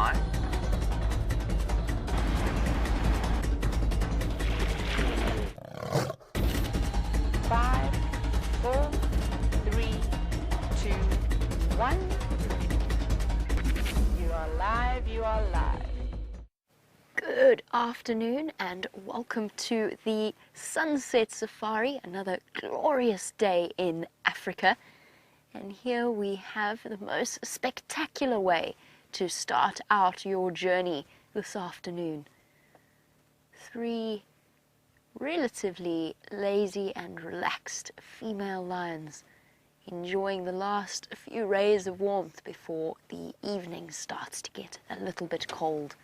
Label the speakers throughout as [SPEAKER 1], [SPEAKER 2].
[SPEAKER 1] 5.
[SPEAKER 2] 5, 4, 3, 2, 1. You are live, you are live.
[SPEAKER 3] Good afternoon and welcome to the Sunset Safari, another glorious day in Africa. And here we have the most spectacular way to start out your journey this afternoon. 3 relatively lazy and relaxed female lions enjoying the last few rays of warmth before the evening starts to get a little bit cold.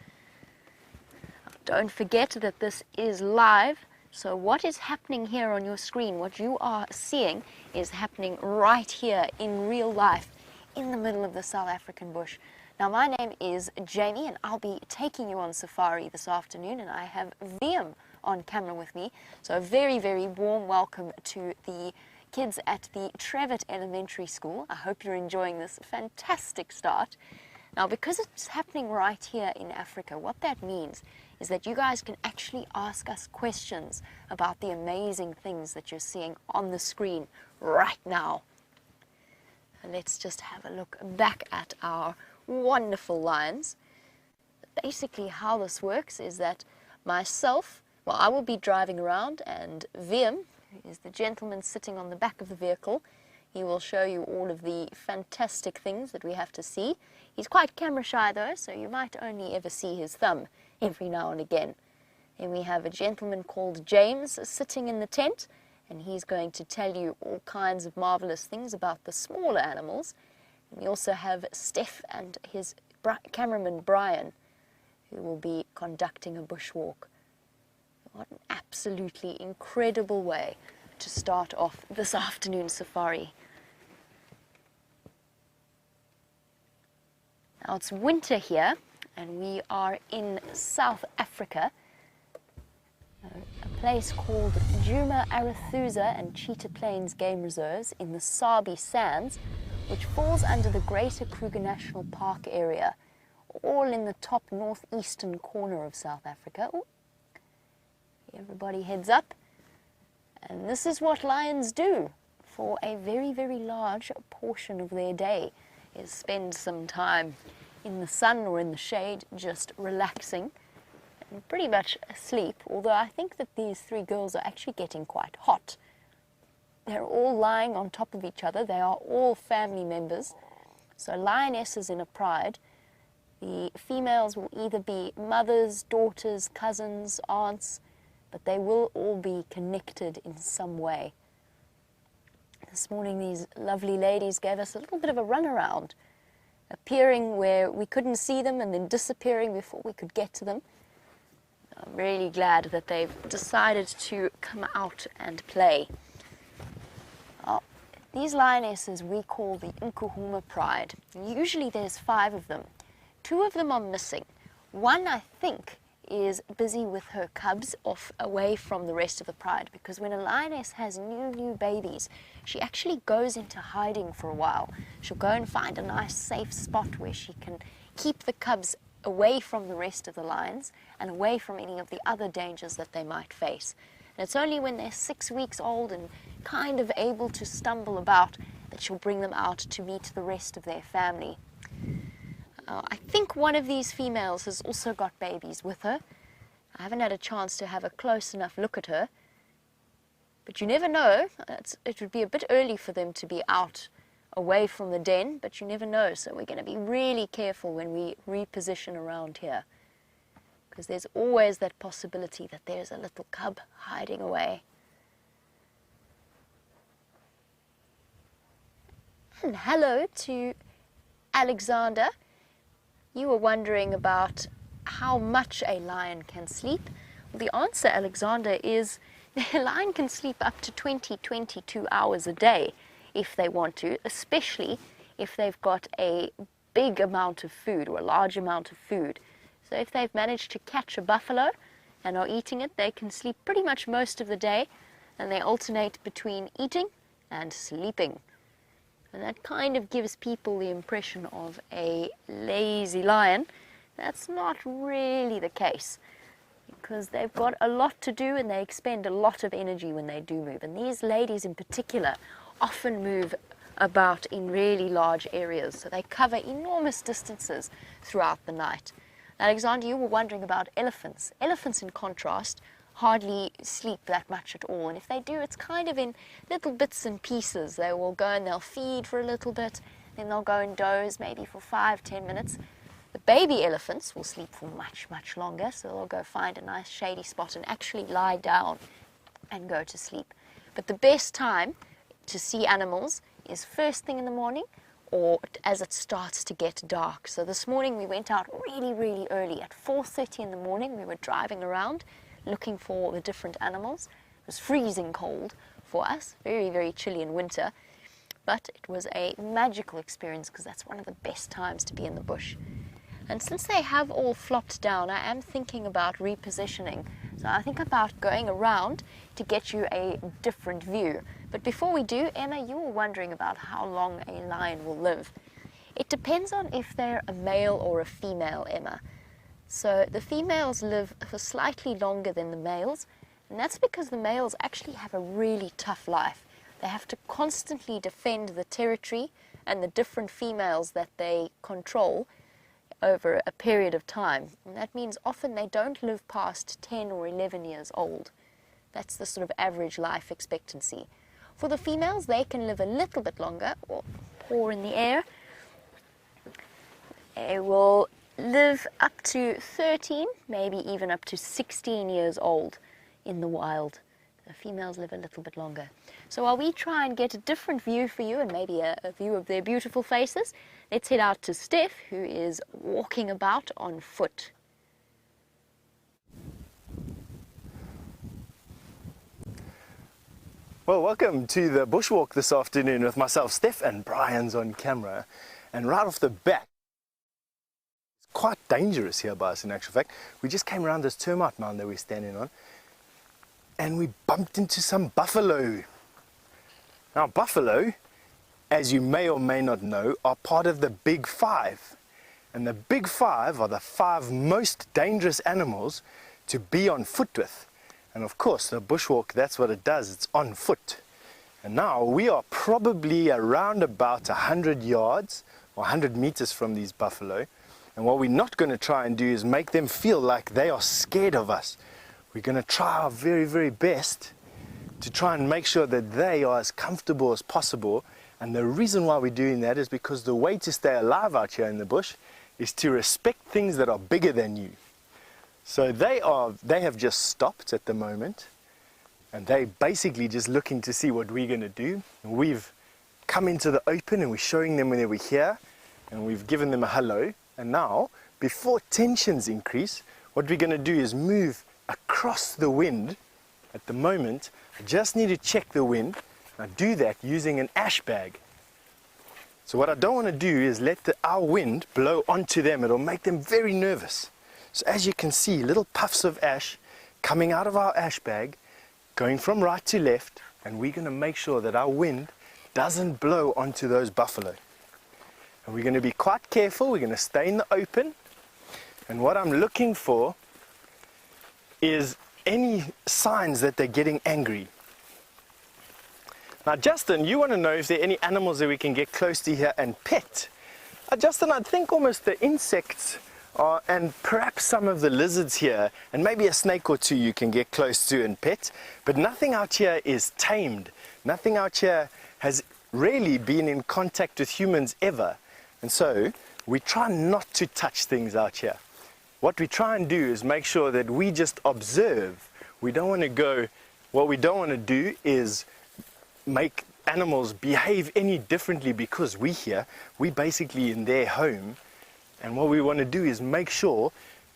[SPEAKER 3] Don't forget that this is live, so what is happening here on your screen, what you are seeing, is happening right here in real life in the middle of the South African bush. Now my name is Jamie and I'll be taking you on safari this afternoon, and I have Violin on camera with me. So a very, very warm welcome to the kids at the Trevitt Elementary School. I hope you're enjoying this fantastic start. Now, because it's happening right here in Africa, what that means is that you guys can actually ask us questions about the amazing things that you're seeing on the screen right now. And let's just have a look back at our wonderful lions. Basically how this works is that myself, well, I will be driving around, and Violin, who is the gentleman sitting on the back of the vehicle, he will show you all of the fantastic things that we have to see. He's quite camera shy though, so you might only ever see his thumb every now and again. Then we have a gentleman called James sitting in the tent, and he's going to tell you all kinds of marvelous things about the smaller animals. And we also have Steph and his cameraman Brian, who will be conducting a bushwalk. What an absolutely incredible way to start off this afternoon safari. Now it's winter here, and we are in South Africa, a place called Djuma Arathusa and Cheetah Plains Game Reserves in the Sabi Sands, which falls under the Greater Kruger National Park area, all in the top northeastern corner of South Africa. Ooh. Everybody heads up. And this is what lions do for a very, very large portion of their day, is spend some time in the sun or in the shade just relaxing and pretty much asleep, although I think that these 3 girls are actually getting quite hot. They're all lying on top of each other. They are all family members. So lionesses in a pride, the females will either be mothers, daughters, cousins, aunts, but they will all be connected in some way. This morning these lovely ladies gave us a little bit of a runaround, appearing where we couldn't see them and then disappearing before we could get to them. I'm really glad that they've decided to come out and play. These lionesses we call the Nkuhumas pride. Usually there's 5 of them. 2 of them are missing. One, I think, is busy with her cubs off away from the rest of the pride, because when a lioness has new babies, she actually goes into hiding for a while. She'll go and find a nice safe spot where she can keep the cubs away from the rest of the lions and away from any of the other dangers that they might face. And it's only when they're 6 weeks old and kind of able to stumble about that she'll bring them out to meet the rest of their family. I think one of these females has also got babies with her. I haven't had a chance to have a close enough look at her, but you never know. It would be a bit early for them to be out away from the den, but you never know, so we're going to be really careful when we reposition around here, because there's always that possibility that there's a little cub hiding away. And hello to Alexander. You were wondering about how much a lion can sleep. Well, the answer, Alexander, is a lion can sleep up to 22 hours a day if they want to, especially if they've got a big amount of food or a large amount of food. So if they've managed to catch a buffalo and are eating it, they can sleep pretty much most of the day, and they alternate between eating and sleeping. And that kind of gives people the impression of a lazy lion, That's not really the case, because they've got a lot to do and they expend a lot of energy when they do move. And these ladies in particular often move about in really large areas, so they cover enormous distances throughout the night. Now, Alexander, you were wondering about elephants. Elephants, in contrast, hardly sleep that much at all, and if they do, it's kind of in little bits and pieces. They will go and they'll feed for a little bit, then they'll go and doze maybe for 5-10 minutes. The baby elephants will sleep for much, much longer, so they'll go find a nice shady spot and actually lie down and go to sleep. But the best time to see animals is first thing in the morning or as it starts to get dark. So this morning we went out really, really early. At 4:30 in the morning we were driving around looking for the different animals. It was freezing cold for us, very, very chilly in winter, but it was a magical experience because that's one of the best times to be in the bush. And since they have all flopped down, I am thinking about repositioning. So I think about going around to get you a different view. But before we do, Emma, you were wondering about how long a lion will live. It depends on if they're a male or a female, Emma. So the females live for slightly longer than the males, and that's because the males actually have a really tough life. They have to constantly defend the territory and the different females that they control over a period of time. And that means often they don't live past 10 or 11 years old. That's the sort of average life expectancy. For the females, they can live a little bit longer, or paw in the air. They will live up to 13, maybe even up to 16 years old in the wild. The females live a little bit longer. So while we try and get a different view for you and maybe a view of their beautiful faces, let's head out to Steph, who is walking about on foot.
[SPEAKER 1] Well, welcome to the bushwalk this afternoon with myself, Steph, and Brian's on camera. And right off the bat, it's quite dangerous here by us in actual fact. We just came around this termite mound that we're standing on, and we bumped into some buffalo. Now, buffalo, as you may or may not know, are part of the Big Five. And the Big Five are the 5 most dangerous animals to be on foot with. And of course, the bushwalk, that's what it does, it's on foot. And now we are probably around about 100 yards or 100 meters from these buffalo. And what we're not going to try and do is make them feel like they are scared of us. We're going to try our very, very best to try and make sure that they are as comfortable as possible. And the reason why we're doing that is because the way to stay alive out here in the bush is to respect things that are bigger than you. So they have just stopped at the moment, and they're basically just looking to see what we're going to do. And we've come into the open and we're showing them when we're here, and we've given them a hello. And now, before tensions increase, what we're going to do is move across the wind. At the moment, I just need to check the wind. I do that using an ash bag. So what I don't want to do is let our wind blow onto them. It'll make them very nervous. So as you can see, little puffs of ash coming out of our ash bag, going from right to left, and we're going to make sure that our wind doesn't blow onto those buffalo. And we're going to be quite careful. We're going to stay in the open. And what I'm looking for is any signs that they're getting angry. Now, Justin, you want to know if there are any animals that we can get close to here and pet. Justin, I think almost the insects and perhaps some of the lizards here, and maybe a snake or two you can get close to and pet, but nothing out here is tamed. Nothing out here has really been in contact with humans ever. And so we try not to touch things out here. What we try and do is make sure that we just observe. We don't want to go, what we don't want to do is make animals behave any differently because we're here. We're basically in their home. And what we want to do is make sure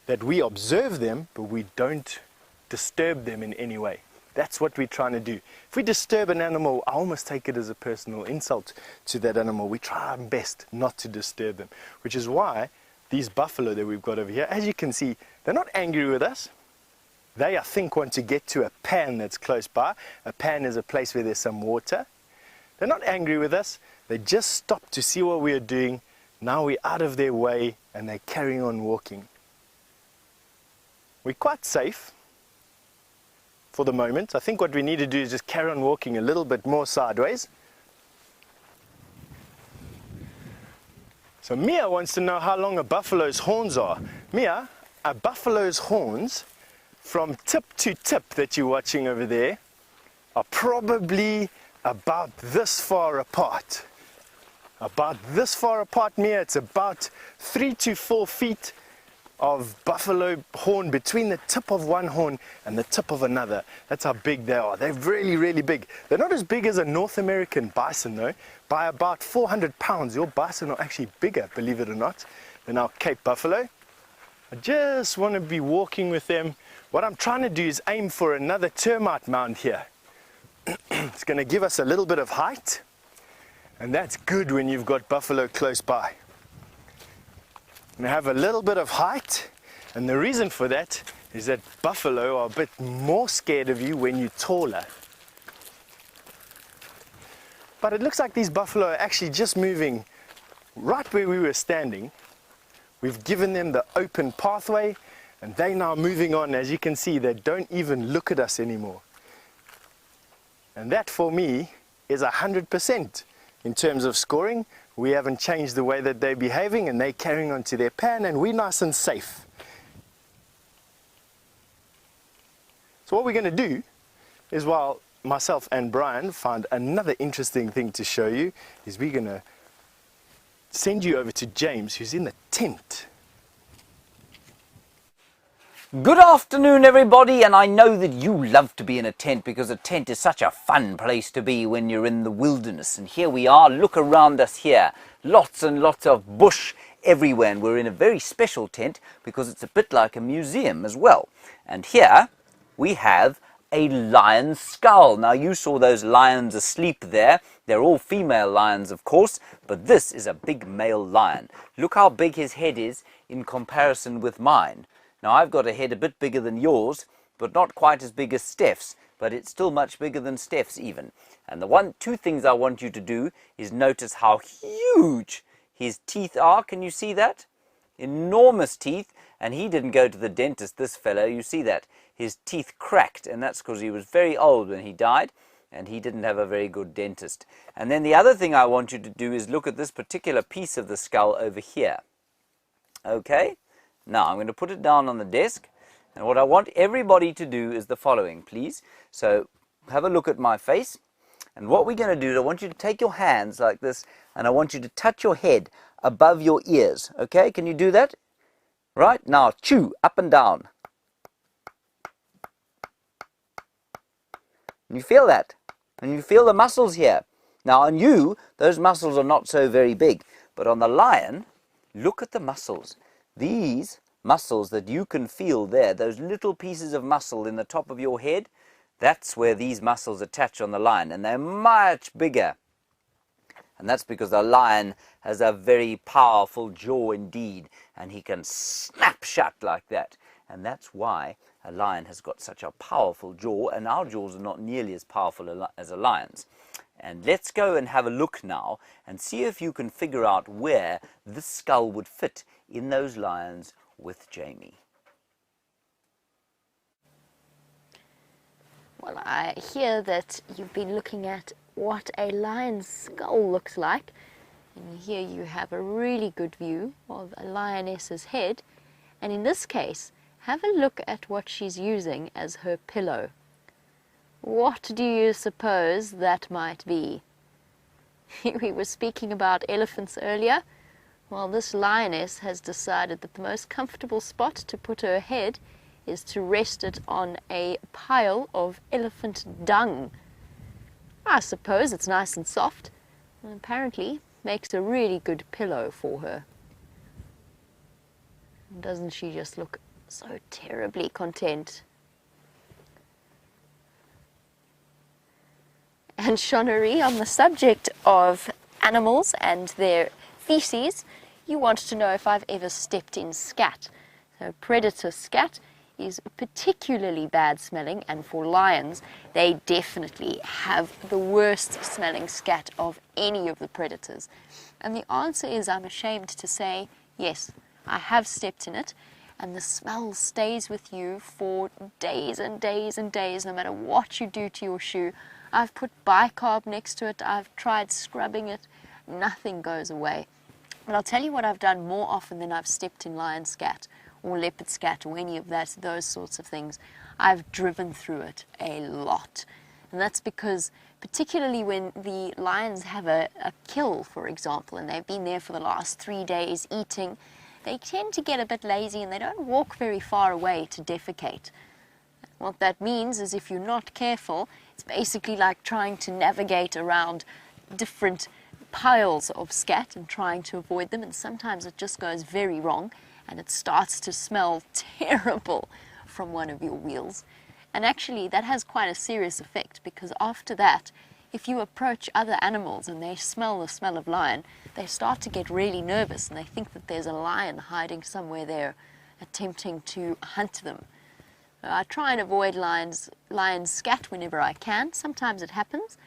[SPEAKER 1] that we observe them, but we don't disturb them in any way. That's what we're trying to do. If we disturb an animal, I almost take it as a personal insult to that animal. We try our best not to disturb them, which is why these buffalo that we've got over here, as you can see, they're not angry with us. They, I think, want to get to a pan that's close by. A pan is a place where there's some water. They're not angry with us. They just stopped to see what we are doing, Now we're out of their way and they're carrying on walking. We're quite safe for the moment. I think what we need to do is just carry on walking a little bit more sideways. So Mia wants to know how long a buffalo's horns are. Mia, a buffalo's horns from tip to tip that you're watching over there are probably about this far apart. About this far apart, Mia. It's about 3 to 4 feet of buffalo horn between the tip of one horn and the tip of another. That's how big they are. They're really, really big. They're not as big as a North American bison though. By about 400 pounds, your bison are actually bigger, believe it or not, than our Cape buffalo. I just want to be walking with them. What I'm trying to do is aim for another termite mound here. It's going to give us a little bit of height, and that's good when you've got buffalo close by. And have a little bit of height, and the reason for that is that buffalo are a bit more scared of you when you're taller. But it looks like these buffalo are actually just moving right where we were standing. We've given them the open pathway and they're now moving on. As you can see, they don't even look at us anymore. And that for me is 100% in terms of scoring. We haven't changed the way that they're behaving and they're carrying on to their pan and we're nice and safe. So what we're going to do is, while myself and Brian found another interesting thing to show you, is we're going to send you over to James, who's in the tent.
[SPEAKER 4] Good afternoon, everybody, and I know that you love to be in a tent because a tent is such a fun place to be when you're in the wilderness. And here we are, look around us here, lots and lots of bush everywhere, and we're in a very special tent because it's a bit like a museum as well. And here we have a lion's skull. Now you saw those lions asleep there. They're all female lions, of course, but this is a big male lion. Look how big his head is in comparison with mine. Now I've got a head a bit bigger than yours, but not quite as big as Steph's, but it's still much bigger than Steph's even. And the two things I want you to do is notice how huge his teeth are. Can you see that? Enormous teeth. And he didn't go to the dentist, this fellow, you see that. His teeth cracked, and that's because he was very old when he died, and he didn't have a very good dentist. And then the other thing I want you to do is look at this particular piece of the skull over here. Okay? Now, I'm going to put it down on the desk, and what I want everybody to do is the following, please. So, have a look at my face, and what we're going to do is I want you to take your hands like this, and I want you to touch your head above your ears. Okay? Can you do that? Right? Now, chew up and down. And you feel that? And you feel the muscles here. Now, on you, those muscles are not so very big, but on the lion, look at the muscles. These muscles that you can feel there, those little pieces of muscle in the top of your head, that's where these muscles attach on the lion, and they're much bigger. And that's because the lion has a very powerful jaw indeed, and he can snap shut like that. And that's why a lion has got such a powerful jaw, and our jaws are not nearly as powerful as a lion's. And let's go and have a look now and see if you can figure out where this skull would fit in those lions with Jamie.
[SPEAKER 3] Well, I hear that you've been looking at what a lion's skull looks like, and here you have a really good view of a lioness's head, and in this case, have a look at what she's using as her pillow. What do you suppose that might be? We were speaking about elephants earlier. Well, this lioness has decided that the most comfortable spot to put her head is to rest it on a pile of elephant dung. I suppose it's nice and soft, and apparently makes a really good pillow for her. Doesn't she just look so terribly content? And Jeandre, on the subject of animals and their feces, you want to know if I've ever stepped in scat. So predator scat is particularly bad smelling, and for lions, they definitely have the worst smelling scat of any of the predators. And the answer is, I'm ashamed to say, yes, I have stepped in it, and the smell stays with you for days and days and days, no matter what you do to your shoe. I've put bicarb next to it, I've tried scrubbing it, nothing goes away. But I'll tell you what I've done more often than I've stepped in lion scat or leopard scat or any of those sorts of things. I've driven through it a lot. And that's because, particularly when the lions have a kill, for example, and they've been there for the last 3 days eating, they tend to get a bit lazy and they don't walk very far away to defecate. What that means is, if you're not careful, it's basically like trying to navigate around different piles of scat and trying to avoid them, and sometimes it just goes very wrong and it starts to smell terrible from one of your wheels. And actually that has quite a serious effect, because after that, if you approach other animals and they smell the smell of lion, they start to get really nervous and they think that there's a lion hiding somewhere there attempting to hunt them. I try and avoid lion scat whenever I can. Sometimes it happens.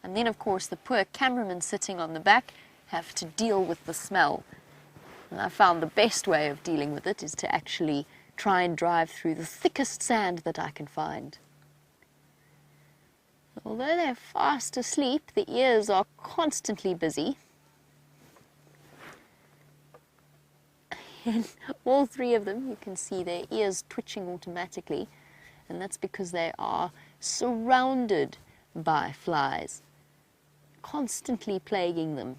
[SPEAKER 3] And then, of course, the poor cameramen sitting on the back have to deal with the smell. And I found the best way of dealing with it is to actually try and drive through the thickest sand that I can find. Although they're fast asleep, the ears are constantly busy. And all three of them, you can see their ears twitching automatically, and that's because they are surrounded by flies, constantly plaguing them.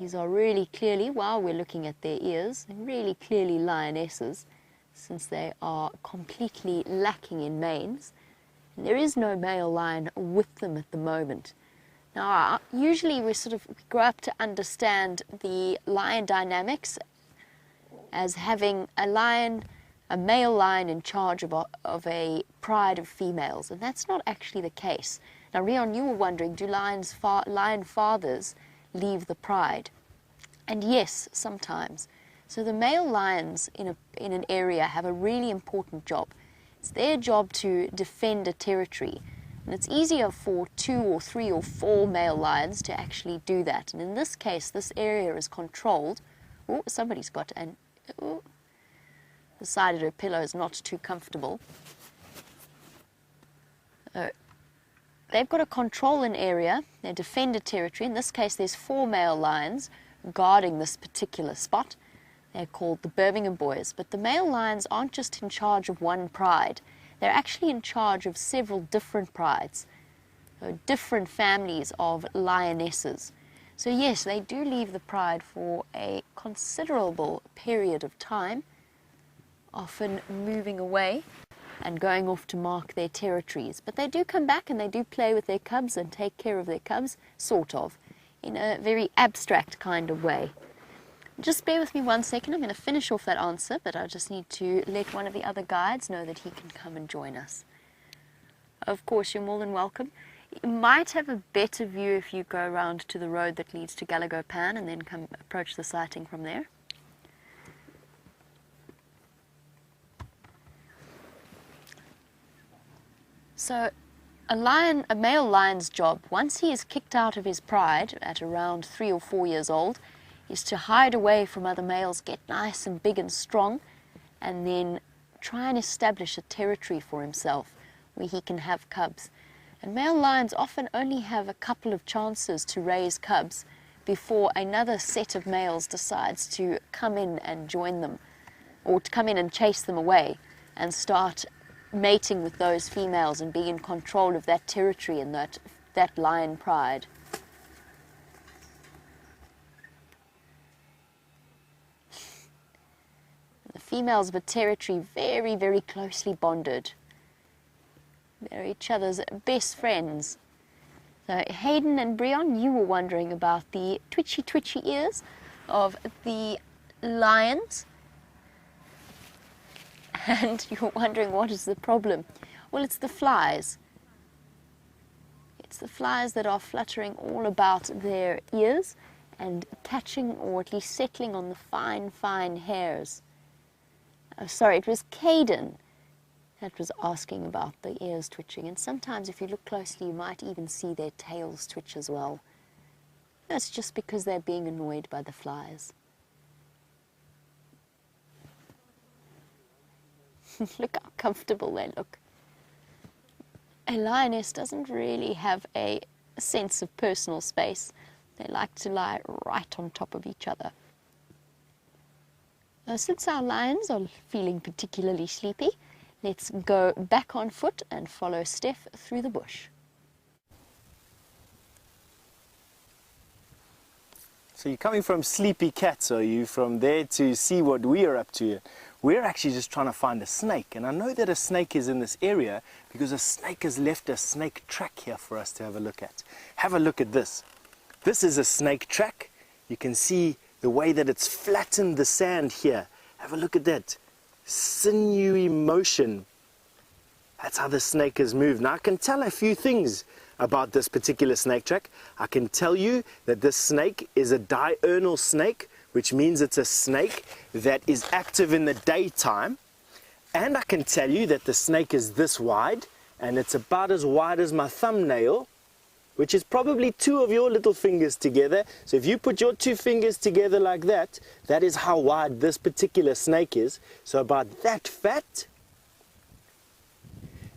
[SPEAKER 3] These are really clearly, while we're looking at their ears, really clearly lionesses, since they are completely lacking in manes. And there is no male lion with them at the moment. Now, usually we grow up to understand the lion dynamics as having a male lion in charge of a pride of females, and that's not actually the case. Now, Rion, you were wondering, do lion fathers leave the pride? And yes, sometimes. So the male lions in an area have a really important job. It's their job to defend a territory. And it's easier for 2 or 3 or 4 male lions to actually do that. And in this case, this area is controlled. Oh, somebody's got the side of her pillow is not too comfortable. They've got to control an area. They defend a territory. In this case, there's 4 male lions guarding this particular spot. They're called the Birmingham Boys. But the male lions aren't just in charge of one pride. They're actually in charge of several different prides, different families of lionesses. So yes, they do leave the pride for a considerable period of time, often moving away and going off to mark their territories. But they do come back and they do play with their cubs and take care of their cubs, sort of, in a very abstract kind of way. Just bear with me 1 second. I'm going to finish off that answer, but I just need to let one of the other guides know that he can come and join us. Of course, you're more than welcome. You might have a better view if you go around to the road that leads to Gallagher Pan and then come approach the sighting from there. So a male lion's job, once he is kicked out of his pride at around 3 or 4 years old, is to hide away from other males, get nice and big and strong, and then try and establish a territory for himself where he can have cubs. And male lions often only have a couple of chances to raise cubs before another set of males decides to come in and join them, or to come in and chase them away and start mating with those females and be in control of that territory and that lion pride. The females of a territory very, very closely bonded. They're each other's best friends. So Hayden and Breon, you were wondering about the twitchy ears of the lions. And you were wondering what is the problem. Well, it's the flies. It's the flies that are fluttering all about their ears and catching or at least settling on the fine, fine hairs. sorry, it was Caden that was asking about the ears twitching. And sometimes if you look closely, you might even see their tails twitch as well. That's just because they're being annoyed by the flies. Look how comfortable they look. A lioness doesn't really have a sense of personal space. They like to lie right on top of each other. Since our lions are feeling particularly sleepy, let's go back on foot and follow Steph through the bush.
[SPEAKER 1] So you're coming from Sleepy Cats, are you, from there to see what we are up to? We're actually just trying to find a snake, and I know that a snake is in this area because a snake has left a snake track here for us to have a look at. Have a look at this. This is a snake track. You can see the way that it's flattened the sand here. Have a look at that. Sinewy motion. That's how the snake has moved. Now I can tell a few things about this particular snake track. I can tell you that this snake is a diurnal snake, which means it's a snake that is active in the daytime. And I can tell you that the snake is this wide, and it's about as wide as my thumbnail, which is probably 2 of your little fingers together. So if you put your 2 fingers together like that, that is how wide this particular snake is. So about that fat.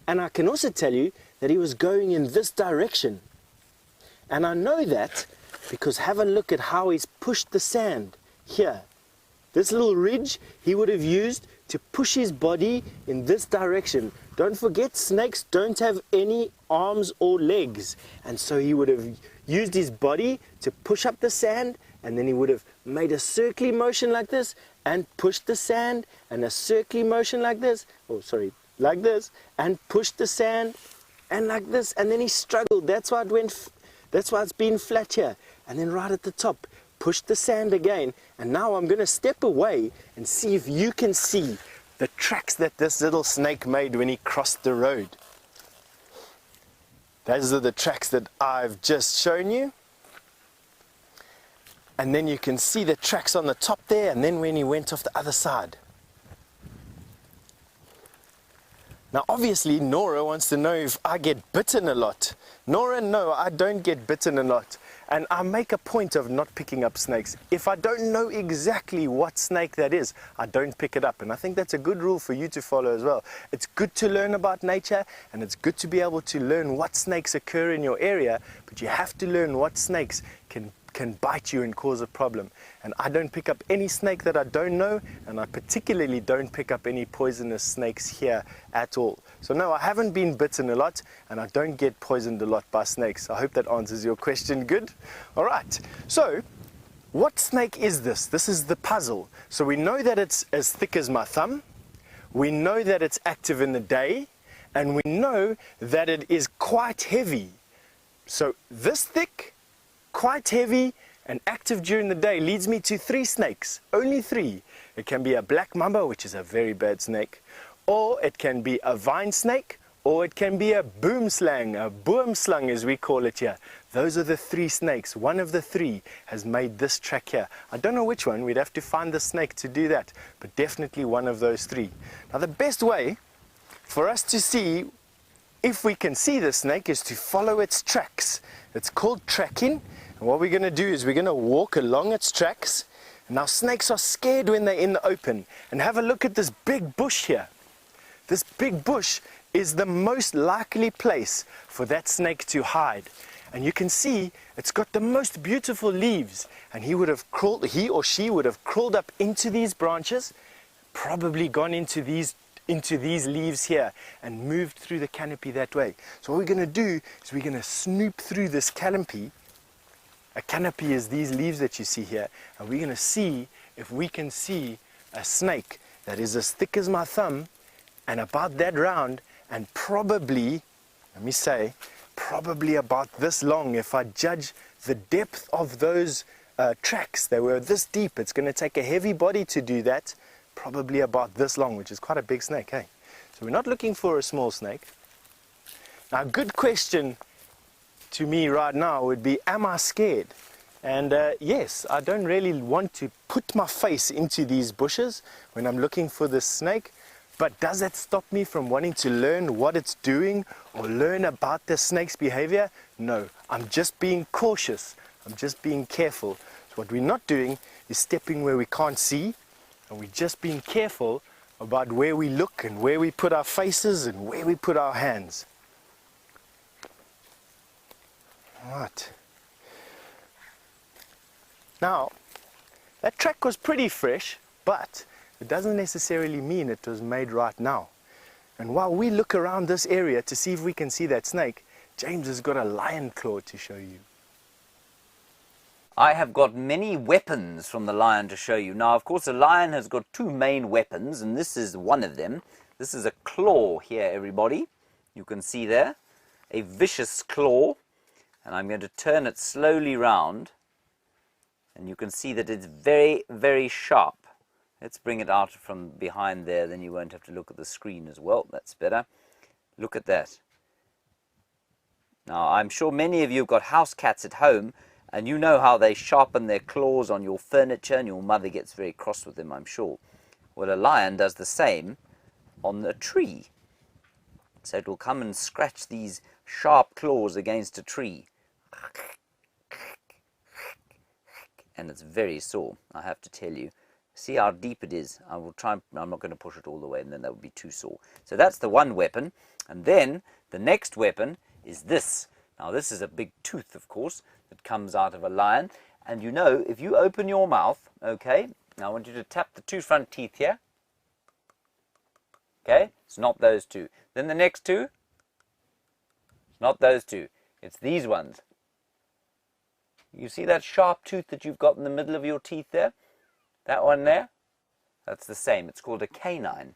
[SPEAKER 1] And I can also tell you that he was going in this direction. And I know that because have a look at how he's pushed the sand here. This little ridge he would have used to push his body in this direction. Don't forget, snakes don't have any arms or legs, and so he would have used his body to push up the sand, and then he would have made a circular motion like this and pushed the sand, and a circular motion like this, like this, and pushed the sand and like this, and then he struggled. That's why it's been flat here. And then right at the top, push the sand again. And now I'm going to step away and see if you can see the tracks that this little snake made when he crossed the road. Those are the tracks that I've just shown you. And then you can see the tracks on the top there, and then when he went off the other side. Now obviously Nora wants to know if I get bitten a lot. Nora, no, I don't get bitten a lot. And I make a point of not picking up snakes. If I don't know exactly what snake that is, I don't pick it up. And I think that's a good rule for you to follow as well. It's good to learn about nature, and it's good to be able to learn what snakes occur in your area, but you have to learn what snakes can bite you and cause a problem. And I don't pick up any snake that I don't know, and I particularly don't pick up any poisonous snakes here at all. So no, I haven't been bitten a lot, and I don't get poisoned a lot by snakes. I hope that answers your question good. All right, so what snake is this? This is the puzzle. So we know that it's as thick as my thumb, we know that it's active in the day, and we know that it is quite heavy. So this thick, quite heavy, and active during the day leads me to 3 snakes, only 3. It can be a black mamba, which is a very bad snake, or it can be a vine snake, or it can be a boomslang, a boomslang as we call it here. Those are the 3 snakes. One of the 3 has made this track here. I don't know which one, we'd have to find the snake to do that, but definitely one of those 3. Now the best way for us to see if we can see the snake is to follow its tracks. It's called tracking. And what we're going to do is we're going to walk along its tracks. Now snakes are scared when they're in the open. And have a look at this big bush here. This big bush is the most likely place for that snake to hide. And you can see it's got the most beautiful leaves. And he or she would have crawled up into these branches, probably gone into these leaves here and moved through the canopy that way. So what we're going to do is we're going to snoop through this canopy. A canopy is these leaves that you see here, and we're going to see if we can see a snake that is as thick as my thumb and about that round, and probably, let me say, probably about this long. If I judge the depth of those tracks, they were this deep. It's going to take a heavy body to do that, probably about this long, which is quite a big snake, hey? So we're not looking for a small snake. Now a good question to me right now would be, am I scared? And yes, I don't really want to put my face into these bushes when I'm looking for this snake, but does that stop me from wanting to learn what it's doing or learn about the snake's behavior? No, I'm just being cautious. I'm just being careful. So what we're not doing is stepping where we can't see, and we're just being careful about where we look and where we put our faces and where we put our hands. Right. Now, that track was pretty fresh, but it doesn't necessarily mean it was made right now. And while we look around this area to see if we can see that snake, James has got a lion claw to show you.
[SPEAKER 4] I have got many weapons from the lion to show you. Now, of course, a lion has got two main weapons, and this is one of them. This is a claw here, everybody. You can see there, a vicious claw. And I'm going to turn it slowly round. And you can see that it's very, very sharp. Let's bring it out from behind there, then you won't have to look at the screen as well. That's better. Look at that. Now, I'm sure many of you have got house cats at home, and you know how they sharpen their claws on your furniture, and your mother gets very cross with them, I'm sure. Well, a lion does the same on a tree. So it will come and scratch these sharp claws against a tree. And it's very sore, I have to tell you. See how deep it is. I will try, I'm not going to push it all the way, and then that would be too sore. So that's the one weapon. And then the next weapon is this. Now this is a big tooth, of course, that comes out of a lion. And you know, if you open your mouth, okay, now I want you to tap the two front teeth here. Okay, it's not those two. Then the next two, not those two. It's these ones. You see that sharp tooth that you've got in the middle of your teeth there? That one there? That's the same. It's called a canine.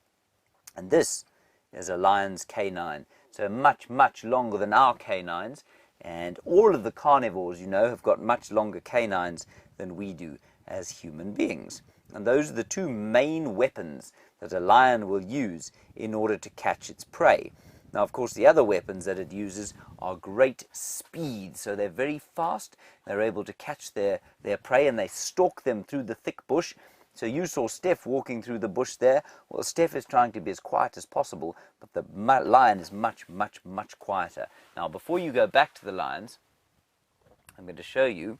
[SPEAKER 4] And this is a lion's canine. So much, much longer than our canines. And all of the carnivores, you know, have got much longer canines than we do as human beings. And those are the two main weapons that a lion will use in order to catch its prey. Now, of course, the other weapons that it uses are great speed. So they're very fast. They're able to catch their prey, and they stalk them through the thick bush. So you saw Steph walking through the bush there. Well, Steph is trying to be as quiet as possible, but the lion is much, much, much quieter. Now, before you go back to the lions, I'm going to show you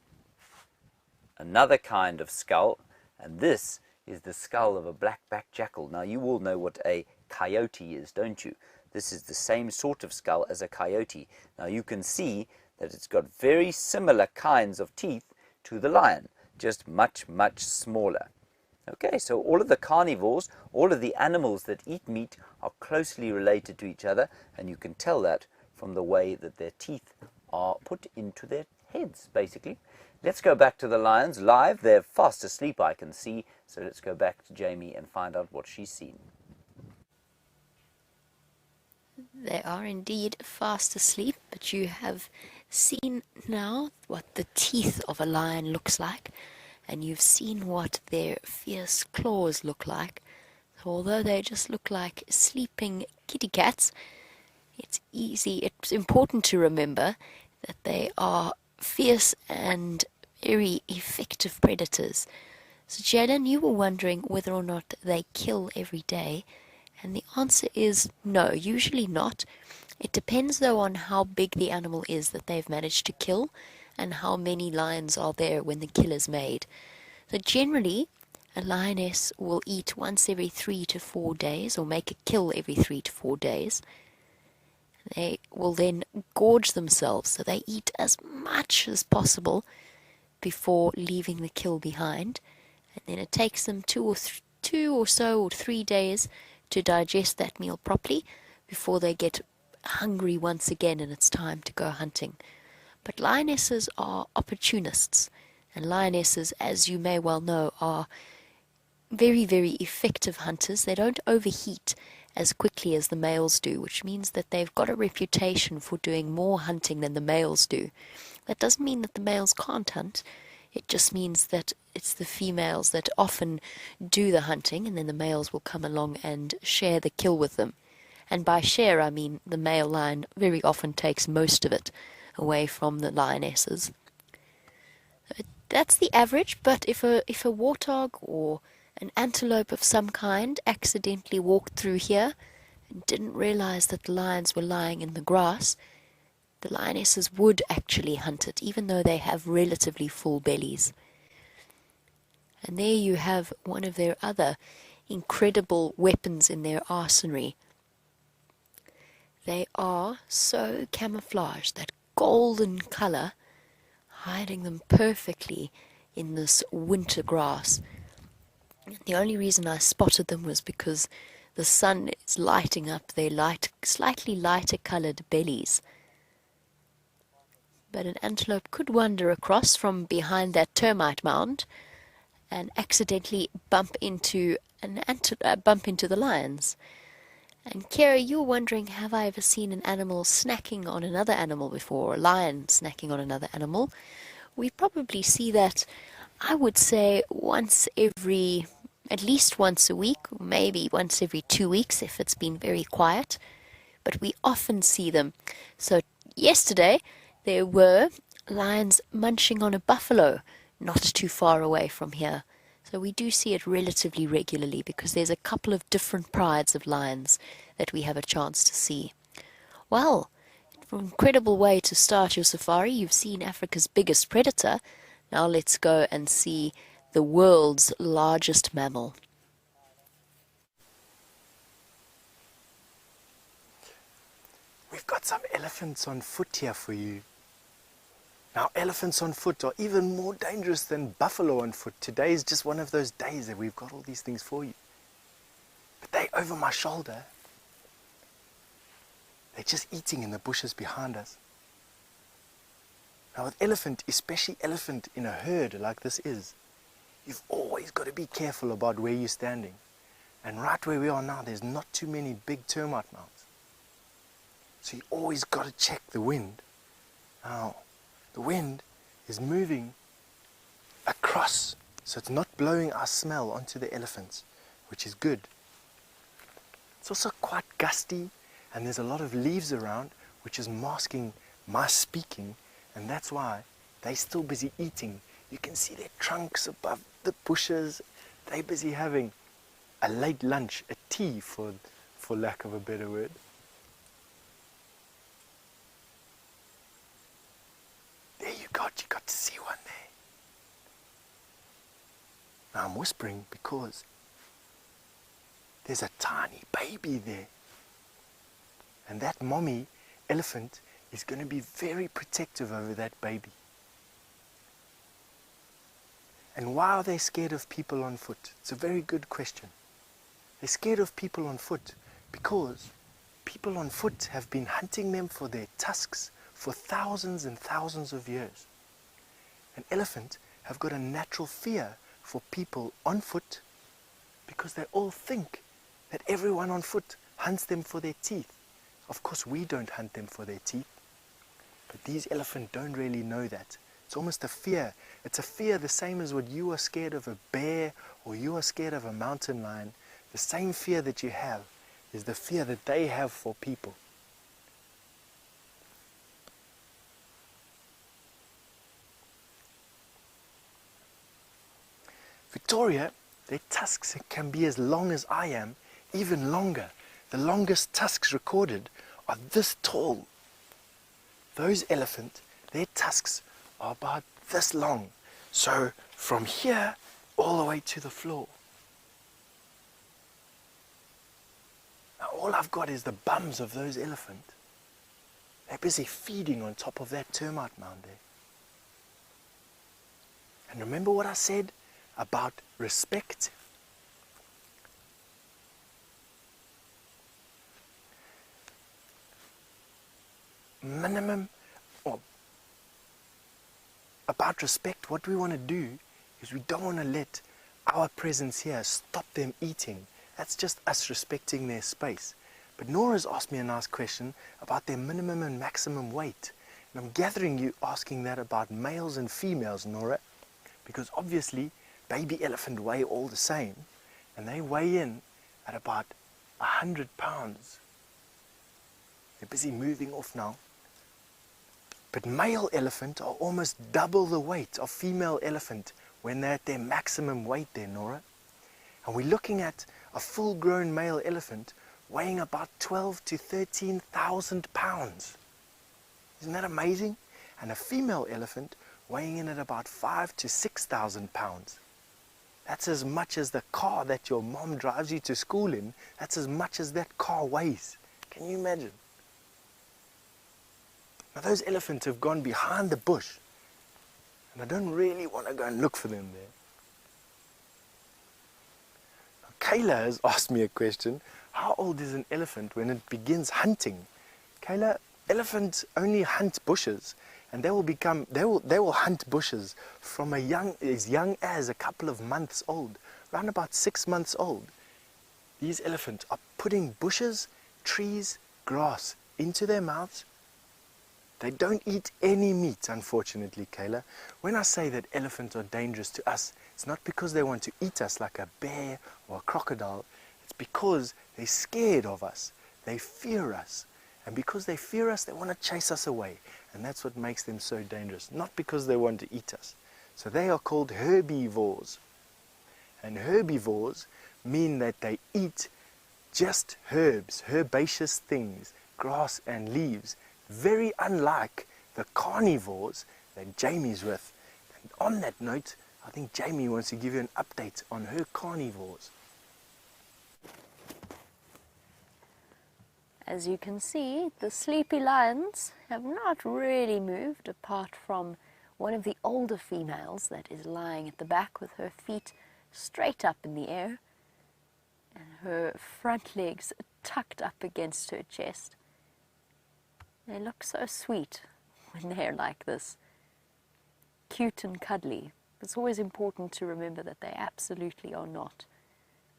[SPEAKER 4] another kind of skull, and this is the skull of a black-backed jackal. Now, you all know what a coyote is, don't you? This is the same sort of skull as a coyote. Now, you can see that it's got very similar kinds of teeth to the lion, just much, much smaller. Okay, so all of the carnivores, all of the animals that eat meat are closely related to each other, and you can tell that from the way that their teeth are put into their heads, basically. Let's go back to the lions live. They're fast asleep, I can see, so let's go back to Jamie and find out what she's seen.
[SPEAKER 3] They are indeed fast asleep, but you have seen now what the teeth of a lion looks like, and you've seen what their fierce claws look like. So although they just look like sleeping kitty cats, it's important to remember that they are fierce and very effective predators. So Jeandre, you were wondering whether or not they kill every day. And the answer is no, usually not. It depends though on how big the animal is that they've managed to kill and how many lions are there when the kill is made. So generally, a lioness will eat once every 3 to 4 days, or make a kill every 3 to 4 days. They will then gorge themselves, so they eat as much as possible before leaving the kill behind. And then it takes them 2 or 3 days to digest that meal properly before they get hungry once again and it's time to go hunting. But lionesses are opportunists, and lionesses, as you may well know, are very, very effective hunters. They don't overheat as quickly as the males do, which means that they've got a reputation for doing more hunting than the males do. That doesn't mean that the males can't hunt. It just means that it's the females that often do the hunting, and then the males will come along and share the kill with them. And by share, I mean the male lion very often takes most of it away from the lionesses. That's the average, but if a warthog or an antelope of some kind accidentally walked through here and didn't realize that the lions were lying in the grass, the lionesses would actually hunt it, even though they have relatively full bellies. And there you have one of their other incredible weapons in their arsenal. They are so camouflaged, that golden color, hiding them perfectly in this winter grass. The only reason I spotted them was because the sun is lighting up their slightly lighter colored bellies. But an antelope could wander across from behind that termite mound and accidentally bump into the lions. And Kira, you're wondering, have I ever seen an animal snacking on another animal before, or a lion snacking on another animal? We probably see that, I would say, at least once a week, or maybe once every 2 weeks if it's been very quiet. But we often see them. So yesterday there were lions munching on a buffalo not too far away from here. So we do see it relatively regularly because there's a couple of different prides of lions that we have a chance to see. Well, an incredible way to start your safari. You've seen Africa's biggest predator. Now let's go and see the world's largest mammal.
[SPEAKER 1] We've got some elephants on foot here for you. Now, elephants on foot are even more dangerous than buffalo on foot. Today is just one of those days that we've got all these things for you. But they're over my shoulder. They're just eating in the bushes behind us. Now with elephant, especially elephant in a herd like this is, you've always got to be careful about where you're standing. And right where we are now, there's not too many big termite mounds. So you always got to check the wind. Now, the wind is moving across, so it's not blowing our smell onto the elephants, which is good. It's also quite gusty, and there's a lot of leaves around, which is masking my speaking, and that's why they're still busy eating. You can see their trunks above the bushes. They're busy having a late lunch, a tea for lack of a better word. There you got to see one there. Now I'm whispering because there's a tiny baby there. And that mommy elephant is going to be very protective over that baby. And why are they scared of people on foot? It's a very good question. They're scared of people on foot because people on foot have been hunting them for their tusks for thousands and thousands of years. An elephant have got a natural fear for people on foot because they all think that everyone on foot hunts them for their teeth. Of course, we don't hunt them for their teeth, but these elephants don't really know that. It's almost a fear. It's a fear the same as what you are scared of a bear or you are scared of a mountain lion. The same fear that you have is the fear that they have for people. Victoria, their tusks can be as long as I am, even longer. The longest tusks recorded are this tall. Those elephants, their tusks are about this long. So from here all the way to the floor. Now all I've got is the bums of those elephants. They're busy feeding on top of that termite mound there. And remember what I said about respect? About respect, what we want to do is we don't want to let our presence here stop them eating. That's just us respecting their space. But Nora's asked me a nice question about their minimum and maximum weight. And I'm gathering you asking that about males and females, Nora, because obviously baby elephant weigh all the same, and they weigh in at about 100 pounds. They're busy moving off now. But male elephant are almost double the weight of female elephant when they're at their maximum weight there, Nora. And we're looking at a full-grown male elephant weighing about 12 to 13,000 pounds. Isn't that amazing? And a female elephant weighing in at about 5 to 6,000 pounds. That's as much as the car that your mom drives you to school in. That's as much as that car weighs. Can you imagine? Now those elephants have gone behind the bush, and I don't really want to go and look for them there. Now, Kayla has asked me a question. How old is an elephant when it begins hunting? Kayla, elephants only hunt bushes, and they will hunt bushes from as young as a couple of months old, around about 6 months old. These elephants are putting bushes, trees, grass into their mouths. They don't eat any meat, unfortunately, Kayla. When I say that elephants are dangerous to us, it's not because they want to eat us like a bear or a crocodile. It's because they're scared of us. They fear us. And because they fear us, they want to chase us away. And that's what makes them so dangerous, not because they want to eat us. So they are called herbivores. And herbivores mean that they eat just herbs, herbaceous things, grass and leaves, very unlike the carnivores that Jamie's with. And on that note, I think Jamie wants to give you an update on her carnivores.
[SPEAKER 3] As you can see, the sleepy lions have not really moved apart from one of the older females that is lying at the back with her feet straight up in the air and her front legs tucked up against her chest. They look so sweet when they're like this, cute and cuddly. It's always important to remember that they absolutely are not.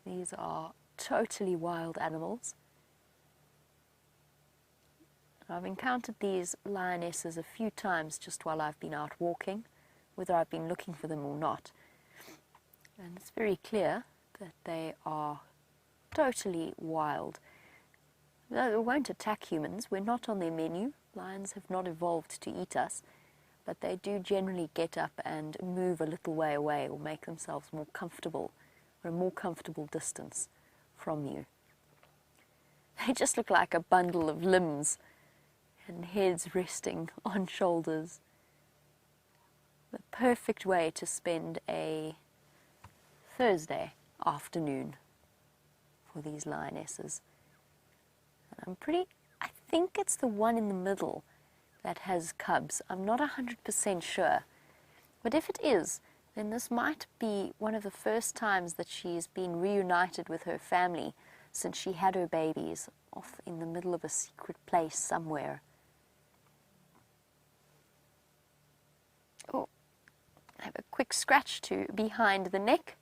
[SPEAKER 3] These are totally wild animals. I've encountered these lionesses a few times just while I've been out walking, whether I've been looking for them or not. And it's very clear that they are totally wild. They won't attack humans. We're not on their menu. Lions have not evolved to eat us, but they do generally get up and move a little way away or make themselves more comfortable, or a more comfortable distance from you. They just look like a bundle of limbs and heads resting on shoulders. The perfect way to spend a Thursday afternoon for these lionesses. And I think it's the one in the middle that has cubs. I'm not 100% sure. But if it is, then this might be one of the first times that she's been reunited with her family since she had her babies off in the middle of a secret place somewhere. Oh, I have a quick scratch to behind the neck.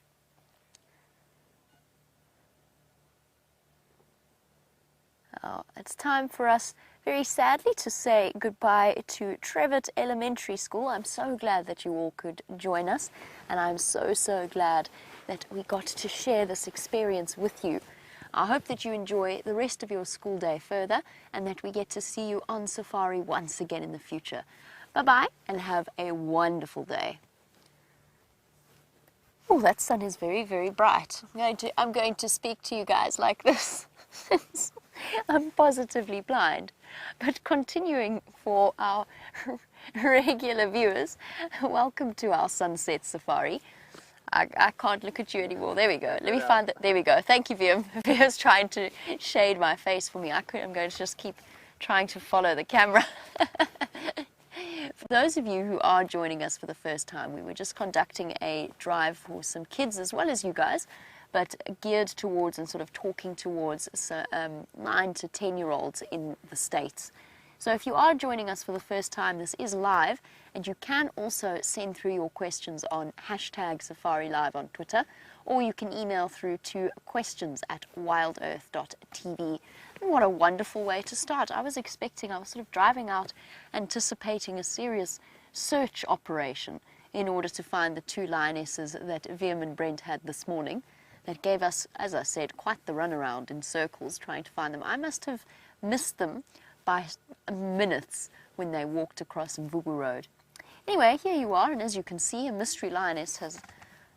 [SPEAKER 3] It's time for us, very sadly, to say goodbye to Trevitt Elementary School. I'm so glad that you all could join us, and I'm so glad that we got to share this experience with you. I hope that you enjoy the rest of your school day further, and that we get to see you on safari once again in the future. Bye-bye, and have a wonderful day. Oh, that sun is very bright. I'm going to speak to you guys like this. I'm positively blind. But continuing for our regular viewers, welcome to our sunset safari. I can't look at you anymore. There we go. Let me find it. There we go. Thank you, Viam. Viam's trying to shade my face for me. I'm going to just keep trying to follow the camera. For those of you who are joining us for the first time, we were just conducting a drive for some kids as well as you guys, but geared towards and sort of talking towards 9 to 10-year-olds in the States. So if you are joining us for the first time, this is live, and you can also send through your questions on #SafariLive on Twitter, or you can email through to questions@wildearth.tv. And what a wonderful way to start. I was sort of driving out, anticipating a serious search operation in order to find the 2 lionesses that Viam and Brent had this morning. That gave us, as I said, quite the runaround in circles trying to find them. I must have missed them by minutes when they walked across Mvubu Road. Anyway, here you are, and as you can see, a mystery lioness has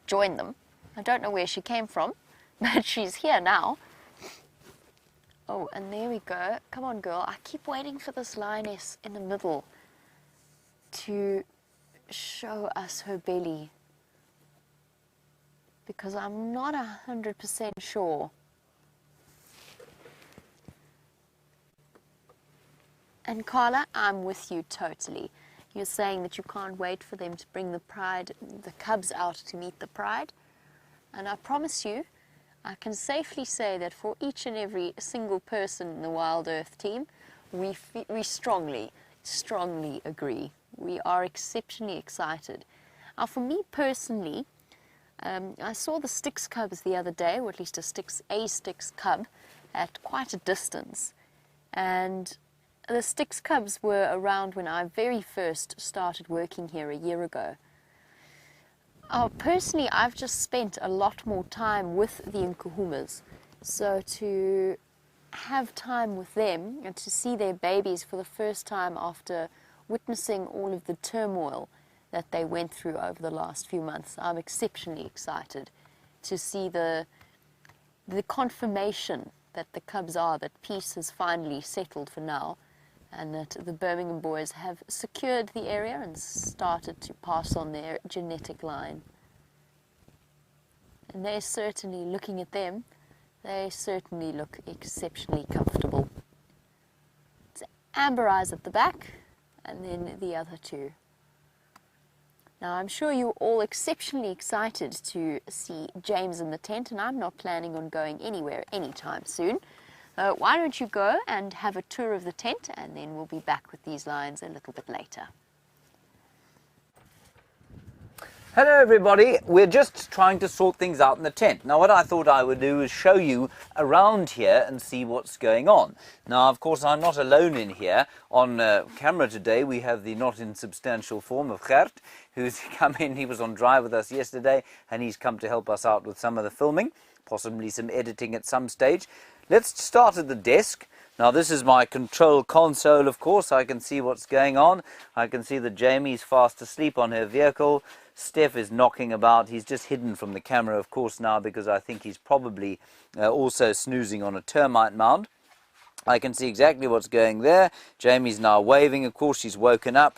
[SPEAKER 3] joined them. I don't know where she came from, but she's here now. Oh, and there we go. Come on, girl. I keep waiting for this lioness in the middle to show us her belly, because I'm not 100% sure. And Carla, I'm with you totally. You're saying that you can't wait for them to bring the cubs out to meet the pride. And I promise you, I can safely say that for each and every single person in the WildEarth team, we strongly agree. We are exceptionally excited. Now, for me personally, I saw the Styx cubs the other day, or at least a Styx cub, at quite a distance. And the Styx cubs were around when I very first started working here a year ago. Personally, I've just spent a lot more time with the Nkuhumas. So to have time with them and to see their babies for the first time after witnessing all of the turmoil that they went through over the last few months, I'm exceptionally excited to see the confirmation that the cubs that peace has finally settled for now, and that the Birmingham boys have secured the area and started to pass on their genetic line. And they're certainly, looking at them, they certainly look exceptionally comfortable. It's amber eyes at the back, and then the other two. Now, I'm sure you're all exceptionally excited to see James in the tent, and I'm not planning on going anywhere anytime soon. Why don't you go and have a tour of the tent, and then we'll be back with these lions a little bit later.
[SPEAKER 4] Hello everybody, we're just trying to sort things out in the tent. Now what I thought I would do is show you around here and see what's going on. Now of course I'm not alone in here. On camera today we have the not insubstantial form of Jeandre, who's come in. He was on drive with us yesterday and he's come to help us out with some of the filming, possibly some editing at some stage. Let's start at the desk. Now this is my control console, of course. I can see what's going on. I can see that Jamie's fast asleep on her vehicle. Steph is knocking about. He's just hidden from the camera, of course, now because I think he's probably also snoozing on a termite mound. I can see exactly what's going there. Jamie's now waving. Of course, she's woken up.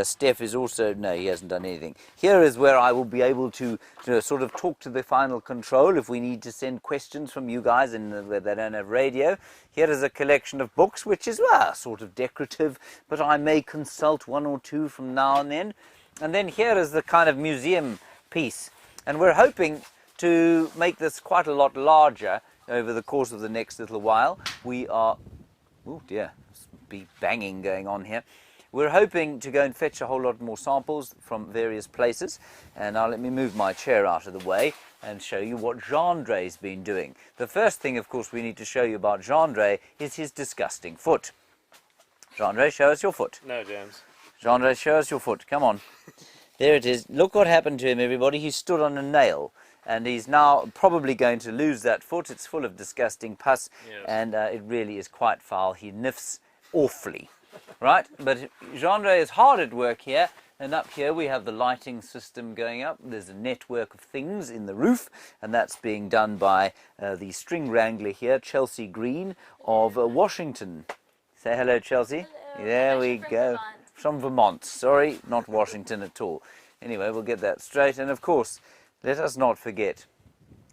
[SPEAKER 4] Steph is also... No, he hasn't done anything. Here is where I will be able to sort of talk to the final control if we need to send questions from you guys and where they don't have radio. Here is a collection of books, which is sort of decorative, but I may consult one or two from now and then. And then here is the kind of museum piece. And we're hoping to make this quite a lot larger over the course of the next little while. We are... Oh dear, there's be banging going on here. We're hoping to go and fetch a whole lot more samples from various places. And now let me move my chair out of the way and show you what Jeandre's been doing. The first thing, of course, we need to show you about Jeandre is his disgusting foot. Jeandre, show us your foot.
[SPEAKER 5] No, James.
[SPEAKER 4] Jeandre, show us your foot. Come on. There it is. Look what happened to him, everybody. He stood on a nail. And he's now probably going to lose that foot. It's full of disgusting pus. Yes. And it really is quite foul. He niffs awfully. Right? But Jeandre is hard at work here. And up here we have the lighting system going up. There's a network of things in the roof. And that's being done by the string wrangler here, Chelsea Green of Washington. Say hello, Chelsea. Hello. There we go. From Vermont. Sorry, not Washington at all. Anyway, we'll get that straight. And of course, let us not forget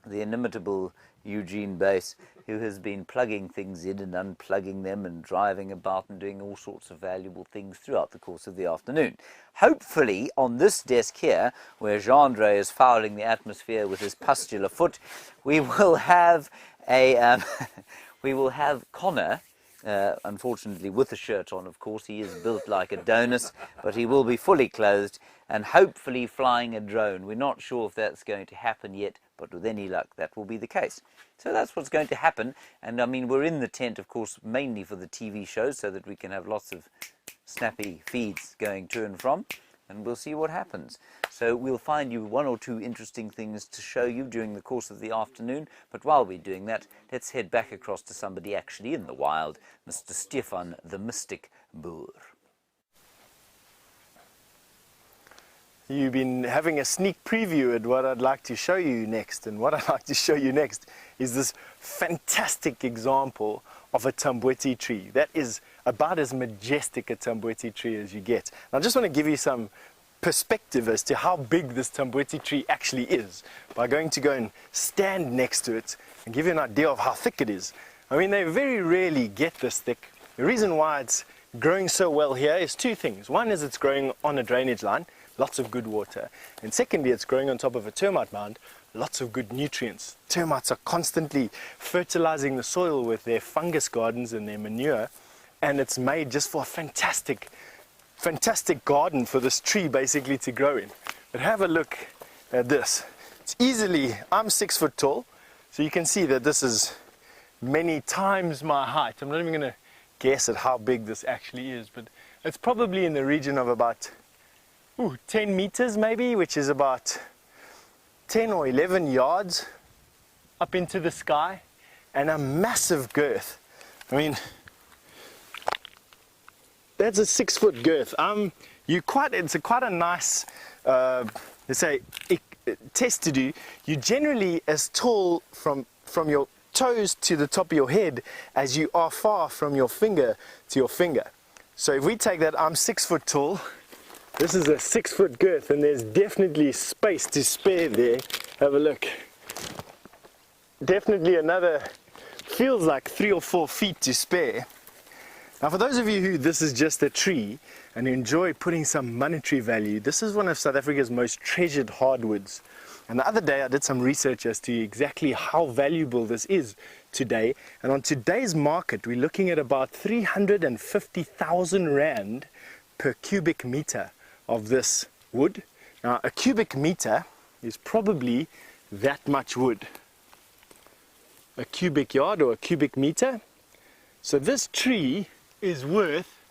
[SPEAKER 4] the inimitable Eugene Bass, who has been plugging things in and unplugging them and driving about and doing all sorts of valuable things throughout the course of the afternoon. Hopefully, on this desk here, where Jeandre is fouling the atmosphere with his pustular foot, we will have a we will have Connor. Unfortunately with a shirt on, of course. He is built like a donut, but he will be fully clothed and hopefully flying a drone. We're not sure if that's going to happen yet, but with any luck that will be the case. So that's what's going to happen. And I mean, we're in the tent, of course, mainly for the TV shows so that we can have lots of snappy feeds going to and from. and we'll see what happens. So we'll find you one or two interesting things to show you during the course of the afternoon, but while we're doing that, let's head back across to somebody actually in the wild, Mr. Stefan the Mystic Boer.
[SPEAKER 1] You've been having a sneak preview at what I'd like to show you next, and what I'd like to show you next is this fantastic example of a tamboti tree. That is about as majestic a tamboti tree as you get. And I just want to give you some perspective as to how big this tamboti tree actually is by going to go and stand next to it and give you an idea of how thick it is. I mean, they very rarely get this thick. The reason why it's growing so well here is two things. One is it's growing on a drainage line, lots of good water. And secondly, it's growing on top of a termite mound, lots of good nutrients. Termites are constantly fertilizing the soil with their fungus gardens and their manure, and it's made just for a fantastic garden for this tree basically to grow in. But have a look at this. It's easily, I'm 6 foot tall, so you can see that this is many times my height. I'm not even going to guess at how big this actually is, but it's probably in the region of about 10 meters maybe, which is about 10 or 11 yards up into the sky, and a massive girth. I mean, that's a 6 foot girth. It's quite a nice, let's say, test to do. You're generally as tall from your toes to the top of your head as you are far from your finger to your finger. So if we take that, I'm 6 foot tall. This is a 6 foot girth, and there's definitely space to spare there. Have a look. Definitely another, feels like 3 or 4 feet to spare. Now for those of you who this is just a tree and enjoy putting some monetary value, this is one of South Africa's most treasured hardwoods. And the other day I did some research as to exactly how valuable this is today. And on today's market, we're looking at about 350,000 Rand per cubic meter of this wood. Now a cubic meter is probably that much wood. A cubic yard or a cubic meter. So this tree is worth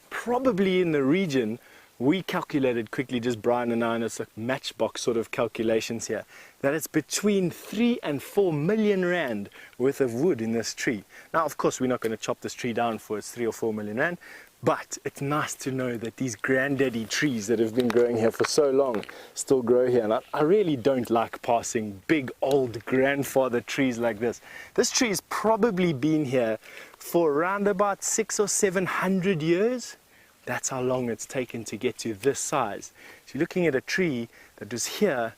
[SPEAKER 1] probably in the region, we calculated quickly, just Brian and I, and it's like matchbox sort of calculations here, that it's between 3 and 4 million Rand worth of wood in this tree. Now of course we're not going to chop this tree down for its 3 or 4 million Rand, but it's nice to know that these granddaddy trees that have been growing here for so long still grow here. And I really don't like passing big old grandfather trees like this. This tree's probably been here for around about 600 or 700 years. That's how long it's taken to get to this size. So you're looking at a tree that was here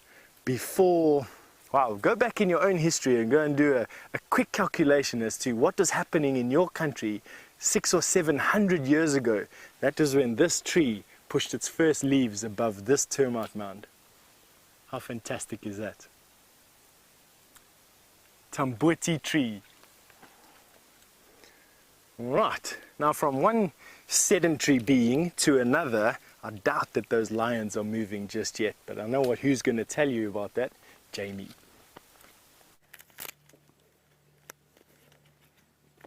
[SPEAKER 1] before. Wow, go back in your own history and go and do a quick calculation as to what was happening in your country 600 or 700 years ago. That was when this tree pushed its first leaves above this termite mound. How fantastic is that? Tamboti tree. Right, now from one sedentary being to another, I doubt that those lions are moving just yet, but I know who's going to tell you about that. Jamie.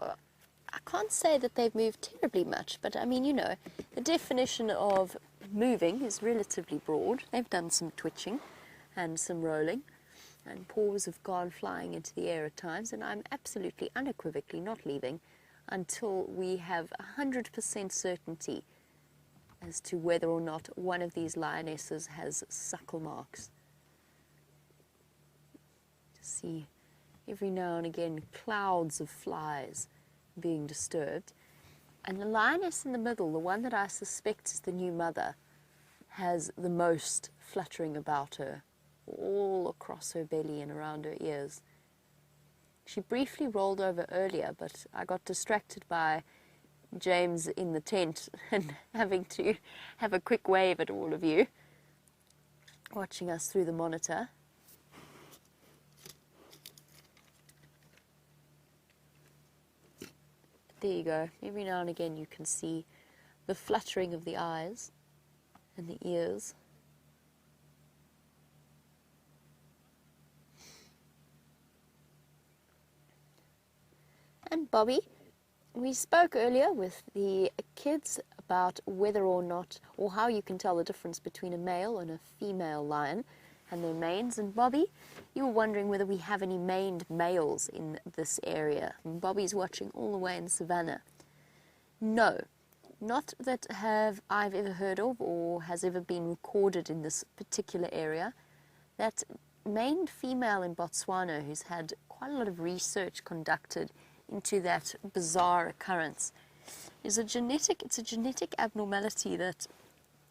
[SPEAKER 3] I can't say that they've moved terribly much, but I mean, you know, the definition of moving is relatively broad. They've done some twitching and some rolling, and paws have gone flying into the air at times, and I'm absolutely unequivocally not leaving until we have 100% certainty as to whether or not one of these lionesses has suckle marks. Just see every now and again clouds of flies being disturbed, and the lioness in the middle, the one that I suspect is the new mother, has the most fluttering about her, all across her belly and around her ears. She briefly rolled over earlier, but I got distracted by James in the tent and having to have a quick wave at all of you watching us through the monitor. There you go. Every now and again you can see the fluttering of the eyes and the ears. And Bobby, we spoke earlier with the kids about whether or not, or how you can tell the difference between a male and a female lion and their manes. And Bobby, you were wondering whether we have any maned males in this area. And Bobby's watching all the way in Savannah. No, not that I've ever heard of or has ever been recorded in this particular area. That maned female in Botswana, who's had quite a lot of research conducted into that bizarre occurrence, is a genetic abnormality that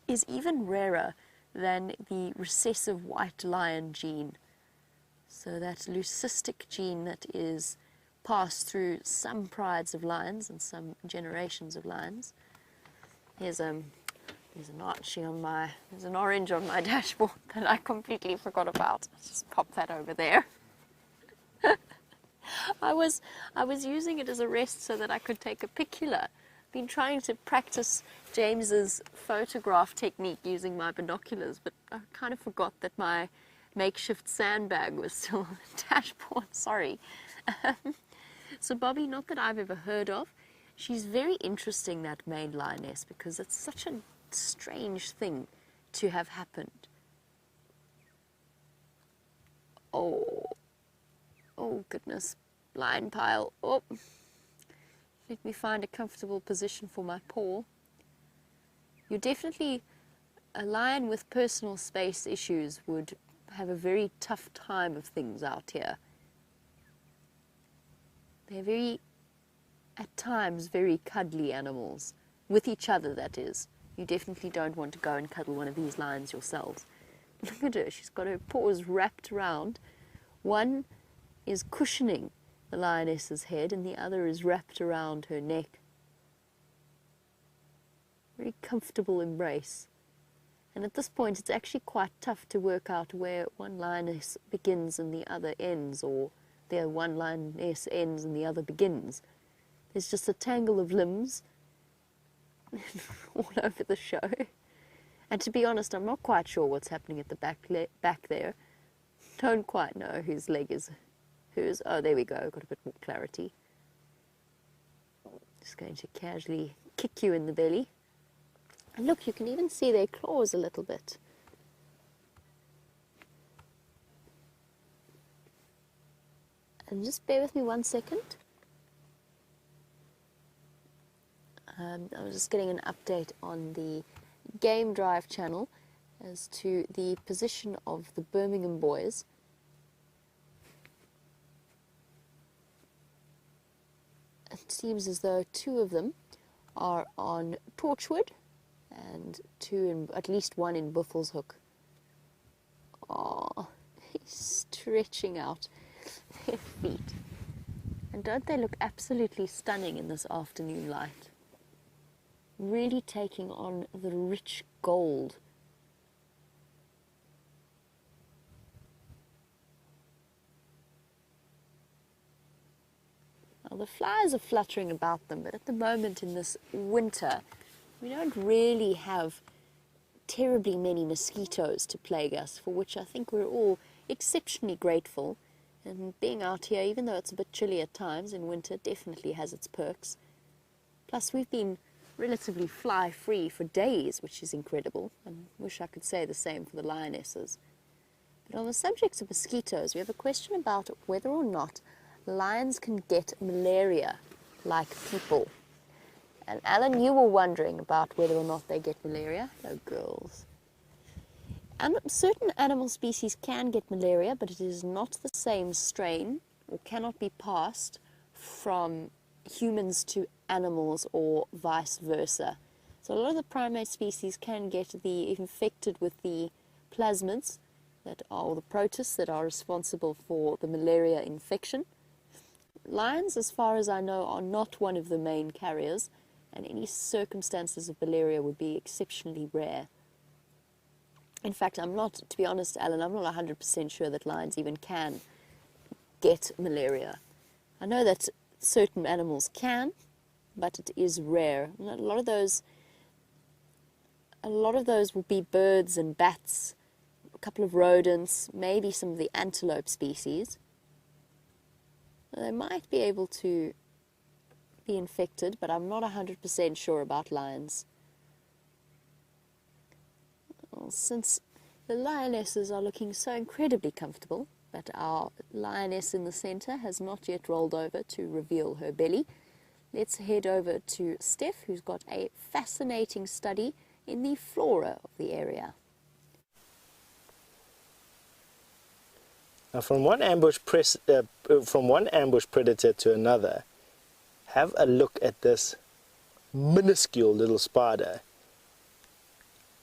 [SPEAKER 3] is even rarer than the recessive white lion gene. So that leucistic gene that is passed through some prides of lions and some generations of lions. There's an orange on my dashboard that I completely forgot about. Let's just pop that over there. I was using it as a rest so that I could take a picula. Been trying to practice James's photograph technique using my binoculars, but I kind of forgot that my makeshift sandbag was still on the dashboard. Sorry. So Bobby, not that I've ever heard of. She's very interesting, that maned lioness, because it's such a strange thing to have happened. Oh goodness, lion pile. Oh, let me find a comfortable position for my paw. You're definitely, a lion with personal space issues would have a very tough time of things out here. They're very, at times, very cuddly animals. With each other, that is. You definitely don't want to go and cuddle one of these lions yourselves. Look at her, she's got her paws wrapped around. One is cushioning the lioness's head and the other is wrapped around her neck. Very comfortable embrace. And at this point it's actually quite tough to work out where one lioness begins and the other ends, or there one lioness ends and the other begins. There's just a tangle of limbs all over the show. And to be honest, I'm not quite sure what's happening at the back there. Don't quite know whose leg is whose. Oh, there we go, got a bit more clarity. Just going to casually kick you in the belly. And look, you can even see their claws a little bit. And just bear with me 1 second. I was just getting an update on the Game Drive channel as to the position of the Birmingham boys. It seems as though 2 of them are on Torchwood and at least one in Buffelshoek. Oh, he's stretching out their feet. And don't they look absolutely stunning in this afternoon light? Really taking on the rich gold. Now the flies are fluttering about them, but at the moment in this winter, we don't really have terribly many mosquitoes to plague us, for which I think we're all exceptionally grateful. And being out here, even though it's a bit chilly at times in winter, definitely has its perks. Plus we've been relatively fly-free for days, which is incredible, and wish I could say the same for the lionesses. But on the subject of mosquitoes, we have a question about whether or not lions can get malaria like people. And Alan, you were wondering about whether or not they get malaria. No, girls. And certain animal species can get malaria, but it is not the same strain, or cannot be passed from humans to animals or vice versa. So a lot of the primate species can get infected with the plasmids or the protists that are responsible for the malaria infection. Lions, as far as I know, are not one of the main carriers, and any circumstances of malaria would be exceptionally rare. In fact, to be honest, Alan, I'm not 100% sure that lions even can get malaria. I know that certain animals can, but it is rare. And a lot of those will be birds and bats, a couple of rodents, maybe some of the antelope species. They might be able to slightly infected, but I'm not 100% sure about lions. Well, since the lionesses are looking so incredibly comfortable, but our lioness in the center has not yet rolled over to reveal her belly, let's head over to Steph, who's got a fascinating study in the flora of the area.
[SPEAKER 1] Now, from one ambush predator to another, have a look at this minuscule little spider.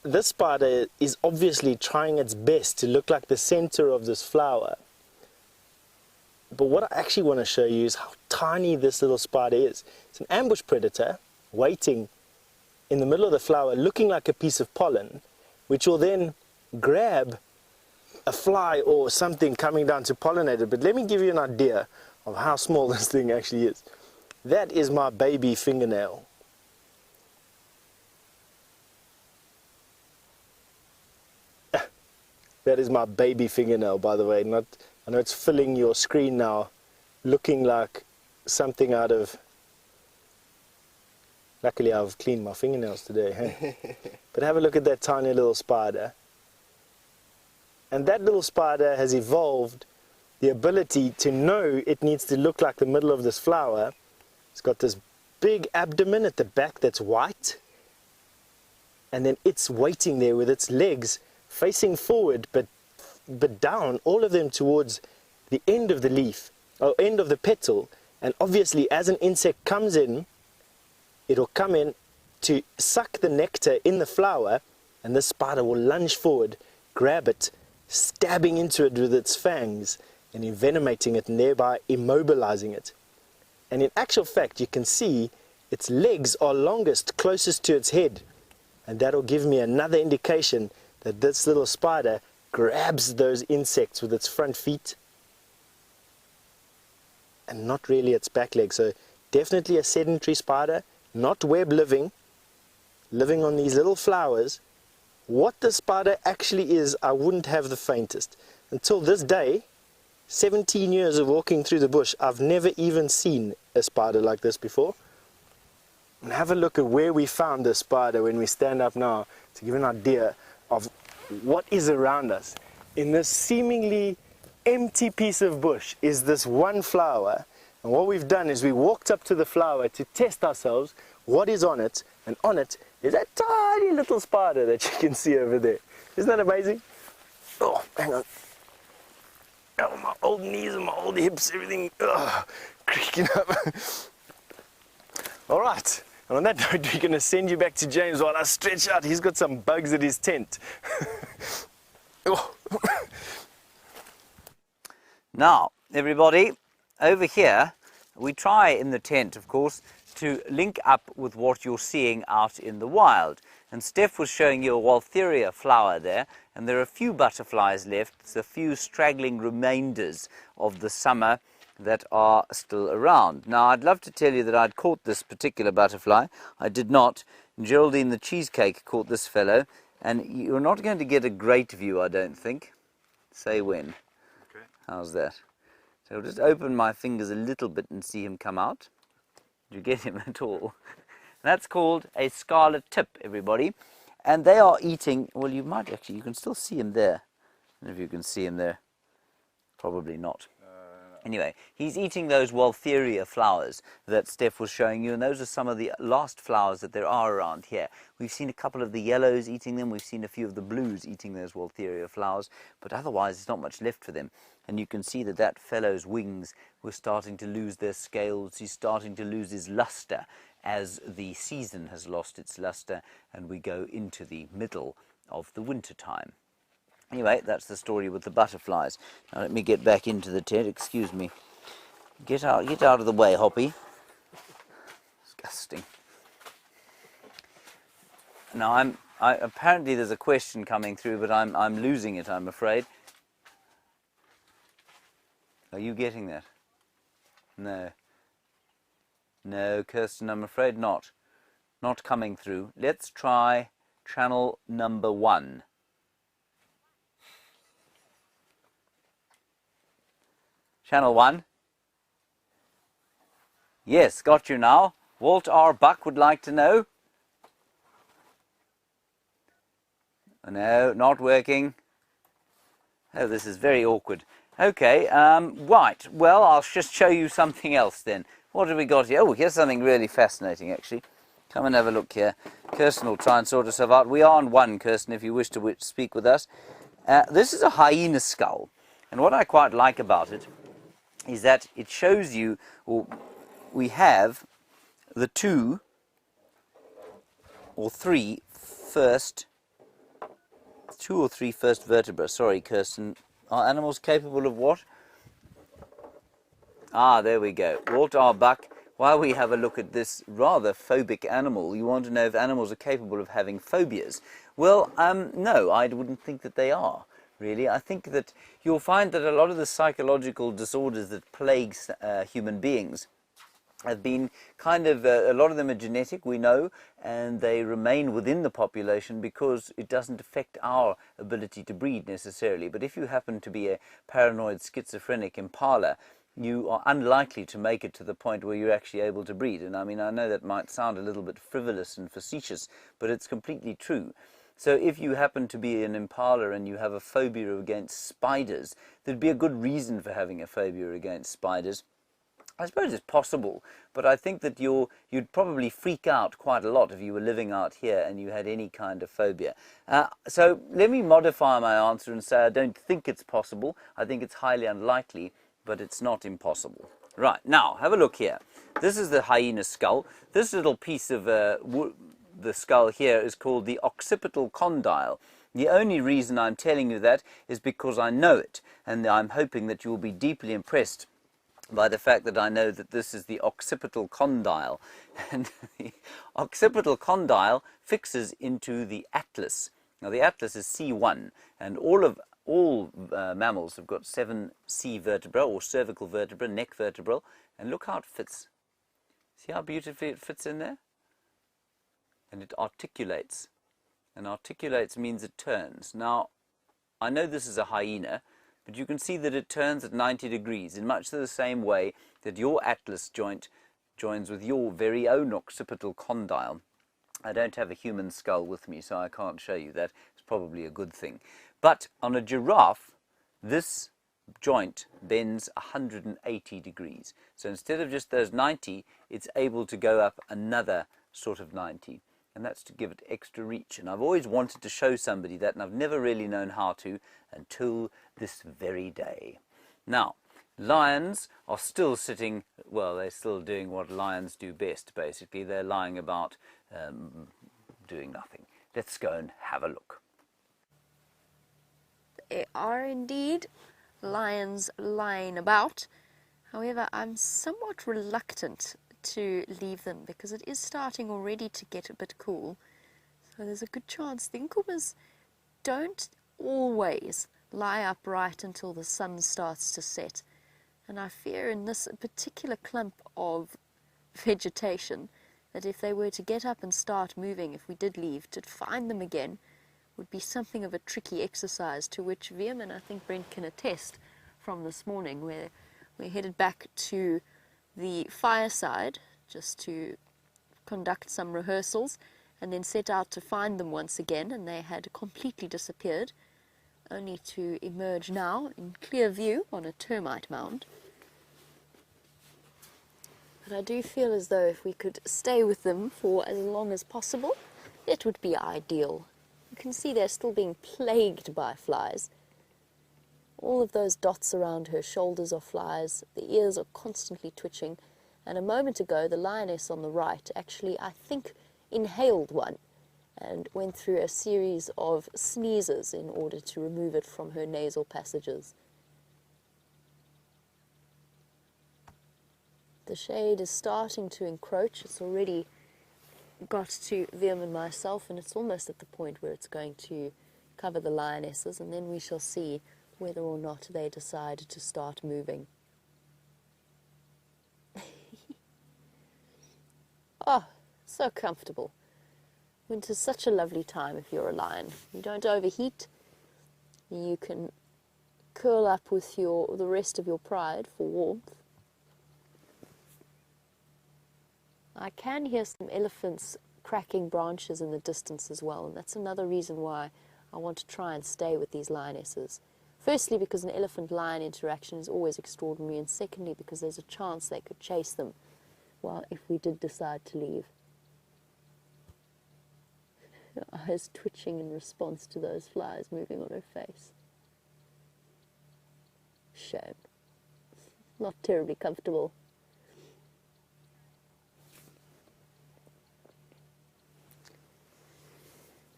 [SPEAKER 1] This spider is obviously trying its best to look like the center of this flower. But what I actually want to show you is how tiny this little spider is. It's an ambush predator waiting in the middle of the flower, looking like a piece of pollen, which will then grab a fly or something coming down to pollinate it. But let me give you an idea of how small this thing actually is. That is my baby fingernail. That is my baby fingernail, by the way. I know it's filling your screen now, looking like something out of... Luckily, I've cleaned my fingernails today. Hey? But have a look at that tiny little spider. And that little spider has evolved the ability to know it needs to look like the middle of this flower. It's got this big abdomen at the back that's white. And then it's waiting there with its legs facing forward, but down, all of them towards the end of the leaf, or end of the petal. And obviously, as an insect comes in, it'll come in to suck the nectar in the flower, and this spider will lunge forward, grab it, stabbing into it with its fangs, and envenomating it, and thereby immobilizing it. And in actual fact, you can see its legs are longest, closest to its head. And that'll give me another indication that this little spider grabs those insects with its front feet and not really its back legs. So definitely a sedentary spider, not web living on these little flowers. What the spider actually is, I wouldn't have the faintest. Until this day, 17 years of walking through the bush, I've never even seen a spider like this before. And have a look at where we found this spider when we stand up now to give an idea of what is around us. In this seemingly empty piece of bush is this one flower, and what we've done is we walked up to the flower to test ourselves what is on it, and on it is that tiny little spider that you can see over there. Isn't that amazing? Oh, hang on. Oh, my old knees and my old hips, everything creaking up. All right. And on that note, we're going to send you back to James while I stretch out. He's got some bugs at his tent. Oh.
[SPEAKER 4] Now, everybody, over here, we try in the tent, of course, to link up with what you're seeing out in the wild. And Steph was showing you a Waltheria flower there, and there are a few butterflies left. It's a few straggling remainders of the summer that are still around. Now, I'd love to tell you that I'd caught this particular butterfly. I did not. Geraldine the cheesecake caught this fellow, and you're not going to get a great view, I don't think. Say when. Okay. How's that? So I'll just open my fingers a little bit and see him come out. Did you get him at all? That's called a scarlet tip, everybody. And they are eating, well, you might actually, you can still see him there. I don't know if you can see him there. Probably not. Anyway, he's eating those Waltheria flowers that Steph was showing you, and those are some of the last flowers that there are around here. We've seen a couple of the yellows eating them, we've seen a few of the blues eating those Waltheria flowers, but otherwise there's not much left for them. And you can see that that fellow's wings were starting to lose their scales, he's starting to lose his luster as the season has lost its luster and we go into the middle of the winter time. Anyway, that's the story with the butterflies. Now let me get back into the tent. Excuse me. Get out of the way, Hoppy. Disgusting. Now apparently there's a question coming through, but I'm losing it, I'm afraid. Are you getting that? No. No, Kirsten, I'm afraid not. Not coming through. Let's try channel number 1. Channel 1? Yes, got you now. Walt R. Buck would like to know. No, not working. Oh, this is very awkward. Okay, right. Well, I'll just show you something else then. What have we got here? Oh, here's something really fascinating, actually. Come and have a look here. Kirsten will try and sort herself out. We are on one, Kirsten, if you wish to speak with us. This is a hyena skull. And what I quite like about it is that it shows you, or we have the two or three first vertebrae. Sorry, Kirsten. Are animals capable of what? Ah, there we go. Walt R. Buck, while we have a look at this rather phobic animal, you want to know if animals are capable of having phobias. Well, no, I wouldn't think that they are, really. I think that you'll find that a lot of the psychological disorders that plague human beings have been kind of, a lot of them are genetic, we know, and they remain within the population because it doesn't affect our ability to breed necessarily. But if you happen to be a paranoid schizophrenic impala, you are unlikely to make it to the point where you're actually able to breed. And I mean, I know that might sound a little bit frivolous and facetious, but it's completely true. So if you happen to be an impala and you have a phobia against spiders, there'd be a good reason for having a phobia against spiders. I suppose it's possible, but I think that you'd probably freak out quite a lot if you were living out here and you had any kind of phobia. So let me modify my answer and say I don't think it's possible. I think it's highly unlikely, but it's not impossible. Right, now have a look here. This is the hyena skull. This little piece of the skull here is called the occipital condyle. The only reason I'm telling you that is because I know it, and I'm hoping that you will be deeply impressed by the fact that I know that this is the occipital condyle. And the occipital condyle fixes into the atlas. Now the atlas is C1, and all mammals have got 7 C vertebrae, or cervical vertebra, neck vertebral, and look how it fits. See how beautifully it fits in there? And it articulates. And articulates means it turns. Now, I know this is a hyena, but you can see that it turns at 90 degrees in much the same way that your atlas joint joins with your very own occipital condyle. I don't have a human skull with me, so I can't show you that. It's probably a good thing. But on a giraffe, this joint bends 180 degrees. So instead of just those 90, it's able to go up another sort of 90. And that's to give it extra reach. And I've always wanted to show somebody that, and I've never really known how to until this very day. Now, lions are still sitting, well, they're still doing what lions do best, basically. They're lying about doing nothing. Let's go and have a look.
[SPEAKER 3] They are indeed lions lying about. However, I'm somewhat reluctant to leave them because it is starting already to get a bit cool. So there's a good chance the Nkuhumas don't always lie upright until the sun starts to set. And I fear in this particular clump of vegetation that if they were to get up and start moving, if we did leave, to find them again would be something of a tricky exercise, to which Viam and I think Brent can attest from this morning, where we headed back to the fireside just to conduct some rehearsals and then set out to find them once again, and they had completely disappeared, only to emerge now in clear view on a termite mound. But I do feel as though if we could stay with them for as long as possible, it would be ideal. You can see they're still being plagued by flies. All of those dots around her shoulders are flies, the ears are constantly twitching, and a moment ago the lioness on the right actually, I think, inhaled one and went through a series of sneezes in order to remove it from her nasal passages. The shade is starting to encroach. It's already got to Viam and myself, and it's almost at the point where it's going to cover the lionesses, and then we shall see whether or not they decide to start moving. Oh, so comfortable. Winter's such a lovely time if you're a lion. You don't overheat. You can curl up with the rest of your pride for warmth. I can hear some elephants cracking branches in the distance as well, and that's another reason why I want to try and stay with these lionesses. Firstly, because an elephant-lion interaction is always extraordinary, and secondly, because there's a chance they could chase them if we did decide to leave. Her eyes twitching in response to those flies moving on her face. Shame. Not terribly comfortable.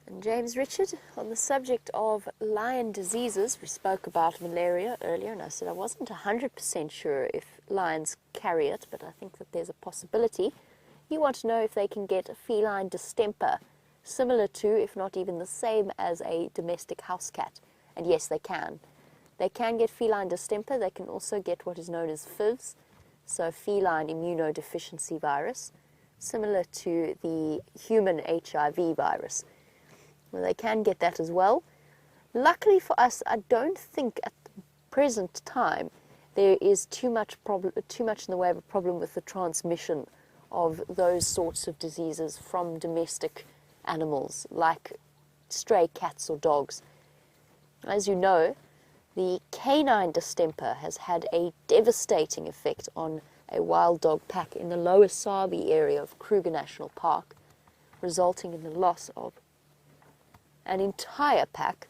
[SPEAKER 3] And James Richard, on the subject of lion diseases, we spoke about malaria earlier, and I said I wasn't 100% sure if lions carry it, but I think that there's a possibility. You want to know if they can get a feline distemper, similar to, if not even the same as a domestic house cat. And yes, they can. They can get feline distemper. They can also get what is known as FIVs, so feline immunodeficiency virus, similar to the human HIV virus. Well, they can get that as well. Luckily for us, I don't think at the present time there is too much in the way of a problem with the transmission of those sorts of diseases from domestic animals like stray cats or dogs. As you know, the canine distemper has had a devastating effect on a wild dog pack in the Lower Sabi area of Kruger National Park, resulting in the loss of an entire pack.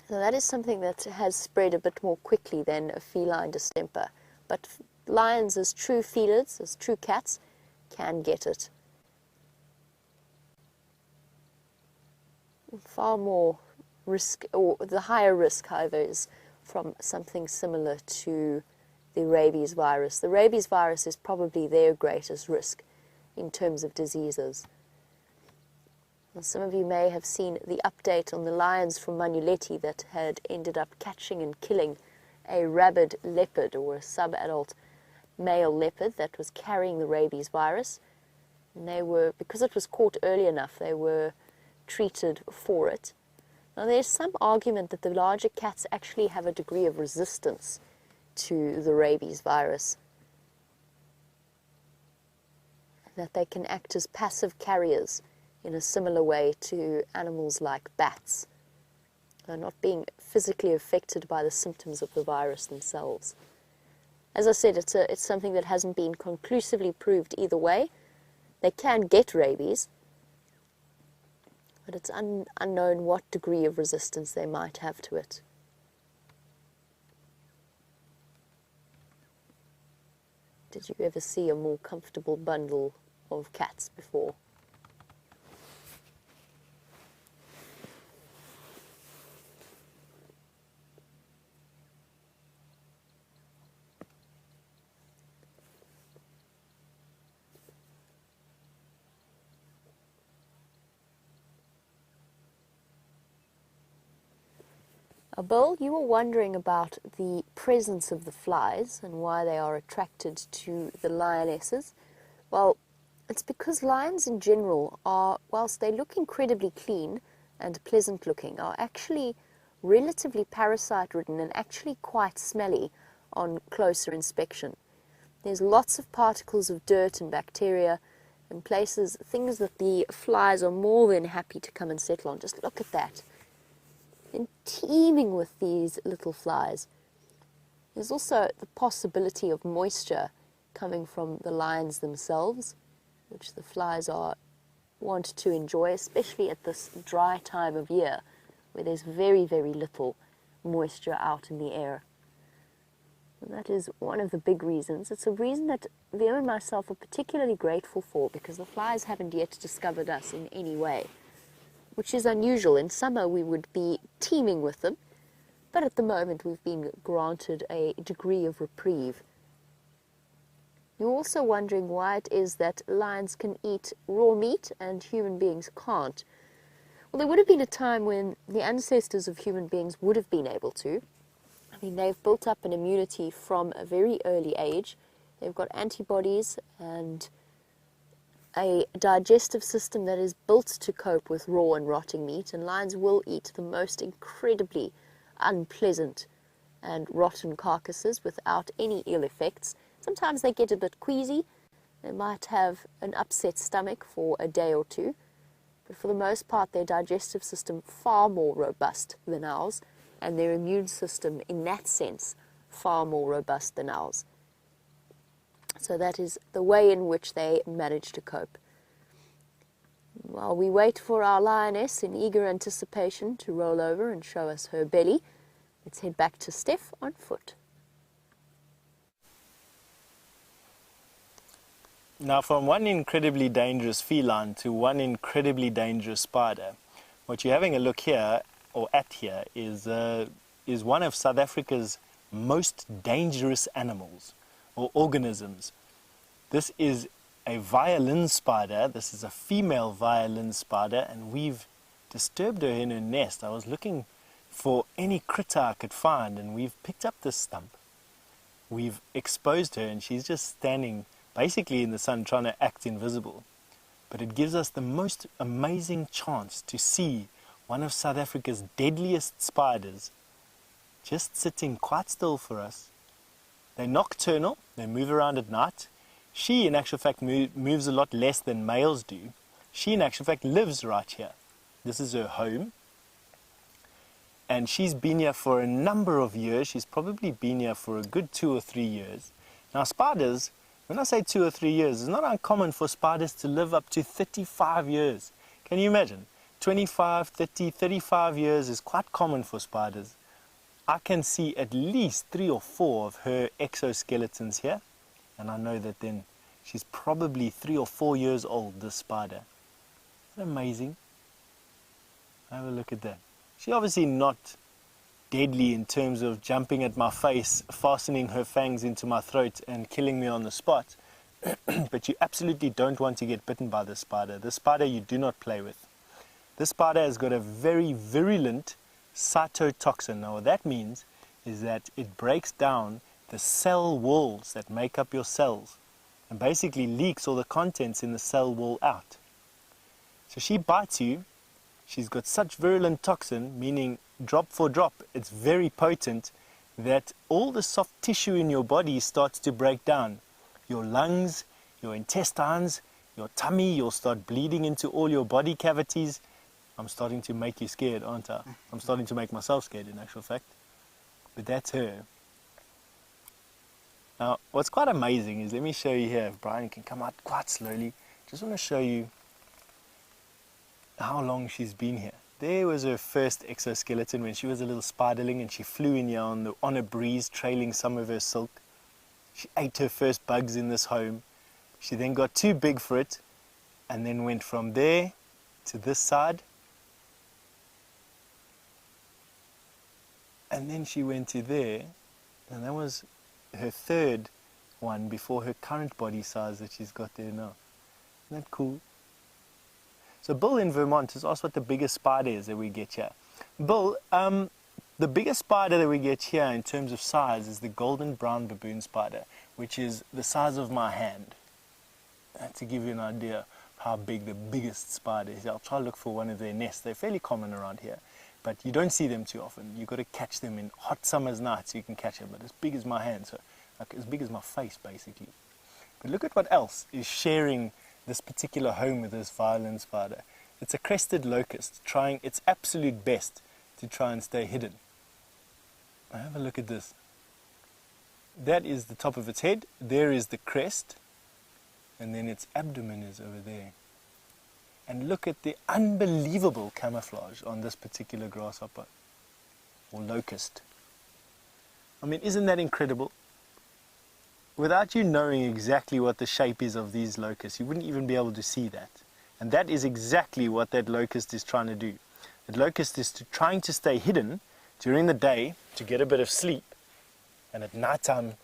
[SPEAKER 3] Now that is something that has spread a bit more quickly than a feline distemper, but lions, as true feeders, as true cats, can get it. Far more risk, or the higher risk, however, is from something similar to the rabies virus. The rabies virus is probably their greatest risk in terms of diseases. Some of you may have seen the update on the lions from Manuleti that had ended up catching and killing a rabid leopard, or a sub-adult male leopard that was carrying the rabies virus. And they were, because it was caught early enough, they were treated for it. Now there's some argument that the larger cats actually have a degree of resistance to the rabies virus, that they can act as passive carriers in a similar way to animals like bats. They're not being physically affected by the symptoms of the virus themselves. As I said, it's something that hasn't been conclusively proved either way. They can get rabies, but it's unknown what degree of resistance they might have to it. Did you ever see a more comfortable bundle of cats before? Bill, you were wondering about the presence of the flies and why they are attracted to the lionesses. Well, it's because lions in general are, whilst they look incredibly clean and pleasant looking, are actually relatively parasite-ridden and actually quite smelly on closer inspection. There's lots of particles of dirt and bacteria and things that the flies are more than happy to come and settle on. Just look at that. And teeming with these little flies. There's also the possibility of moisture coming from the lions themselves, which the flies want to enjoy, especially at this dry time of year, where there's very, very little moisture out in the air. And that is one of the big reasons. It's a reason that Liam and myself are particularly grateful for, because the flies haven't yet discovered us in any way, which is unusual. In summer we would be teeming with them, but at the moment we've been granted a degree of reprieve. You're also wondering why it is that lions can eat raw meat and human beings can't. Well, there would have been a time when the ancestors of human beings would have been able to. I mean, they've built up an immunity from a very early age. They've got antibodies and a digestive system that is built to cope with raw and rotting meat, and lions will eat the most incredibly unpleasant and rotten carcasses without any ill effects. Sometimes they get a bit queasy, They might have an upset stomach for a day or two, but for the most part their digestive system far more robust than ours, and their immune system in that sense far more robust than ours. So that is the way in which they manage to cope. While we wait for our lioness in eager anticipation to roll over and show us her belly, let's head back to Steph on foot.
[SPEAKER 1] Now, from one incredibly dangerous feline to one incredibly dangerous spider, what you're having a look here, or at here, is one of South Africa's most dangerous animals or organisms. This is a violin spider. This is a female violin spider, and we've disturbed her in her nest. I was looking for any critter I could find, and we've picked up this stump. We've exposed her, and she's just standing basically in the sun trying to act invisible. But it gives us the most amazing chance to see one of South Africa's deadliest spiders just sitting quite still for us. They're nocturnal, they move around at night. She in actual fact moves a lot less than males do. She in actual fact lives right here. This is her home. And she's been here for a number of years. She's probably been here for a good 2 or 3 years. Now spiders, when I say 2 or 3 years, it's not uncommon for spiders to live up to 35 years. Can you imagine? 25, 30, 35 years is quite common for spiders. I can see at least 3 or 4 of her exoskeletons here. And I know that then she's probably 3 or 4 years old, this spider. Isn't that amazing? Have a look at that. She's obviously not deadly in terms of jumping at my face, fastening her fangs into my throat and killing me on the spot. But you absolutely don't want to get bitten by this spider. This spider you do not play with. This spider has got a very virulent cytotoxin. Now what that means is that it breaks down the cell walls that make up your cells and basically leaks all the contents in the cell wall out. So she bites you. She's got such virulent toxin, meaning drop for drop, it's very potent, that all the soft tissue in your body starts to break down. Your lungs, your intestines, your tummy, you'll start bleeding into all your body cavities. I'm starting to make you scared, aren't I? I'm starting to make myself scared in actual fact. But that's her. Now, what's quite amazing is, let me show you here, if Brian can come out quite slowly. Just want to show you how long she's been here. There was her first exoskeleton when she was a little spiderling, and she flew in here on a breeze, trailing some of her silk. She ate her first bugs in this home. She then got too big for it, and then went from there to this side. And then she went to there, and that was her third one before her current body size that she's got there now. Isn't that cool? So Bill in Vermont has asked what the biggest spider is that we get here. Bill, the biggest spider that we get here in terms of size is the golden brown baboon spider, which is the size of my hand. To give you an idea of how big the biggest spider is. I'll try to look for one of their nests. They're fairly common around here, but you don't see them too often. You've got to catch them in hot summer's nights. You can catch them, but as big as my hand, so like as big as my face basically. But look at what else is sharing this particular home with this violin spider. It's a crested locust, trying its absolute best to try and stay hidden. Now have a look at this. That is the top of its head, there is the crest, and then its abdomen is over there. And look at the unbelievable camouflage on this particular grasshopper, or locust. I mean, isn't that incredible? Without you knowing exactly what the shape is of these locusts, you wouldn't even be able to see that. And that is exactly what that locust is trying to do. That locust is trying to stay hidden during the day to get a bit of sleep. And at night time,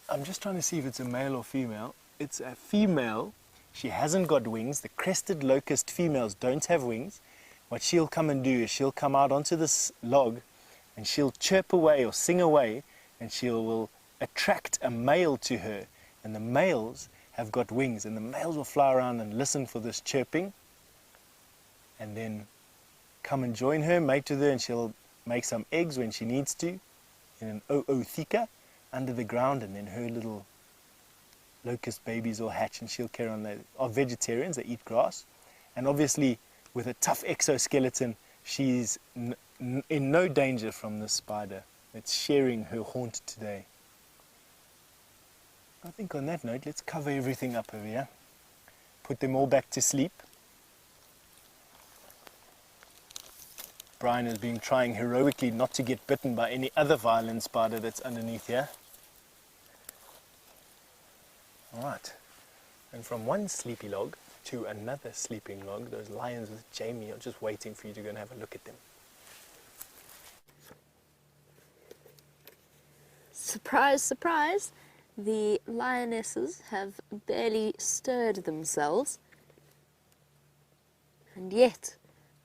[SPEAKER 1] I'm just trying to see if it's a male or female. It's a female. She hasn't got wings. The crested locust females don't have wings. What she'll come and do is she'll come out onto this log and she'll chirp away or sing away, and will attract a male to her, and the males have got wings, and the males will fly around and listen for this chirping and then come and join her, mate with her, and she'll make some eggs when she needs to in an oothika under the ground, and then her little locust babies will hatch and she'll carry on. They are vegetarians, they eat grass. And obviously, with a tough exoskeleton, she's in no danger from this spider that's sharing her haunt today. I think on that note, let's cover everything up over here. Put them all back to sleep. Brian has been trying heroically not to get bitten by any other violin spider that's underneath here. Alright, and from one sleepy log to another sleeping log, those lions with Jamie are just waiting for you to go and have a look at them.
[SPEAKER 3] Surprise, surprise, the lionesses have barely stirred themselves, and yet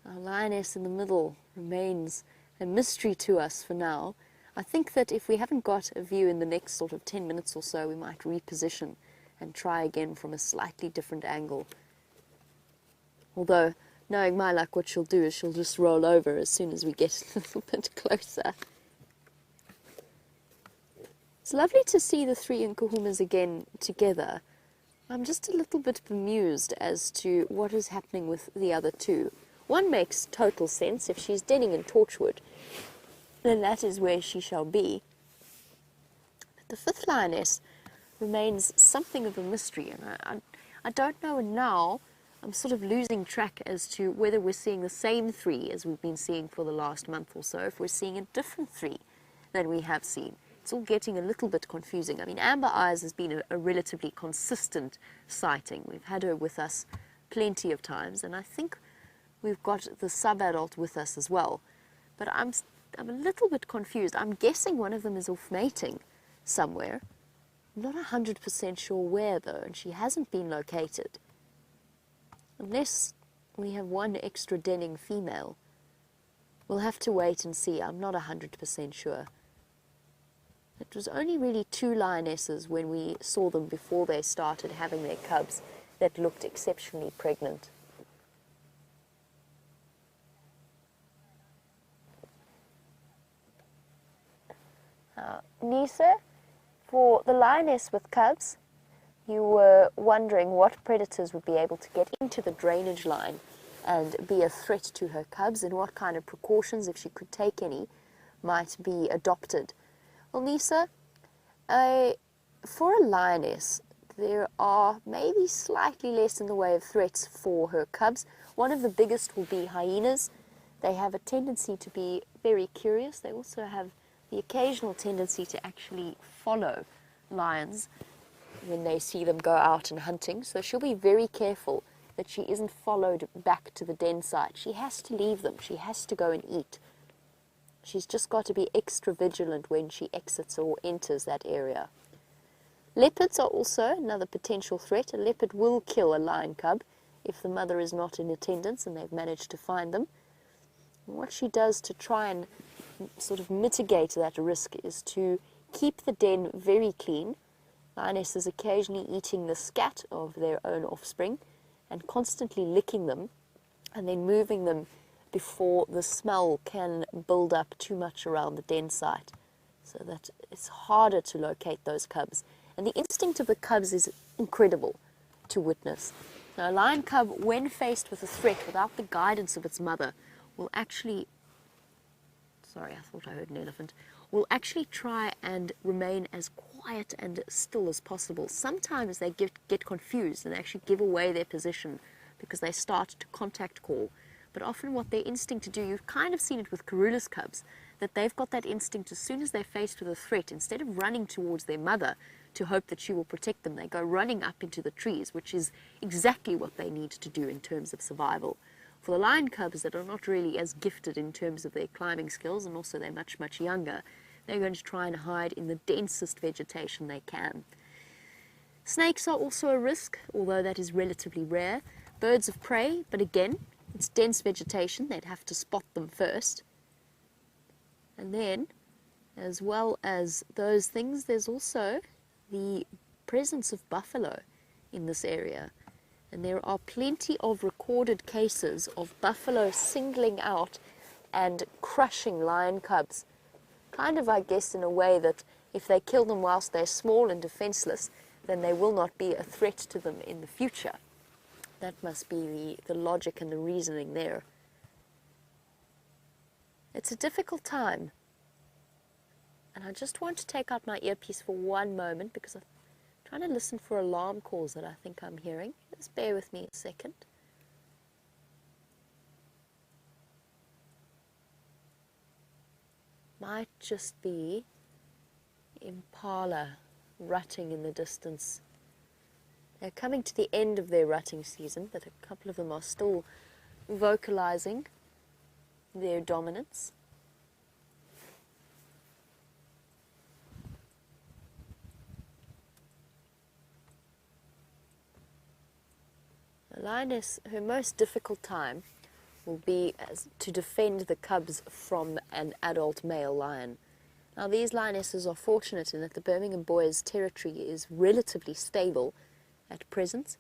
[SPEAKER 3] our lioness in the middle remains a mystery to us for now. I think that if we haven't got a view in the next sort of 10 minutes or so, we might reposition and try again from a slightly different angle. Although, knowing my luck, what she'll do is she'll just roll over as soon as we get a little bit closer. It's lovely to see the three Nkuhumas again together. I'm just a little bit bemused as to what is happening with the other two. One makes total sense. If she's denning in Torchwood, then that is where she shall be. But the fifth lioness remains something of a mystery, and I don't know now. I'm sort of losing track as to whether we're seeing the same three as we've been seeing for the last month or so, if we're seeing a different three than we have seen. It's all getting a little bit confusing. I mean, Amber Eyes has been a relatively consistent sighting. We've had her with us plenty of times, and I think we've got the sub-adult with us as well. But I'm a little bit confused. I'm guessing one of them is off mating somewhere. I'm not 100% sure where, though, and she hasn't been located. Unless we have one extra denning female. We'll have to wait and see. I'm not 100% sure. It was only really two lionesses when we saw them before they started having their cubs that looked exceptionally pregnant. Nisa, for the lioness with cubs, you were wondering what predators would be able to get into the drainage line and be a threat to her cubs, and what kind of precautions, if she could take any, might be adopted. Well, Nisa, for a lioness, there are maybe slightly less in the way of threats for her cubs. One of the biggest will be hyenas. They have a tendency to be very curious. They also have the occasional tendency to actually follow lions when they see them go out and hunting. So she'll be very careful that she isn't followed back to the den site. She has to leave them. She has to go and eat. She's just got to be extra vigilant when she exits or enters that area. Leopards are also another potential threat. A leopard will kill a lion cub if the mother is not in attendance and they've managed to find them. And what she does to try and sort of mitigate that risk is to keep the den very clean. Lionesses occasionally eating the scat of their own offspring and constantly licking them and then moving them before the smell can build up too much around the den site, so that it's harder to locate those cubs. And the instinct of the cubs is incredible to witness. Now, a lion cub, when faced with a threat without the guidance of its mother, will actually, sorry, I thought I heard an elephant, will actually try and remain as quiet and still as possible. Sometimes they get confused and they actually give away their position because they start to contact call. But often what their instinct to do, you've kind of seen it with Karula's cubs, that they've got that instinct as soon as they're faced with a threat, instead of running towards their mother to hope that she will protect them, they go running up into the trees, which is exactly what they need to do in terms of survival. For the lion cubs that are not really as gifted in terms of their climbing skills, and also they're much, much younger, they're going to try and hide in the densest vegetation they can. Snakes are also a risk, although that is relatively rare. Birds of prey, but again, it's dense vegetation, they'd have to spot them first. And then, as well as those things, there's also the presence of buffalo in this area. And there are plenty of recorded cases of buffalo singling out and crushing lion cubs. Kind of, I guess, in a way that if they kill them whilst they're small and defenseless, then they will not be a threat to them in the future. That must be the logic and the reasoning there. It's a difficult time. And I just want to take out my earpiece for one moment because I'm trying to listen for alarm calls that I think I'm hearing. Just bear with me a second. Might just be impala rutting in the distance. They're coming to the end of their rutting season, but a couple of them are still vocalizing their dominance. The lioness, her most difficult time will be to defend the cubs from an adult male lion. Now, these lionesses are fortunate in that the Birmingham Boys territory is relatively stable at present.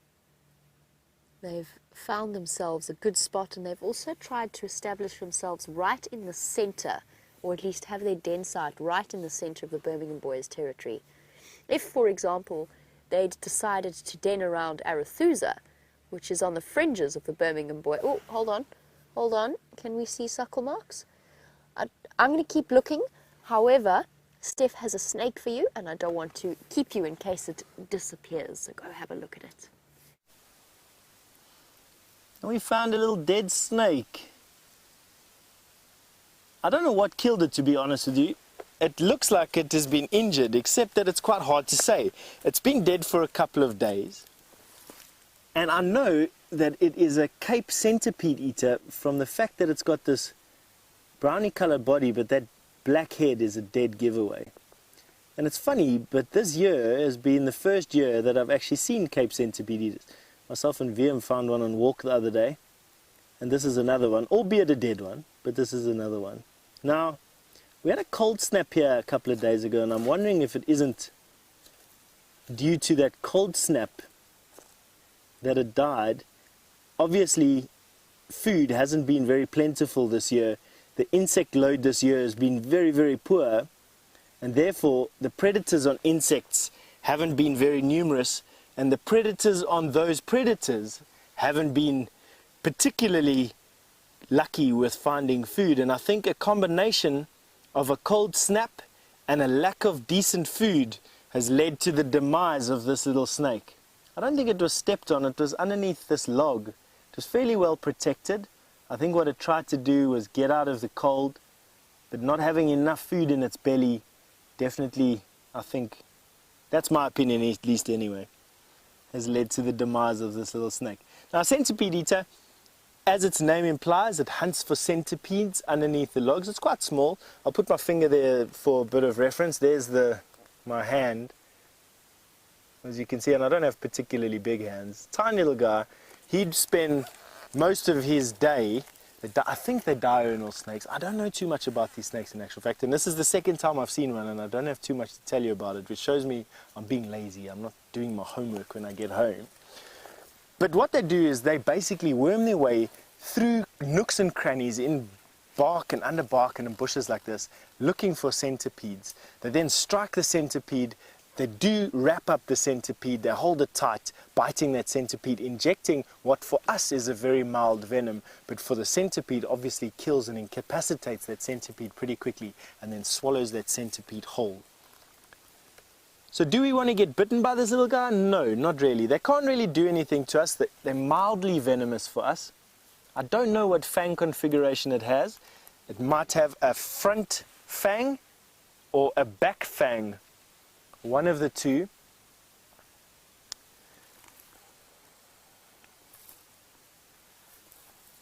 [SPEAKER 3] They've found themselves a good spot, and they've also tried to establish themselves right in the center, or at least have their den site right in the center of the Birmingham Boys territory. If, for example, they'd decided to den around Arethusa, which is on the fringes of the Birmingham Boys... Oh, hold on. Can we see suckle marks? I'm going to keep looking. However, Steph has a snake for you, and I don't want to keep you in case it disappears. So go have a look at it.
[SPEAKER 1] We found a little dead snake. I don't know what killed it, to be honest with you. It looks like it has been injured, except that it's quite hard to say. It's been dead for a couple of days. And I know that it is a Cape centipede eater from the fact that it's got this brownie colored body, but that black head is a dead giveaway. And it's funny, but this year has been the first year that I've actually seen Cape centipede eaters. Myself and VM found one on walk the other day, and this is another one, albeit a dead one, but this is another one. Now, we had a cold snap here a couple of days ago, and I'm wondering if it isn't due to that cold snap that it died. Obviously, food hasn't been very plentiful this year. The insect load this year has been very, very poor, and therefore the predators on insects haven't been very numerous, and the predators on those predators haven't been particularly lucky with finding food. And I think a combination of a cold snap and a lack of decent food has led to the demise of this little snake. I don't think it was stepped on, it was underneath this log. It was fairly well protected. I think what it tried to do was get out of the cold, but not having enough food in its belly, definitely, I think, that's my opinion at least anyway, has led to the demise of this little snake. Now, a centipede eater, as its name implies, it hunts for centipedes underneath the logs. It's quite small. I'll put my finger there for a bit of reference. There's my hand. As you can see, and I don't have particularly big hands. Tiny little guy. He'd spend most of his day, I think they're diurnal snakes. I don't know too much about these snakes in actual fact, and this is the second time I've seen one, and I don't have too much to tell you about it, which shows me I'm being lazy. I'm not doing my homework when I get home. But what they do is they basically worm their way through nooks and crannies in bark and under bark and in bushes like this, looking for centipedes. They then strike the centipede. They do wrap up the centipede, they hold it tight, biting that centipede, injecting what for us is a very mild venom, but for the centipede obviously kills and incapacitates that centipede pretty quickly and then swallows that centipede whole. So do we want to get bitten by this little guy? No, not really. They can't really do anything to us. They're mildly venomous for us. I don't know what fang configuration it has. It might have a front fang or a back fang. One of the two.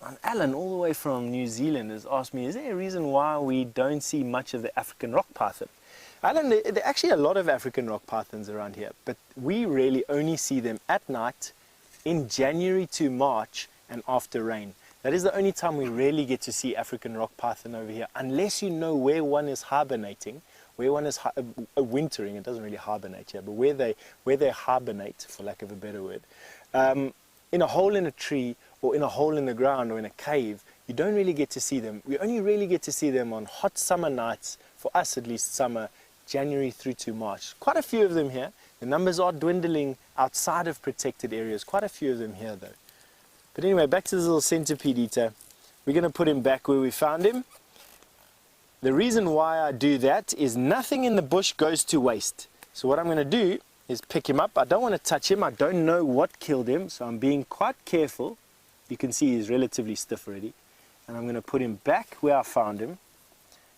[SPEAKER 1] And Alan, all the way from New Zealand, has asked me, is there a reason why we don't see much of the African rock python? Alan, there are actually a lot of African rock pythons around here, but we really only see them at night in January to March and after rain. That is the only time we really get to see African rock python over here, unless you know where one is hibernating. Where one is wintering, it doesn't really hibernate here, but where they hibernate, for lack of a better word, in a hole in a tree or in a hole in the ground or in a cave, you don't really get to see them. We only really get to see them on hot summer nights, for us at least summer, January through to March. Quite a few of them here. The numbers are dwindling outside of protected areas, quite a few of them here though. But anyway, back to this little centipede eater. We're going to put him back where we found him. The reason why I do that is nothing in the bush goes to waste. So what I'm going to do is pick him up. I don't want to touch him. I don't know what killed him, so I'm being quite careful. You can see he's relatively stiff already. And I'm going to put him back where I found him.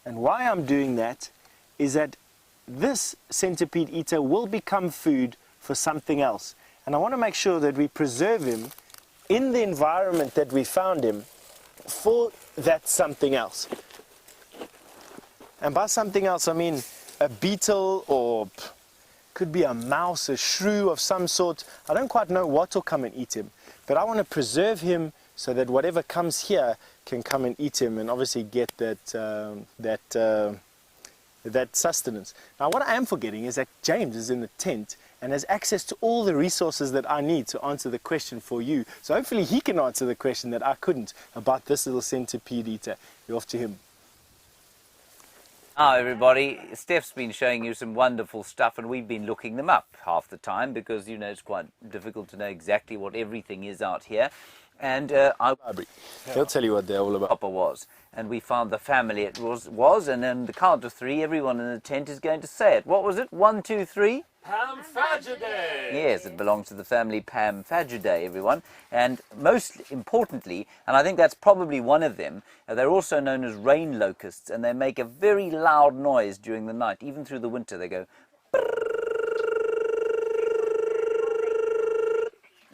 [SPEAKER 1] And why I'm doing that is that this centipede eater will become food for something else. And I want to make sure that we preserve him in the environment that we found him for that something else. And by something else, I mean a beetle, or could be a mouse, a shrew of some sort. I don't quite know what will come and eat him, but I want to preserve him so that whatever comes here can come and eat him and obviously get that sustenance. Now what I am forgetting is that James is in the tent and has access to all the resources that I need to answer the question for you. So hopefully he can answer the question that I couldn't about this little centipede eater. You're off to him.
[SPEAKER 4] Hi everybody, Steph's been showing you some wonderful stuff and we've been looking them up half the time because, you know, it's quite difficult to know exactly what everything is out here. And
[SPEAKER 1] he'll tell you what they're all about.
[SPEAKER 4] Papa was. And we found the family it was, and then the count of three, everyone in the tent is going to say it. What was it? 1, 2, 3?
[SPEAKER 5] Pamphagidae!
[SPEAKER 4] Yes, it belongs to the family Pamphagidae, everyone. And most importantly, and I think that's probably one of them, they're also known as rain locusts, and they make a very loud noise during the night. Even through the winter, they go...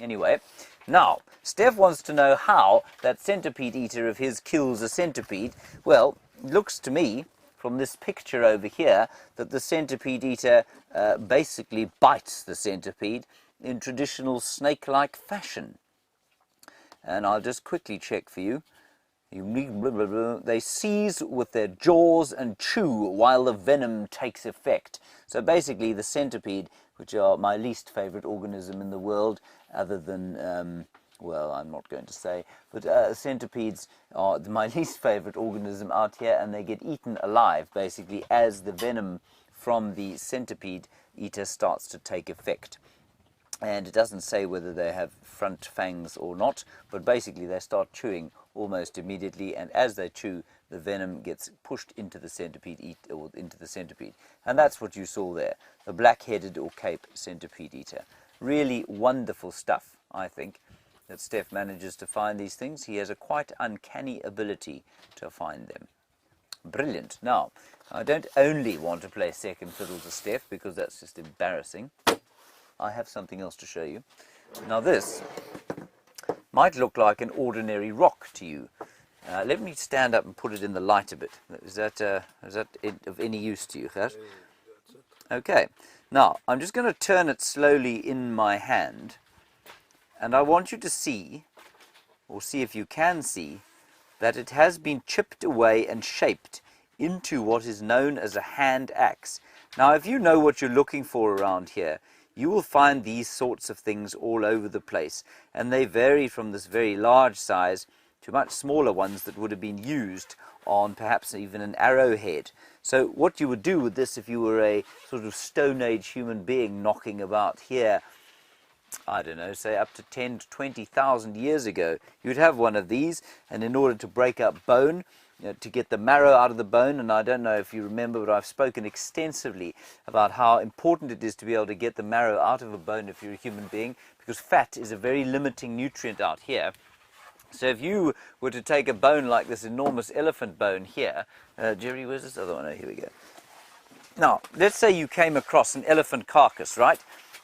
[SPEAKER 4] Anyway, now, Steph wants to know how that centipede eater of his kills a centipede. Well, it looks to me, from this picture over here, that the centipede eater basically bites the centipede in traditional snake-like fashion. And I'll just quickly check for you. They seize with their jaws and chew while the venom takes effect. So basically the centipede, which are my least favorite organism in the world, other than, well, I'm not going to say, but centipedes are my least favorite organism out here, and they get eaten alive, basically, as the venom from the centipede eater starts to take effect. And it doesn't say whether they have front fangs or not, but basically they start chewing almost immediately, and as they chew, the venom gets pushed into the centipede and that's what you saw there, the black-headed or cape centipede eater. Really wonderful stuff, I think, that Steph manages to find these things. He has a quite uncanny ability to find them. Brilliant. Now, I don't only want to play second fiddle to Steph because that's just embarrassing. I have something else to show you. Now this might look like an ordinary rock to you. Let me stand up and put it in the light a bit. Is that of any use to you, Gert? Okay. Now, I'm just going to turn it slowly in my hand, and I want you to see, or see if you can see, that it has been chipped away and shaped into what is known as a hand axe. Now, if you know what you're looking for around here, you will find these sorts of things all over the place, and they vary from this very large size to much smaller ones that would have been used on perhaps even an arrowhead. So what you would do with this if you were a sort of Stone Age human being knocking about here, I don't know, say up to 10 to 20,000 years ago, you'd have one of these, and in order to break up bone, to get the marrow out of the bone, and I don't know if you remember, but I've spoken extensively about how important it is to be able to get the marrow out of a bone if you're a human being, because fat is a very limiting nutrient out here. So if you were to take a bone like this enormous elephant bone here, Jerry, where's this other one? Oh, here we go. Now, let's say you came across an elephant carcass, right?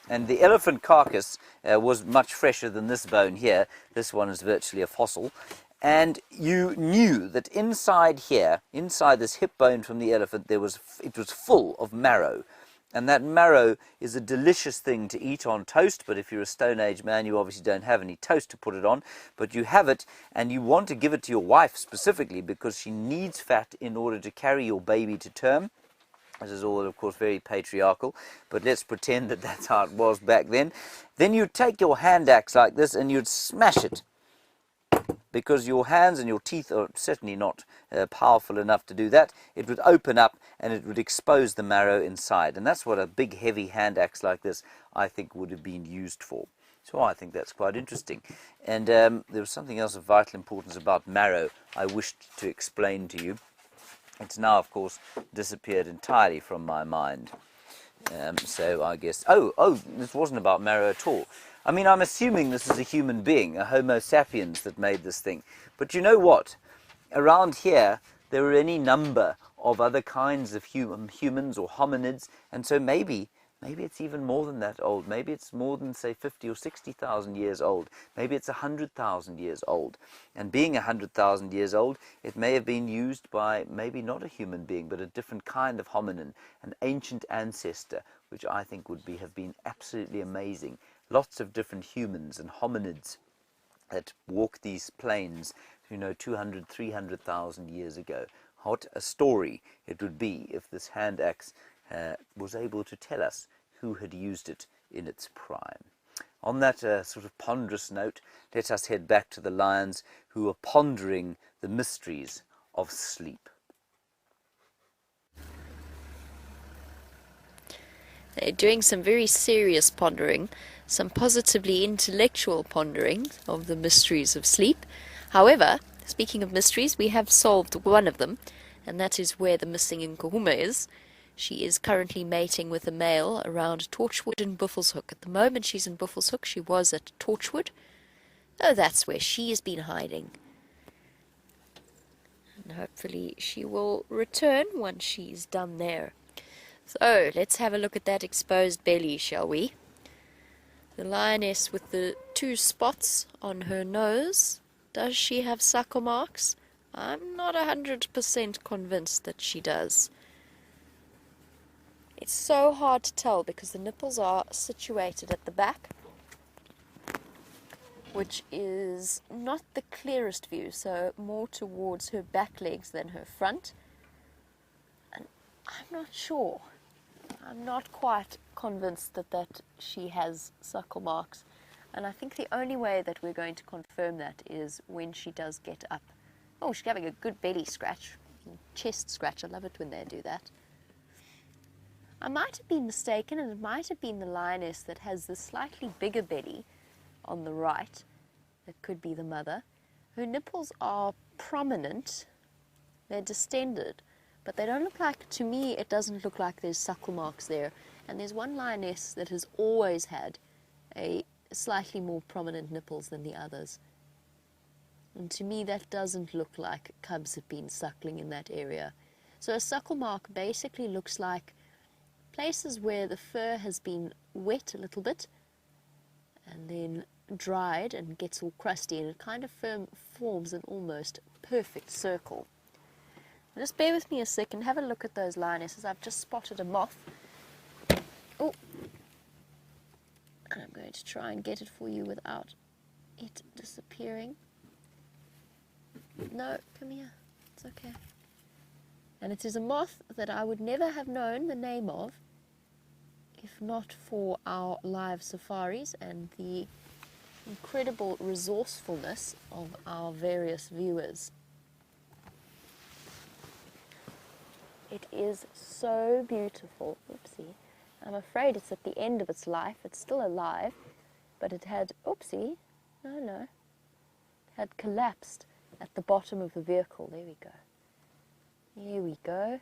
[SPEAKER 4] And the elephant carcass was much fresher than this bone here. This one is virtually a fossil. And you knew that inside here, inside this hip bone from the elephant, it was full of marrow. And that marrow is a delicious thing to eat on toast, but if you're a Stone Age man, you obviously don't have any toast to put it on, but you have it, and you want to give it to your wife specifically because she needs fat in order to carry your baby to term. This is all, of course, very patriarchal, but let's pretend that that's how it was back then. Then you'd take your hand axe like this and you'd smash it because your hands and your teeth are certainly not powerful enough to do that. It would open up and it would expose the marrow inside. And that's what a big, heavy hand axe like this, I think, would have been used for. So I think that's quite interesting. And there was something else of vital importance about marrow I wished to explain to you. It's now, of course, disappeared entirely from my mind. So I guess... Oh, this wasn't about marrow at all. I mean, I'm assuming this is a human being, a Homo sapiens, that made this thing. But you know what? Around here, there are any number of other kinds of humans or hominids, and so maybe it's even more than that old. Maybe it's more than, say, 50 or 60,000 years old. Maybe it's 100,000 years old. And being 100,000 years old, it may have been used by maybe not a human being, but a different kind of hominin, an ancient ancestor, which I think would have been absolutely amazing. Lots of different humans and hominids that walk these plains, 200, 300,000 years ago. What a story it would be if this hand axe was able to tell us who had used it in its prime. On that sort of ponderous note, let us head back to the lions who are pondering the mysteries of sleep.
[SPEAKER 3] They're doing some very serious pondering, some positively intellectual pondering of the mysteries of sleep. However, speaking of mysteries, we have solved one of them, and that is where the missing Nkuhumas is. She is currently mating with a male around Torchwood and Buffelshoek. At the moment she's in Buffelshoek. She was at Torchwood. Oh, that's where she has been hiding. And hopefully she will return once she's done there. So, let's have a look at that exposed belly, shall we? The lioness with the 2 spots on her nose. Does she have suckle marks? I'm not 100% convinced that she does. It's so hard to tell because the nipples are situated at the back, which is not the clearest view, so more towards her back legs than her front. And I'm not sure. I'm not quite convinced that she has suckle marks. And I think the only way that we're going to confirm that is when she does get up. Oh, she's having a good belly scratch, chest scratch. I love it when they do that. I might have been mistaken, and it might have been the lioness that has the slightly bigger belly on the right. That could be the mother. Her nipples are prominent. They're distended, but they don't look like, to me, it doesn't look like there's suckle marks there. And there's one lioness that has always had a slightly more prominent nipples than the others. And to me, that doesn't look like cubs have been suckling in that area. So a suckle mark basically looks like places where the fur has been wet a little bit and then dried and gets all crusty, and it kind of forms an almost perfect circle. Just bear with me a second, have a look at those lionesses. I've just spotted a moth. Oh, and I'm going to try and get it for you without it disappearing. No, come here, it's okay. And it is a moth that I would never have known the name of if not for our live safaris and the incredible resourcefulness of our various viewers. It is so beautiful. Oopsie. I'm afraid it's at the end of its life. It's still alive, but it had, oopsie, no, it had collapsed at the bottom of the vehicle. There we go. Here we go.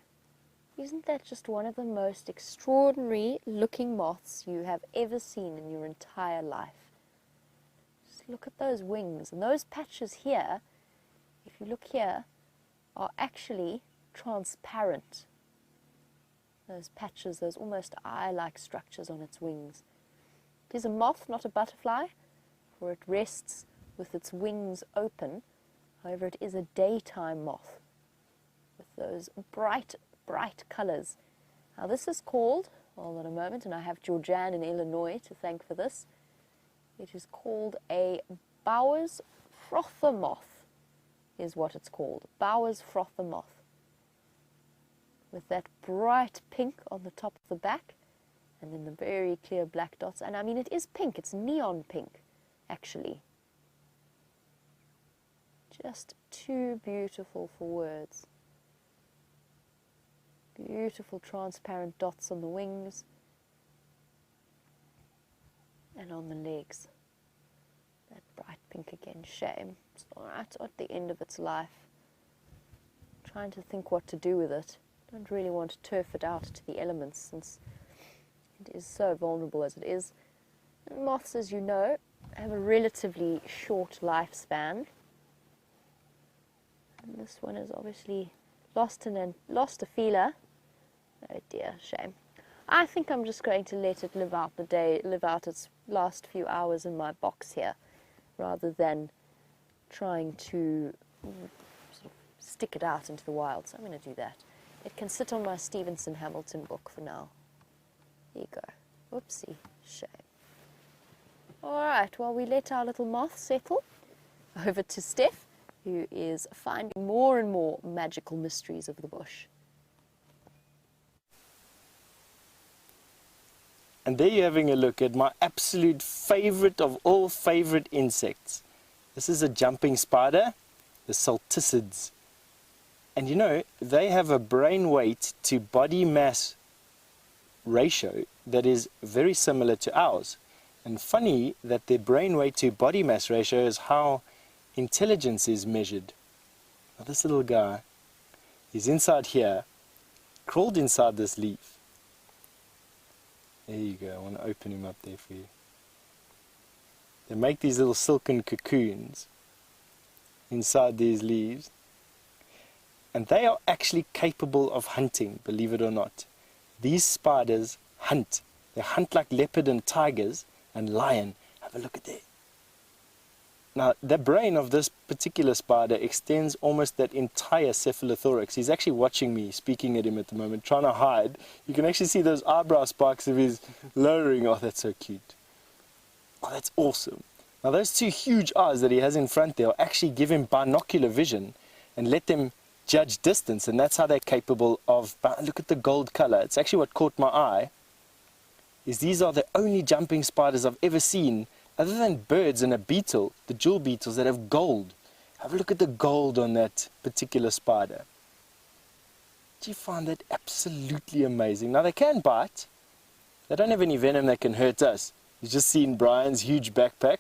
[SPEAKER 3] Isn't that just one of the most extraordinary looking moths you have ever seen in your entire life? Just look at those wings. And those patches here, if you look here, are actually transparent. Those patches, those almost eye-like structures on its wings. It is a moth, not a butterfly, for it rests with its wings open. However, it is a daytime moth with those bright colours. Now this is called, hold on a moment, and I have Jeandre in Illinois to thank for this. It is called a Bowers frother moth, is what it's called. Bowers frother moth. With that bright pink on the top of the back, and then the very clear black dots. And I mean, it is pink, it's neon pink, actually. Just too beautiful for words. Beautiful transparent dots on the wings and on the legs. That bright pink again, shame. It's right at the end of its life. Trying to think what to do with it. Don't really want to turf it out to the elements since it is so vulnerable as it is. And moths, as you know, have a relatively short lifespan. And this one has obviously lost a feeler. Oh dear, shame. I think I'm just going to let it live out the day, live out its last few hours in my box here, rather than trying to sort of stick it out into the wild. So I'm going to do that. It can sit on my Stevenson Hamilton book for now. There you go. Whoopsie, shame. Alright, while we let our little moth settle, over to Steph, who is finding more and more magical mysteries of the bush.
[SPEAKER 1] And there you're having a look at my absolute favorite of all favorite insects. This is a jumping spider, the salticids. And you know, they have a brain weight to body mass ratio that is very similar to ours. And funny that their brain weight to body mass ratio is how intelligence is measured. Now this little guy, he's inside here, crawled inside this leaf. There you go, I want to open him up there for you. They make these little silken cocoons inside these leaves. And they are actually capable of hunting, believe it or not. These spiders hunt. They hunt like leopard and tigers and lion. Have a look at that. Now, the brain of this particular spider extends almost that entire cephalothorax. He's actually watching me, speaking at him at the moment, trying to hide. You can actually see those eyebrow spikes of his lowering. Oh, that's so cute. Oh, that's awesome. Now, those two huge eyes that he has in front there actually give him binocular vision and let them judge distance, and that's how they're capable of... Look at the gold color. It's actually what caught my eye, is these are the only jumping spiders I've ever seen, other than birds and a beetle, the jewel beetles, that have gold. Have a look at the gold on that particular spider. Do you find that absolutely amazing? Now, they can bite. They don't have any venom that can hurt us. You've just seen Brian's huge backpack.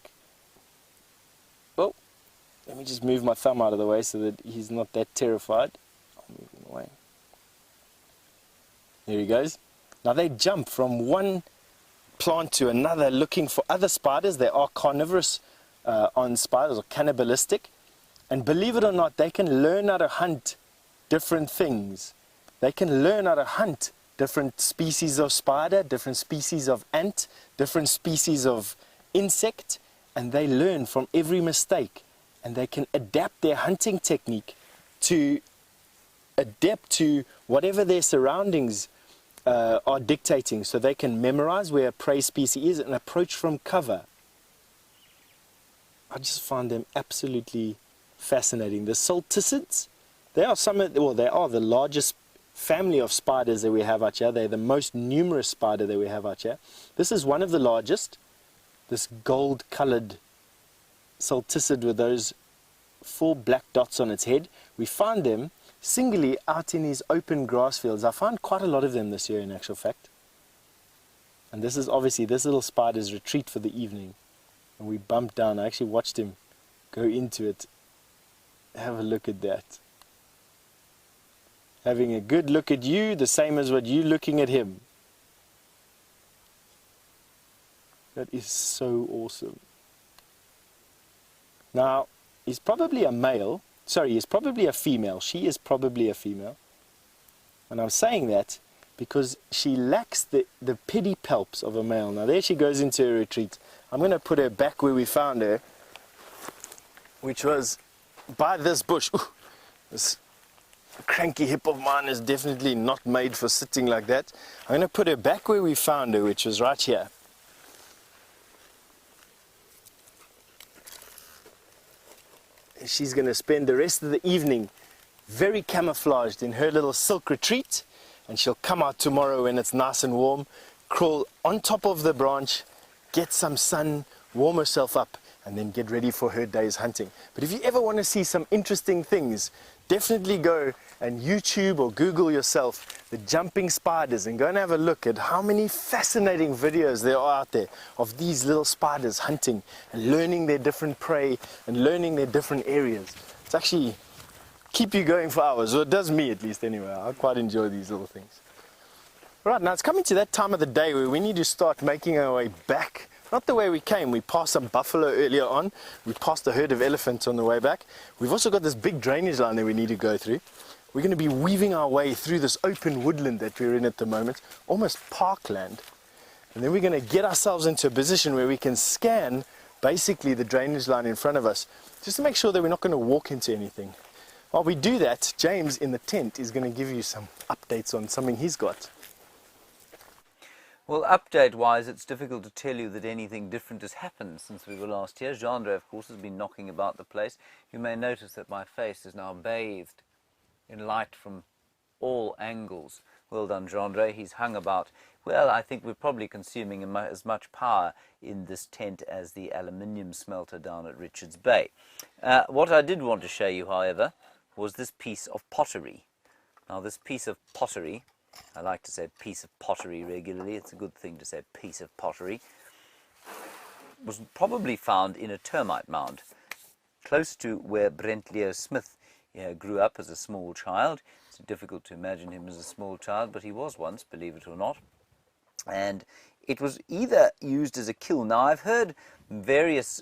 [SPEAKER 1] Oh, let me just move my thumb out of the way so that he's not that terrified. I'll move him away. There he goes. Now, they jump from one plant to another looking for other spiders. They are carnivorous on spiders, or cannibalistic. And believe it or not, they can learn how to hunt different things. They can learn how to hunt different species of spider, different species of ant, different species of insect, and they learn from every mistake. And they can adapt their hunting technique to adapt to whatever their surroundings are dictating, so they can memorize where a prey species is and approach from cover. I just find them absolutely fascinating. The salticids, they are the largest family of spiders that we have out here. They're the most numerous spider that we have out here. This is one of the largest, this gold colored salticid with those 4 black dots on its head. We find them singly out in these open grass fields. I found quite a lot of them this year, in actual fact. And this is obviously this little spider's retreat for the evening. And we bumped down. I actually watched him go into it. Have a look at that. Having a good look at you, the same as what you're looking at him. That is so awesome. Now, he's probably a male. Sorry, he's probably a female. She is probably a female. And I'm saying that because she lacks the pedipalps of a male. Now, there she goes into her retreat. I'm going to put her back where we found her, which was by this bush. Ooh, this cranky hip of mine is definitely not made for sitting like that. I'm going to put her back where we found her, which was right here. She's going to spend the rest of the evening very camouflaged in her little silk retreat, and she'll come out tomorrow when it's nice and warm, crawl on top of the branch, get some sun, warm herself up, and then get ready for her day's hunting. But if you ever want to see some interesting things, definitely go and YouTube or Google yourself the jumping spiders and go and have a look at how many fascinating videos there are out there of these little spiders hunting and learning their different prey and learning their different areas. It's actually keep you going for hours, or it does me at least anyway. I quite enjoy these little things. Right, now it's coming to that time of the day where we need to start making our way back. Not the way we came. We passed some buffalo earlier on. We passed a herd of elephants on the way back. We've also got this big drainage line that we need to go through. We're going to be weaving our way through this open woodland that we're in at the moment, almost parkland. And then we're going to get ourselves into a position where we can scan basically the drainage line in front of us, just to make sure that we're not going to walk into anything. While we do that, James in the tent is going to give you some updates on something he's got.
[SPEAKER 4] Well, update-wise, it's difficult to tell you that anything different has happened since we were last here. Jeandre, of course, has been knocking about the place. You may notice that my face is now bathed in light from all angles. Well done, Jeandre. He's hung about. Well, I think we're probably consuming as much power in this tent as the aluminium smelter down at Richards Bay. What I did want to show you, however, was this piece of pottery. Now, this piece of pottery, I like to say piece of pottery regularly. It's a good thing to say piece of pottery. Was probably found in a termite mound, close to where Brent Leo Smith grew up as a small child. It's difficult to imagine him as a small child, but he was once, believe it or not. And it was either used as a kiln. Now, I've heard various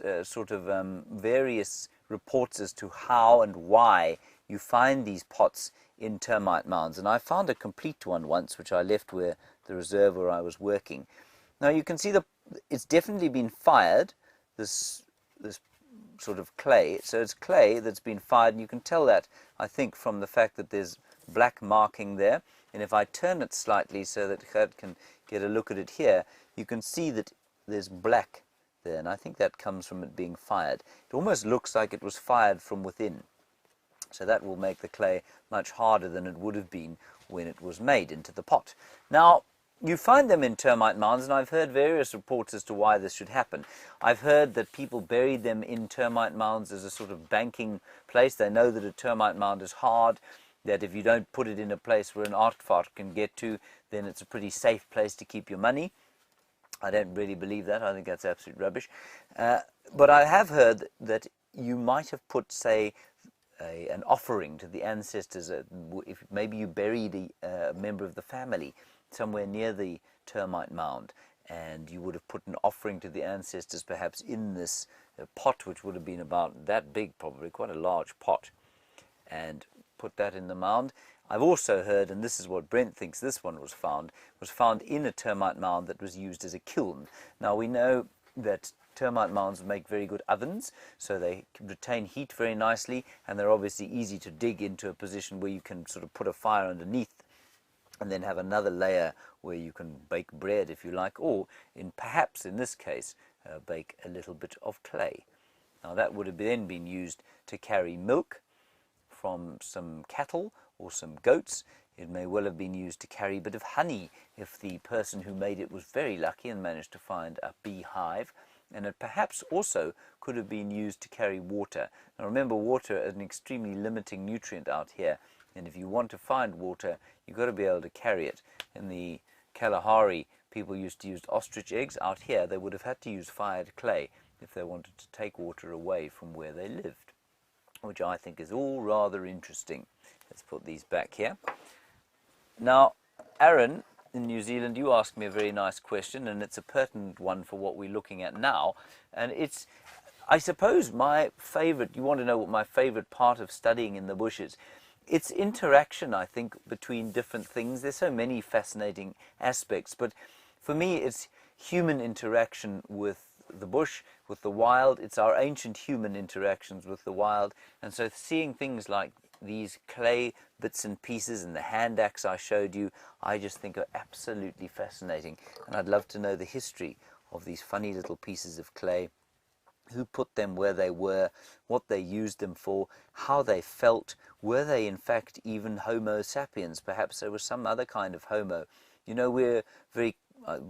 [SPEAKER 4] various reports as to how and why you find these pots in termite mounds, and I found a complete one once, which I left where the reserve where I was working. Now you can see it's definitely been fired, this sort of clay. So it's clay that's been fired, and you can tell that, I think, from the fact that there's black marking there. And if I turn it slightly so that Gert can get a look at it here, you can see that there's black there, and I think that comes from it being fired. It almost looks like it was fired from within. So that will make the clay much harder than it would have been when it was made into the pot. Now, you find them in termite mounds, and I've heard various reports as to why this should happen. I've heard that people buried them in termite mounds as a sort of banking place. They know that a termite mound is hard, that if you don't put it in a place where an aardvark can get to, then it's a pretty safe place to keep your money. I don't really believe that. I think that's absolute rubbish. But I have heard that you might have put, say, an offering to the ancestors. If maybe you buried a member of the family somewhere near the termite mound, and you would have put an offering to the ancestors perhaps in this pot, which would have been about that big, probably quite a large pot, and put that in the mound. I've also heard, and this is what Brent thinks this one was found in a termite mound that was used as a kiln. Now we know that termite mounds make very good ovens, so they retain heat very nicely, and they're obviously easy to dig into a position where you can sort of put a fire underneath and then have another layer where you can bake bread if you like, or perhaps in this case bake a little bit of clay. Now that would have then been used to carry milk from some cattle or some goats. It may well have been used to carry a bit of honey if the person who made it was very lucky and managed to find a beehive. And it perhaps also could have been used to carry water. Now remember, water is an extremely limiting nutrient out here, and if you want to find water, you've got to be able to carry it. In the Kalahari, people used to use ostrich eggs. Out here, they would have had to use fired clay if they wanted to take water away from where they lived, which I think is all rather interesting. Let's put these back here. Now, Aaron, in New Zealand, you asked me a very nice question, and it's a pertinent one for what we're looking at now. And it's, I suppose, my favorite, you want to know what my favorite part of studying in the bush is. It's interaction, I think, between different things. There's so many fascinating aspects, but for me, it's human interaction with the bush, with the wild. It's our ancient human interactions with the wild. And so seeing things like these clay bits and pieces and the hand axe I showed you, I just think are absolutely fascinating. And I'd love to know the history of these funny little pieces of clay, who put them where they were, what they used them for, how they felt. Were they in fact even Homo sapiens? Perhaps there was some other kind of Homo. You know, we're very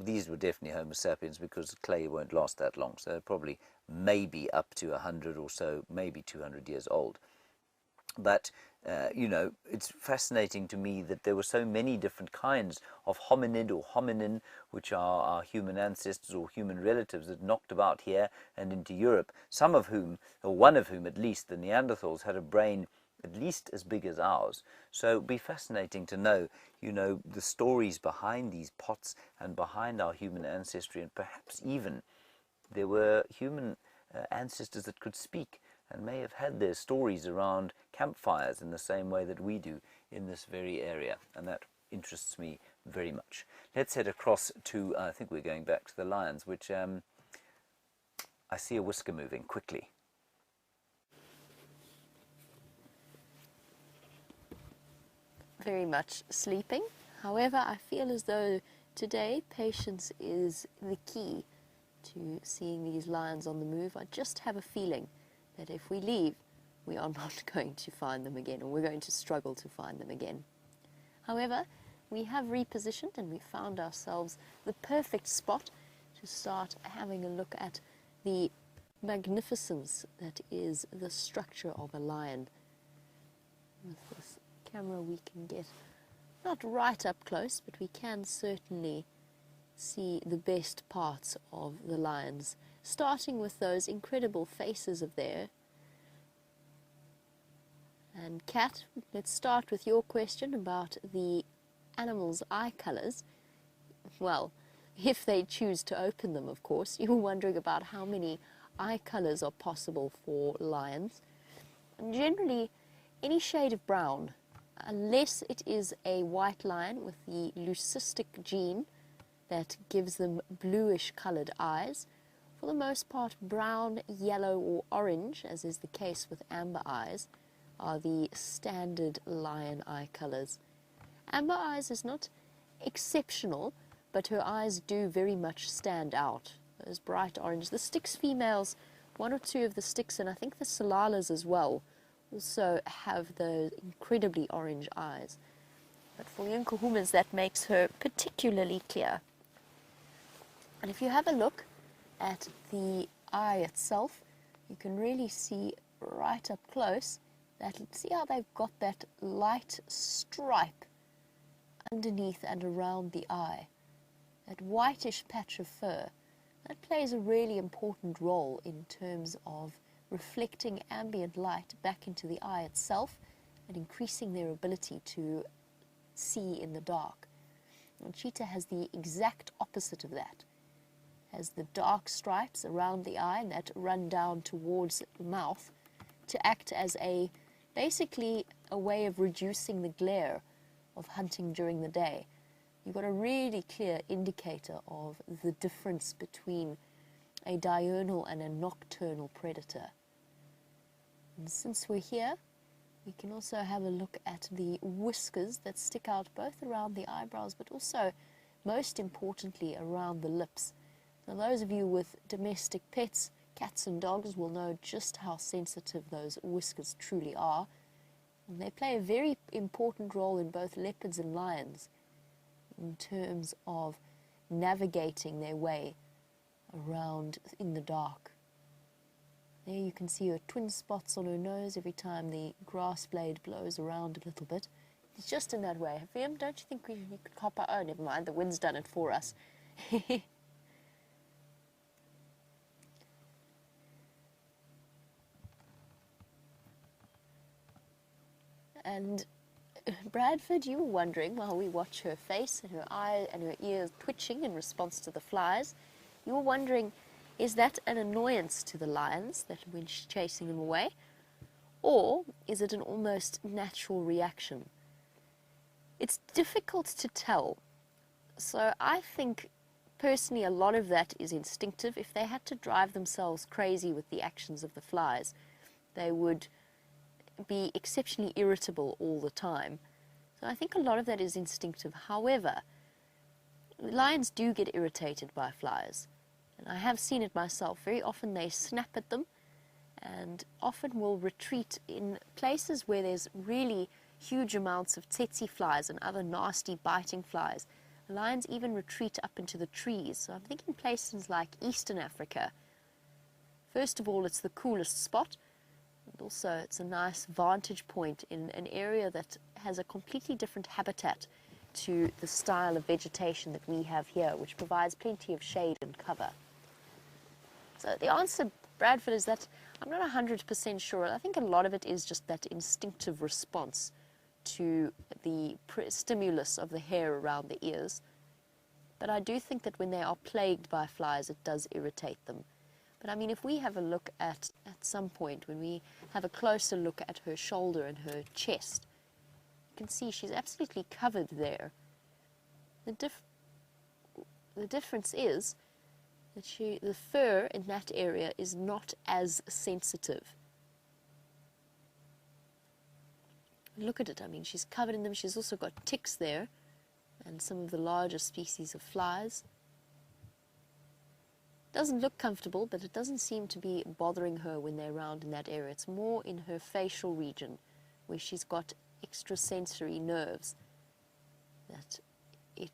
[SPEAKER 4] these were definitely Homo sapiens because clay won't last that long. So they're probably maybe up to 100 or so, maybe 200 years old. But, you know, it's fascinating to me that there were so many different kinds of hominid or hominin, which are our human ancestors or human relatives that knocked about here and into Europe, some of whom, or one of whom at least, the Neanderthals, had a brain at least as big as ours. So it would be fascinating to know, you know, the stories behind these pots and behind our human ancestry, and perhaps even there were human ancestors that could speak and may have had their stories around campfires in the same way that we do in this very area, and that interests me very much. Let's head across to, I think we're going back to the lions, which I see a whisker moving quickly.
[SPEAKER 3] Very much sleeping. However, I feel as though today patience is the key to seeing these lions on the move. I just have a feeling that if we leave, we are not going to find them again, or we're going to struggle to find them again. However, we have repositioned and we found ourselves the perfect spot to start having a look at the magnificence that is the structure of a lion. With this camera we can get not right up close, but we can certainly see the best parts of the lions, starting with those incredible faces of theirs. And Kat, let's start with your question about the animals' eye colours. Well, if they choose to open them, of course. You were wondering about how many eye colours are possible for lions. And generally, any shade of brown, unless it is a white lion with the leucistic gene that gives them bluish coloured eyes. For the most part, brown, yellow or orange, as is the case with amber eyes, are the standard lion eye colours. Amber eyes is not exceptional, but her eyes do very much stand out. Those bright orange. The Styx females, one or two of the Styx, and I think the Salalas as well, also have those incredibly orange eyes. But for the Nkuhumas, that makes her particularly clear. And if you have a look at the eye itself, you can really see right up close that, see how they've got that light stripe underneath and around the eye. That whitish patch of fur, that plays a really important role in terms of reflecting ambient light back into the eye itself and increasing their ability to see in the dark. And cheetah has the exact opposite of that. Has the dark stripes around the eye and that run down towards the mouth to act as basically a way of reducing the glare of hunting during the day. You've got a really clear indicator of the difference between a diurnal and a nocturnal predator. And since we're here, we can also have a look at the whiskers that stick out both around the eyebrows, but also, most importantly, around the lips. Now, those of you with domestic pets, cats and dogs, will know just how sensitive those whiskers truly are. And they play a very important role in both leopards and lions in terms of navigating their way around in the dark. There you can see her twin spots on her nose every time the grass blade blows around a little bit. It's just in that way. Viam, don't you think we could cop our... Oh, never mind, the wind's done it for us. And Bradford, you were wondering, while we watch her face and her eye and her ears twitching in response to the flies, you were wondering, is that an annoyance to the lions that when she's chasing them away? Or is it an almost natural reaction? It's difficult to tell. So I think, personally, a lot of that is instinctive. If they had to drive themselves crazy with the actions of the flies, they would be exceptionally irritable all the time. So I think a lot of that is instinctive. However, lions do get irritated by flies. And I have seen it myself. Very often they snap at them and often will retreat in places where there's really huge amounts of tsetse flies and other nasty biting flies. The lions even retreat up into the trees. So I'm thinking places like Eastern Africa. First of all, it's the coolest spot. And also, it's a nice vantage point in an area that has a completely different habitat to the style of vegetation that we have here, which provides plenty of shade and cover. So the answer, Bradford, is that I'm not 100% sure. I think a lot of it is just that instinctive response to the stimulus of the hair around the ears. But I do think that when they are plagued by flies, it does irritate them. But I mean, if we have a look at some point, when we have a closer look at her shoulder and her chest, you can see she's absolutely covered there. The difference is that the fur in that area is not as sensitive. Look at it, I mean, she's covered in them. She's also got ticks there and some of the larger species of flies. Doesn't look comfortable, but it doesn't seem to be bothering her when they're around in that area. It's more in her facial region where she's got extrasensory nerves that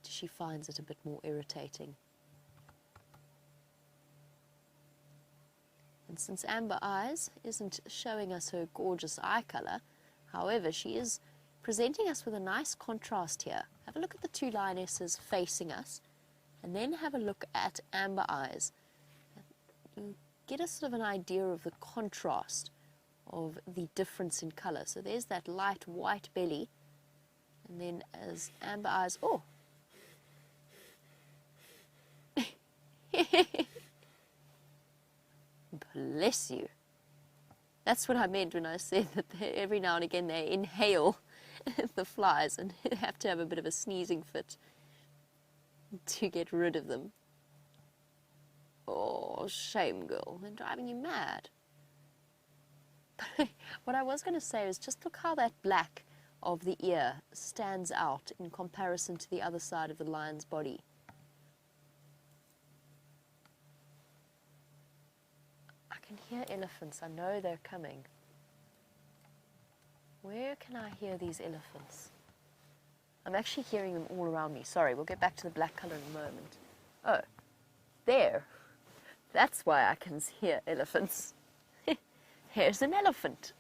[SPEAKER 3] she finds it a bit more irritating. And since Amber Eyes isn't showing us her gorgeous eye color, however, she is presenting us with a nice contrast here. Have a look at the two lionesses facing us, and then have a look at Amber Eyes. You get a sort of an idea of the contrast of the difference in color. So there's that light white belly, and then as Amber Eyes, oh! Bless you. That's what I meant when I said that every now and again they inhale the flies and have to have a bit of a sneezing fit to get rid of them. Oh, shame, girl. They're driving you mad. What I was going to say is just look how that black of the ear stands out in comparison to the other side of the lion's body. I can hear elephants. I know they're coming. Where can I hear these elephants? I'm actually hearing them all around me. Sorry, we'll get back to the black color in a moment. Oh, there. That's why I can hear elephants. Here's an elephant.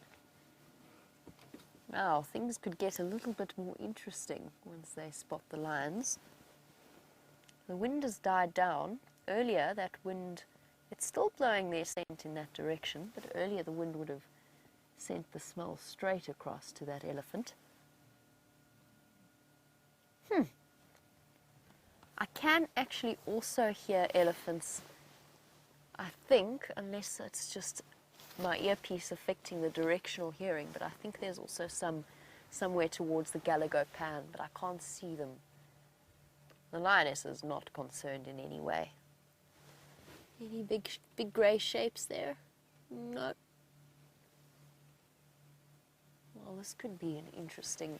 [SPEAKER 3] Now, things could get a little bit more interesting once they spot the lions. The wind has died down. Earlier, that wind, it's still blowing their scent in that direction, but earlier the wind would have sent the smell straight across to that elephant. I can actually also hear elephants, I think, unless it's just my earpiece affecting the directional hearing, but I think there's also somewhere towards the Galago Pan, but I can't see them. The lioness is not concerned in any way. Any big grey shapes there? No. Well, this could be an interesting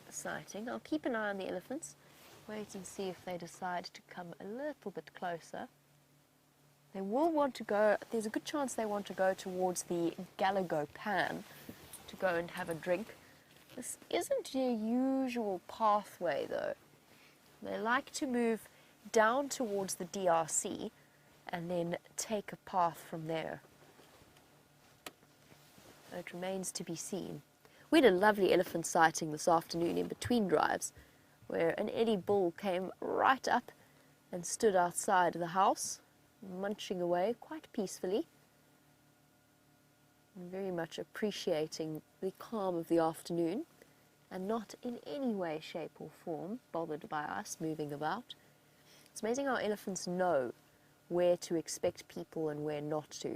[SPEAKER 3] sighting. I'll keep an eye on the elephants, wait and see if they decide to come a little bit closer. They will want to go, there's a good chance they want to go towards the Galago Pan to go and have a drink. This isn't your usual pathway though. They like to move down towards the DRC and then take a path from there. It remains to be seen. We had a lovely elephant sighting this afternoon in between drives, where an Eddie bull came right up and stood outside the house, munching away quite peacefully, and very much appreciating the calm of the afternoon, and not in any way, shape or form bothered by us moving about. It's amazing how elephants know where to expect people and where not to.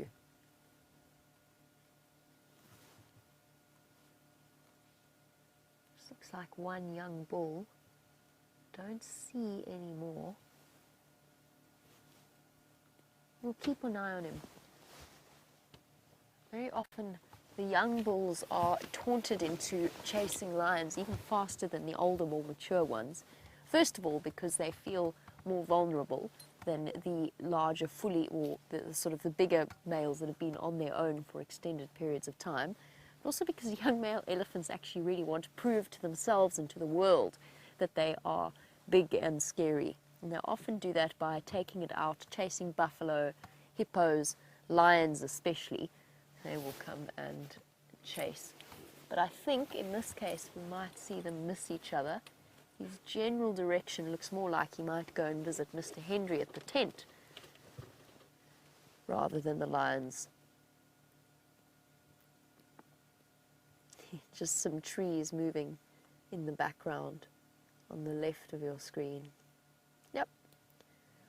[SPEAKER 3] This looks like one young bull. Don't see any more. We'll keep an eye on him. Very often the young bulls are taunted into chasing lions even faster than the older, more mature ones. First of all, because they feel more vulnerable than the larger fully, or the sort of the bigger males that have been on their own for extended periods of time. But also because young male elephants actually really want to prove to themselves and to the world that they are big and scary. And they often do that by taking it out, chasing buffalo, hippos, lions especially. They will come and chase. But I think in this case we might see them miss each other. His general direction looks more like he might go and visit Mr. Henry at the tent rather than the lions. Just some trees moving in the background on the left of your screen. Yep.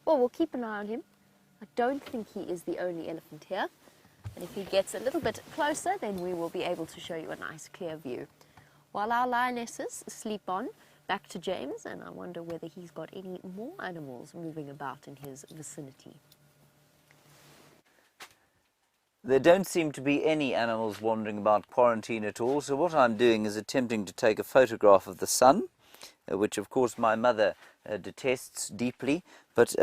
[SPEAKER 3] Well, we'll keep an eye on him. I don't think he is the only elephant here. And if he gets a little bit closer, then we will be able to show you a nice clear view. While our lionesses sleep on, back to James, and I wonder whether he's got any more animals moving about in his vicinity.
[SPEAKER 4] There don't seem to be any animals wandering about quarantine at all, so what I'm doing is attempting to take a photograph of the sun, which of course my mother detests deeply, but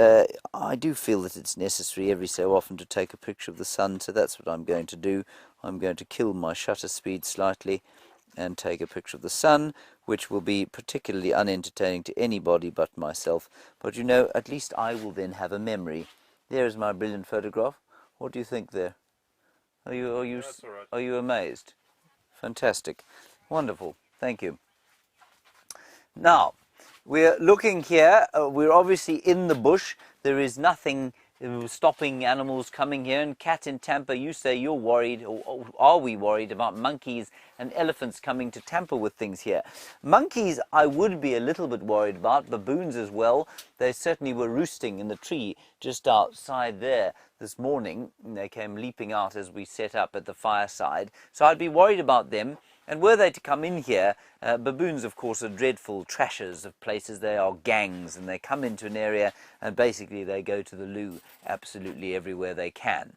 [SPEAKER 4] I do feel that it's necessary every so often to take a picture of the sun, so that's what I'm going to do. I'm going to kill my shutter speed slightly and take a picture of the sun, which will be particularly unentertaining to anybody but myself. But you know, at least I will then have a memory. There is my brilliant photograph. What do you think there? Are you amazed? Fantastic. Wonderful. Thank you. Now, we're looking here. We're obviously in the bush. There is nothing stopping animals coming here. And Kat in Tampa, you say you're worried, or are we worried about monkeys and elephants coming to tamper with things here? Monkeys I would be a little bit worried about, baboons as well. They certainly were roosting in the tree just outside there this morning. They came leaping out as we set up at the fireside. So I'd be worried about them. And were they to come in here, baboons, of course, are dreadful trashers of places. They are gangs, and they come into an area, and basically they go to the loo absolutely everywhere they can.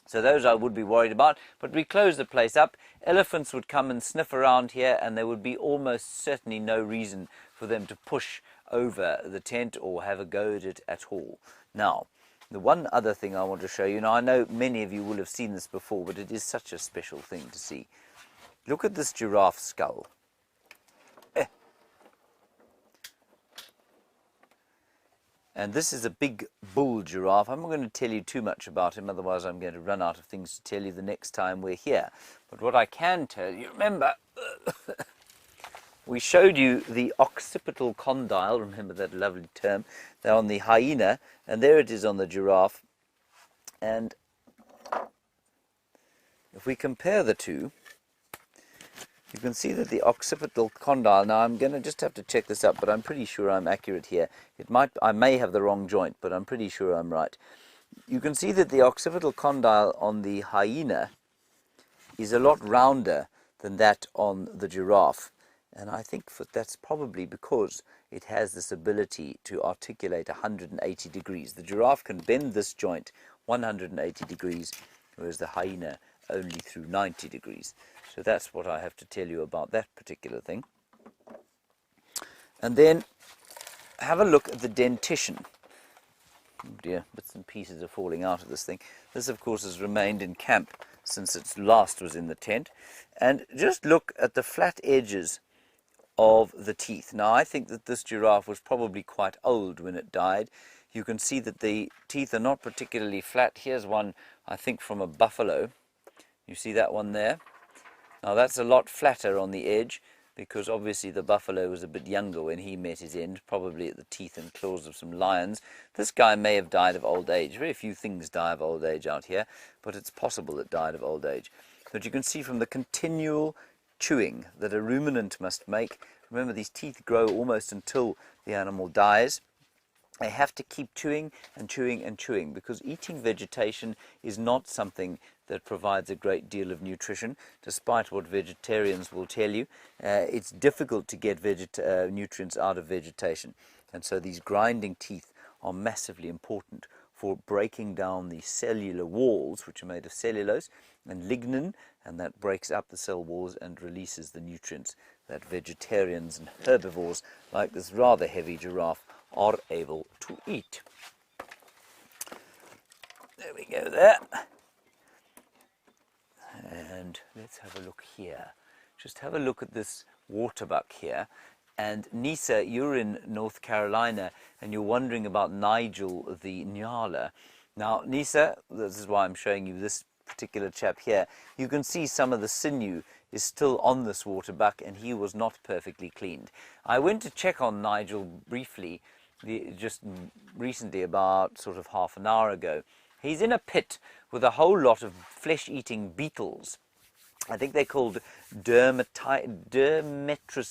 [SPEAKER 4] So those I would be worried about. But we close the place up. Elephants would come and sniff around here, and there would be almost certainly no reason for them to push over the tent or have a go at it at all. Now, the one other thing I want to show you, now I know many of you will have seen this before, but it is such a special thing to see. Look at this giraffe skull. And this is a big bull giraffe. I'm not going to tell you too much about him, otherwise I'm going to run out of things to tell you the next time we're here. But what I can tell you, remember, we showed you the occipital condyle, remember that lovely term, they're on the hyena, and there it is on the giraffe. And if we compare the two, you can see that the occipital condyle, now I'm going to just have to check this up, but I'm pretty sure I'm accurate here. I may have the wrong joint, but I'm pretty sure I'm right. You can see that the occipital condyle on the hyena is a lot rounder than that on the giraffe. And I think that's probably because it has this ability to articulate 180 degrees. The giraffe can bend this joint 180 degrees, whereas the hyena only through 90 degrees. So that's what I have to tell you about that particular thing. And then have a look at the dentition. Oh dear, bits and pieces are falling out of this thing. This, of course, has remained in camp since its last was in the tent. And just look at the flat edges of the teeth. Now, I think that this giraffe was probably quite old when it died. You can see that the teeth are not particularly flat. Here's one, I think, from a buffalo. You see that one there? Now that's a lot flatter on the edge because obviously the buffalo was a bit younger when he met his end, probably at the teeth and claws of some lions. This guy may have died of old age. Very few things die of old age out here, but it's possible it died of old age. But you can see from the continual chewing that a ruminant must make. Remember, these teeth grow almost until the animal dies. They have to keep chewing and chewing and chewing because eating vegetation is not something that provides a great deal of nutrition, despite what vegetarians will tell you. It's difficult to get nutrients out of vegetation. And so these grinding teeth are massively important for breaking down the cellular walls, which are made of cellulose and lignin, and that breaks up the cell walls and releases the nutrients that vegetarians and herbivores, like this rather heavy giraffe, are able to eat. There we go there. And let's have a look here. Just have a look at this waterbuck here. And Nisa, you're in North Carolina and you're wondering about Nigel the Nyala. Now, Nisa, this is why I'm showing you this particular chap here. You can see some of the sinew is still on this water buck, and he was not perfectly cleaned. I went to check on Nigel briefly just recently, about sort of half an hour ago. He's in a pit with a whole lot of flesh-eating beetles. I think they're called Dermetrus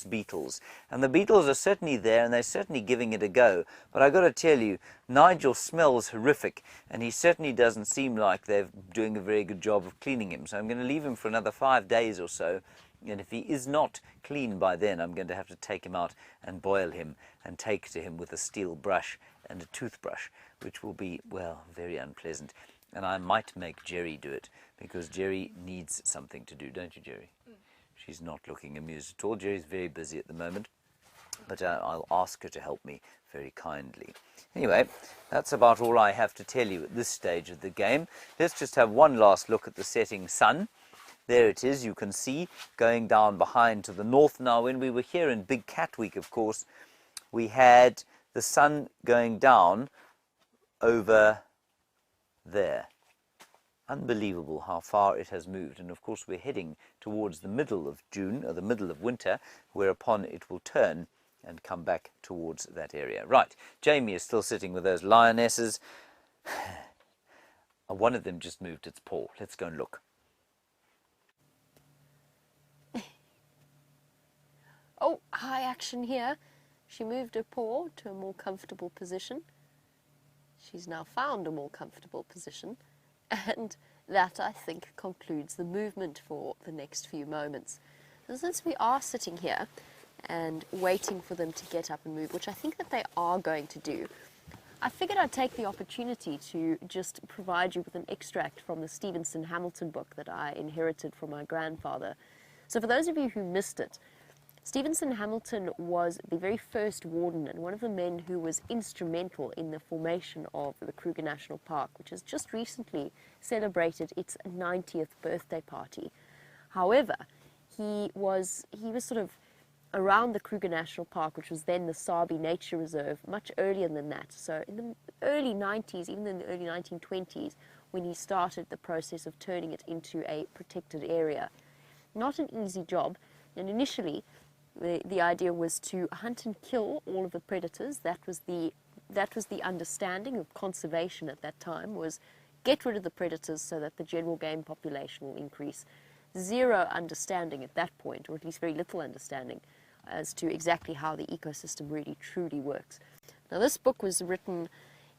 [SPEAKER 4] beetles. And the beetles are certainly there, and they're certainly giving it a go. But I've got to tell you, Nigel smells horrific, and he certainly doesn't seem like they're doing a very good job of cleaning him. So I'm going to leave him for another 5 days or so. And if he is not clean by then, I'm going to have to take him out and boil him and take to him with a steel brush and a toothbrush, which will be, well, very unpleasant. And I might make Jerry do it, because Jerry needs something to do, don't you, Jerry? She's not looking amused at all. Jerry's very busy at the moment, but I'll ask her to help me very kindly. Anyway, that's about all I have to tell you at this stage of the game. Let's just have one last look at the setting sun. There it is, you can see, going down behind to the north. Now, when we were here in Big Cat Week, of course, we had the sun going down over there. Unbelievable how far it has moved. And of course we're heading towards the middle of June, or the middle of winter, whereupon it will turn and come back towards that area. Right, Jamie is still sitting with those lionesses. One of them just moved its paw. Let's go and look.
[SPEAKER 3] Oh, high action here. She moved her paw to a more comfortable position. She's now found a more comfortable position, and that, I think, concludes the movement for the next few moments. And since we are sitting here and waiting for them to get up and move, which I think that they are going to do, I figured I'd take the opportunity to just provide you with an extract from the Stevenson Hamilton book that I inherited from my grandfather. So for those of you who missed it, Stevenson Hamilton was the very first warden and one of the men who was instrumental in the formation of the Kruger National Park, which has just recently celebrated its 90th birthday party. However, he was sort of around the Kruger National Park, which was then the Sabi Nature Reserve, much earlier than that. So in the early 90s, even in the early 1920s, when he started the process of turning it into a protected area. Not an easy job, and initially the idea was to hunt and kill all of the predators. That was the understanding of conservation at that time, was get rid of the predators so that the general game population will increase. Zero understanding at that point, or at least very little understanding, as to exactly how the ecosystem really truly works. Now, this book was written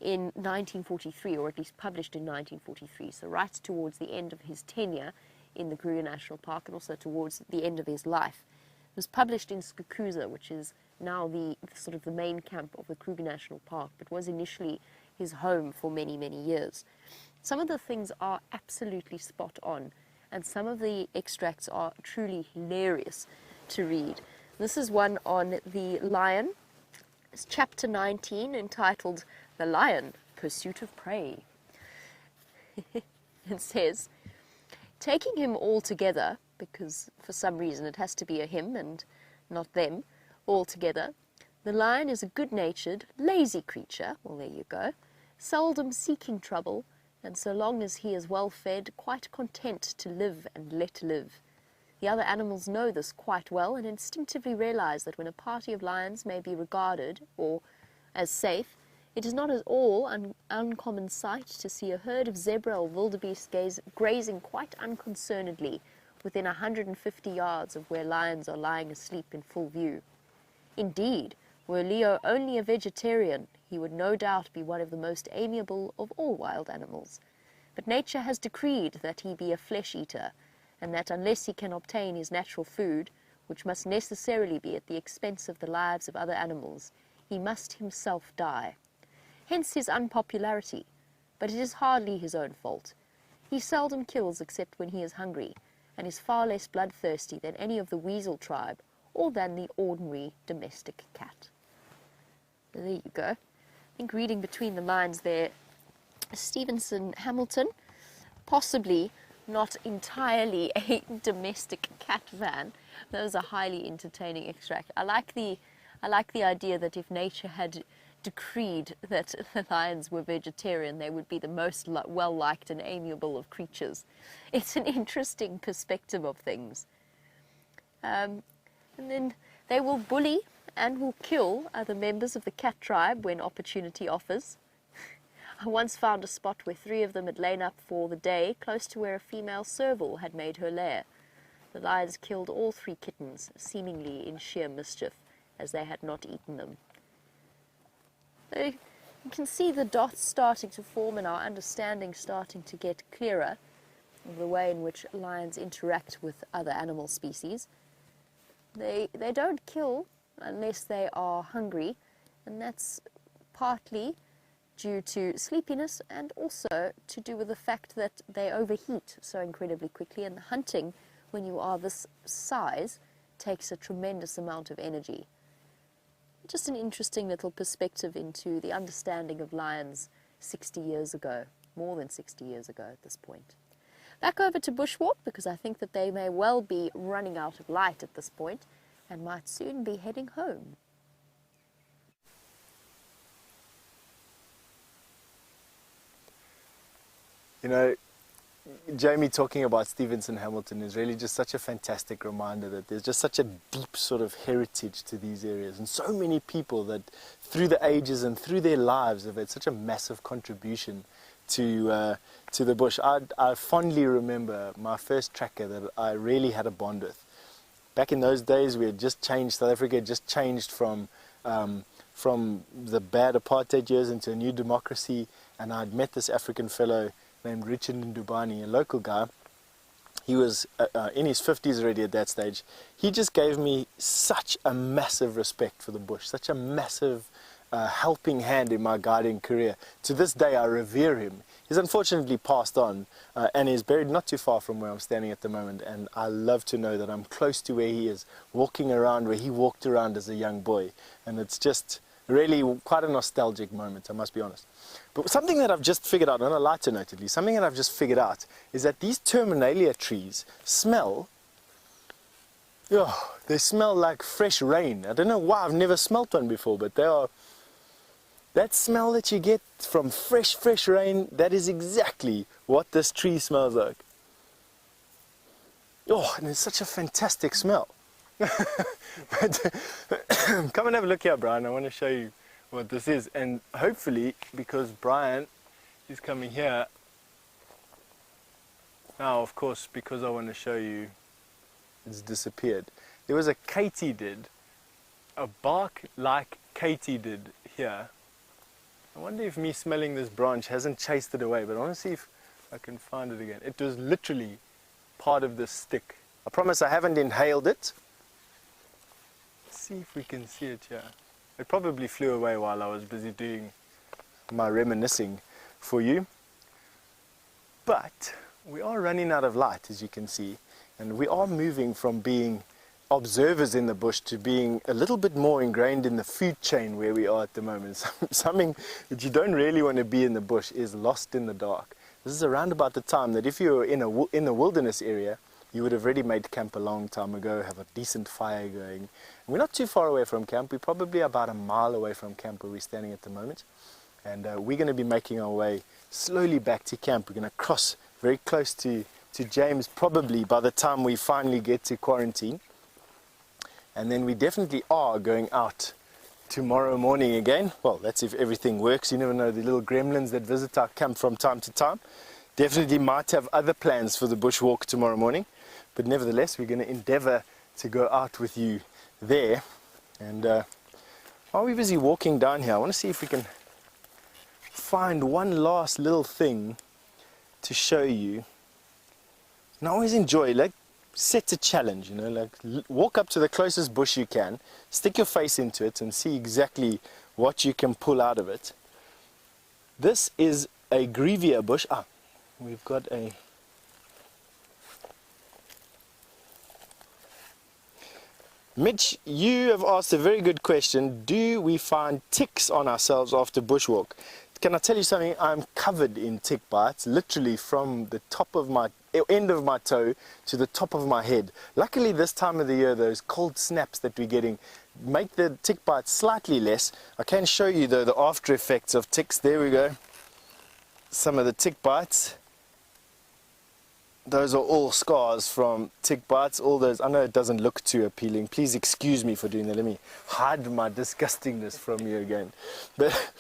[SPEAKER 3] in 1943, or at least published in 1943, so right towards the end of his tenure in the Kruger National Park, and also towards the end of his life. It was published in Skukuza, which is now the sort of the main camp of the Kruger National Park, but was initially his home for many, many years. Some of the things are absolutely spot on, and some of the extracts are truly hilarious to read. This is one on the lion. It's chapter 19, entitled "The Lion, Pursuit of Prey." It says, taking him all together, because for some reason it has to be a him and not them, all together, the lion is a good-natured, lazy creature, well, there you go, seldom seeking trouble, and so long as he is well fed, quite content to live and let live. The other animals know this quite well and instinctively realize that when a party of lions may be regarded or as safe, it is not at all an uncommon sight to see a herd of zebra or wildebeest grazing quite unconcernedly within 150 yards of where lions are lying asleep in full view. Indeed, were Leo only a vegetarian, he would no doubt be one of the most amiable of all wild animals. But nature has decreed that he be a flesh-eater, and that unless he can obtain his natural food, which must necessarily be at the expense of the lives of other animals, he must himself die. Hence his unpopularity, but it is hardly his own fault. He seldom kills except when he is hungry, and is far less bloodthirsty than any of the weasel tribe, or than the ordinary domestic cat. There you go. I think reading between the lines there, Stevenson Hamilton, possibly not entirely a domestic cat fan. That was a highly entertaining extract. I like the I like the idea that if nature had decreed that the lions were vegetarian, they would be the most well-liked and amiable of creatures. It's an interesting perspective of things. And then they will bully and will kill other members of the cat tribe when opportunity offers. I once found a spot where 3 of them had lain up for the day, close to where a female serval had made her lair. The lions killed all 3 kittens, seemingly in sheer mischief, as they had not eaten them. You can see the dots starting to form and our understanding starting to get clearer of the way in which lions interact with other animal species. They don't kill unless they are hungry, and that's partly due to sleepiness and also to do with the fact that they overheat so incredibly quickly, and hunting when you are this size takes a tremendous amount of energy. Just an interesting little perspective into the understanding of lions 60 years ago, more than 60 years ago at this point. Back over to Bushwalk, because I think that they may well be running out of light at this point and might soon be heading home.
[SPEAKER 1] You know, Jamie talking about Stevenson Hamilton is really just such a fantastic reminder that there's just such a deep sort of heritage to these areas, and so many people that through the ages and through their lives have had such a massive contribution to the bush. I fondly remember my first tracker that I really had a bond with. Back in those days, we had just changed, South Africa had just changed from the bad apartheid years into a new democracy, and I'd met this African fellow named Richard Ndubani, a local guy. He was in his 50s already at that stage. He just gave me such a massive respect for the bush, such a massive helping hand in my guiding career. To this day, I revere him. He's unfortunately passed on and is buried not too far from where I'm standing at the moment, and I love to know that I'm close to where he is, walking around where he walked around as a young boy, and it's just really quite a nostalgic moment, I must be honest. But something that I've just figured out, on a lighter note at least, something that I've just figured out is that these terminalia trees smell, they smell like fresh rain. I don't know why, I've never smelt one before, but they are, that smell that you get from fresh rain, that is exactly what this tree smells like. Oh, and it's such a fantastic smell. But come and have a look here, Brian. I want to show you what this is, and hopefully, because Brian is coming here now, of course, because I want to show you, it's disappeared. There was a katydid, a bark like katydid here. I wonder if me smelling this branch hasn't chased it away, but I want to see if I can find it again. It was literally part of this stick. I promise I haven't inhaled it. Let's see if we can see it here. It probably flew away while I was busy doing my reminiscing for you. But we are running out of light, as you can see, and we are moving from being observers in the bush to being a little bit more ingrained in the food chain where we are at the moment. Something that you don't really want to be in the bush is lost in the dark. This is around about the time that if you were in a wilderness area, you would have already made camp a long time ago, have a decent fire going. And we're not too far away from camp. We're probably about a mile away from camp where we're standing at the moment. And we're going to be making our way slowly back to camp. We're going to cross very close to James probably by the time we finally get to quarantine. And then we definitely are going out tomorrow morning again. Well, that's if everything works. You never know, the little gremlins that visit our camp from time to time definitely might have other plans for the bushwalk tomorrow morning. But nevertheless, we're going to endeavor to go out with you there. And while we're busy walking down here, I want to see if we can find one last little thing to show you. And I always enjoy, like, set a challenge, you know, like walk up to the closest bush you can, stick your face into it and see exactly what you can pull out of it. This is a grevia bush. We've got a... Mitch, you have asked a very good question. Do we find ticks on ourselves after bushwalk? Can I tell you something? I'm covered in tick bites, literally from the top of my end of my toe to the top of my head. Luckily this time of the year, those cold snaps that we're getting make the tick bites slightly less. I can show you though the after effects of ticks. There we go. Some of the tick bites. Those are all scars from tick bites. All those, I know it doesn't look too appealing. Please excuse me for doing that. Let me hide my disgustingness from you again. But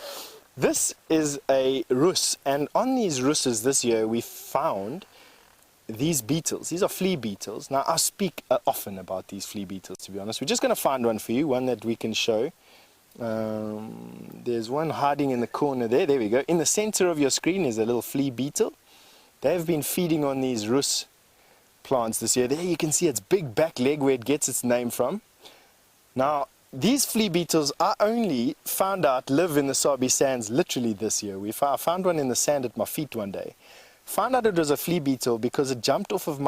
[SPEAKER 1] this is a rus, and on these russes this year we found these beetles. These are flea beetles. Now I speak often about these flea beetles, to be honest. We're just going to find one for you, one that we can show. There's one hiding in the corner there. There we go. In the center of your screen is a little flea beetle. They've been feeding on these rus plants this year. There you can see its big back leg where it gets its name from. Now, these flea beetles I only found out live in the Sabi sands literally this year. I found one in the sand at my feet one day. Found out it was a flea beetle because it jumped off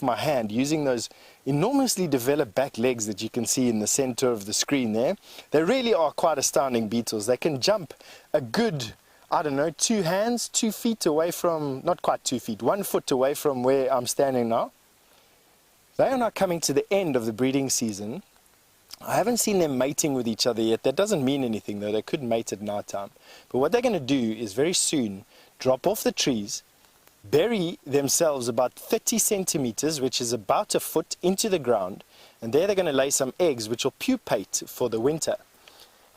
[SPEAKER 1] my hand using those enormously developed back legs that you can see in the center of the screen there. They really are quite astounding beetles. They can jump a good, I don't know, 2 hands, 2 feet away from, not quite 2 feet, 1 foot away from where I'm standing now. They are now coming to the end of the breeding season. I haven't seen them mating with each other yet. That doesn't mean anything though. They could mate at night time. But what they're going to do is very soon drop off the trees, bury themselves about 30 centimeters, which is about a foot, into the ground. And there they're going to lay some eggs which will pupate for the winter.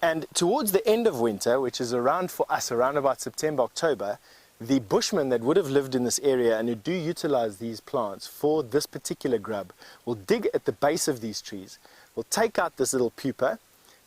[SPEAKER 1] And towards the end of winter, which is around for us, around about September, October, the bushmen that would have lived in this area and who do utilize these plants for this particular grub will dig at the base of these trees, will take out this little pupa,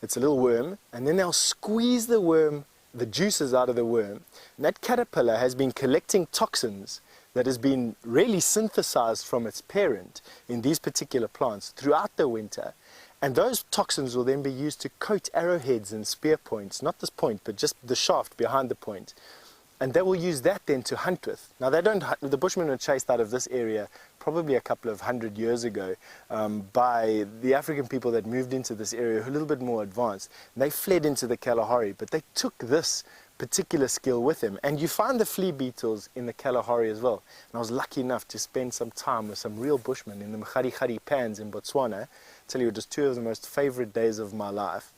[SPEAKER 1] it's a little worm, and then they'll squeeze the worm, the juices out of the worm. And that caterpillar has been collecting toxins that has been really synthesized from its parent in these particular plants throughout the winter. And those toxins will then be used to coat arrowheads and spear points, not this point, but just the shaft behind the point. And they will use that then to hunt with. Now, the Bushmen were chased out of this area probably a couple of 100 years ago by the African people that moved into this area who are a little bit more advanced. And they fled into the Kalahari, but they took this particular skill with them. And you find the flea beetles in the Kalahari as well. And I was lucky enough to spend some time with some real Bushmen in the Mkhari pans in Botswana. I tell you, it was 2 of the most favorite days of my life.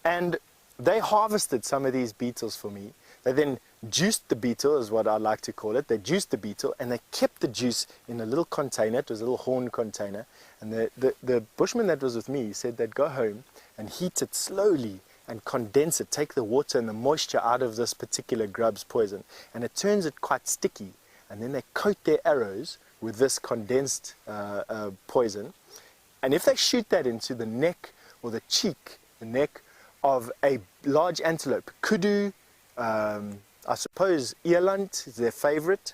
[SPEAKER 1] And they harvested some of these beetles for me. They then juiced the beetle, is what I like to call it. They juiced the beetle and they kept the juice in a little container. It was a little horn container. And the bushman that was with me said they'd go home and heat it slowly and condense it, take the water and the moisture out of this particular grub's poison. And it turns it quite sticky. And then they coat their arrows with this condensed poison. And if they shoot that into the neck or the cheek, the neck of a large antelope, kudu, I suppose eland is their favorite,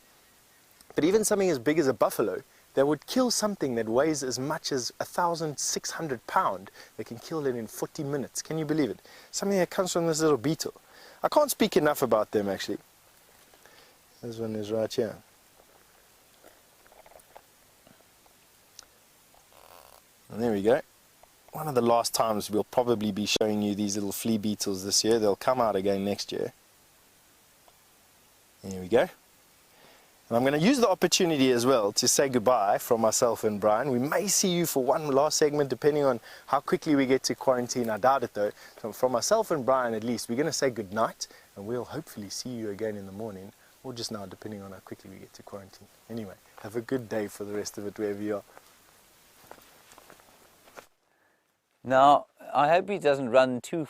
[SPEAKER 1] but even something as big as a buffalo, they would kill something that weighs as much as 1,600 pounds. They can kill it in 40 minutes. Can you believe it? Something that comes from this little beetle. I can't speak enough about them actually. This one is right here. And there we go. One of the last times we'll probably be showing you these little flea beetles this year. They'll come out again next year. There we go. And I'm going to use the opportunity as well to say goodbye from myself and Brian. We may see you for one last segment depending on how quickly we get to quarantine. I doubt it though. So from myself and Brian at least, we're going to say goodnight and we'll hopefully see you again in the morning or just now depending on how quickly we get to quarantine. Anyway, have a good day for the rest of it wherever you are.
[SPEAKER 4] Now, I hope he doesn't run too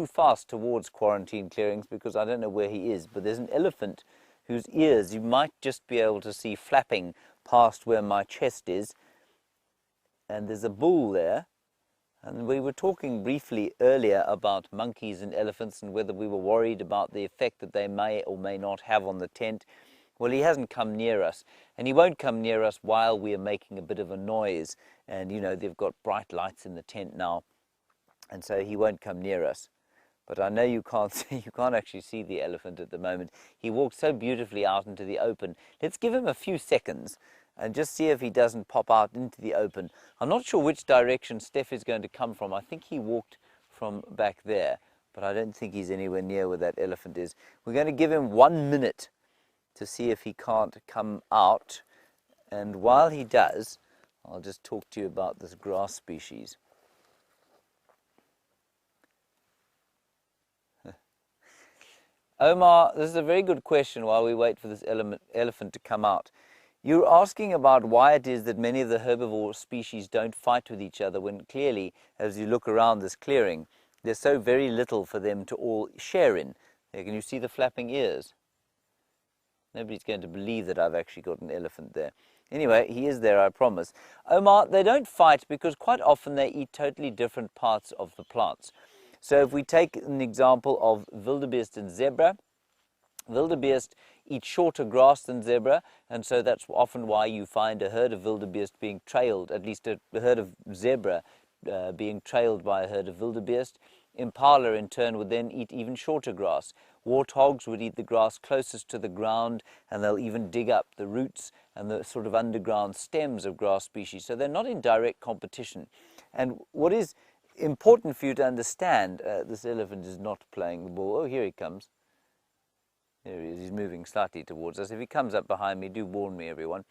[SPEAKER 4] fast towards quarantine clearings because I don't know where he is, but there's an elephant whose ears you might just be able to see flapping past where my chest is, and there's a bull there. And we were talking briefly earlier about monkeys and elephants and whether we were worried about the effect that they may or may not have on the tent. Well, he hasn't come near us, and he won't come near us while we are making a bit of a noise. And, you know, they've got bright lights in the tent now, and so he won't come near us. But I know you can't see, you can't actually see the elephant at the moment. He walks so beautifully out into the open. Let's give him a few seconds and just see if he doesn't pop out into the open. I'm not sure which direction Steph is going to come from. I think he walked from back there, but I don't think he's anywhere near where that elephant is. We're going to give him 1 minute to see if he can't come out. And while he does, I'll just talk to you about this grass species. Omar, this is a very good question while we wait for this elephant to come out. You're asking about why it is that many of the herbivore species don't fight with each other when clearly, as you look around this clearing, there's so very little for them to all share in. There, can you see the flapping ears? Nobody's going to believe that I've actually got an elephant there. Anyway, he is there, I promise. Omar, they don't fight because quite often they eat totally different parts of the plants. So if we take an example of wildebeest and zebra, wildebeest eat shorter grass than zebra, and so that's often why you find a herd of wildebeest being trailed, at least a herd of zebra being trailed by a herd of wildebeest. Impala in turn would then eat even shorter grass. Warthogs would eat the grass closest to the ground, and they'll even dig up the roots and the sort of underground stems of grass species. So they're not in direct competition. And what is important for you to understand, this elephant is not playing the ball. Oh, here he comes. There he is. He's moving slightly towards us. If he comes up behind me, do warn me, everyone.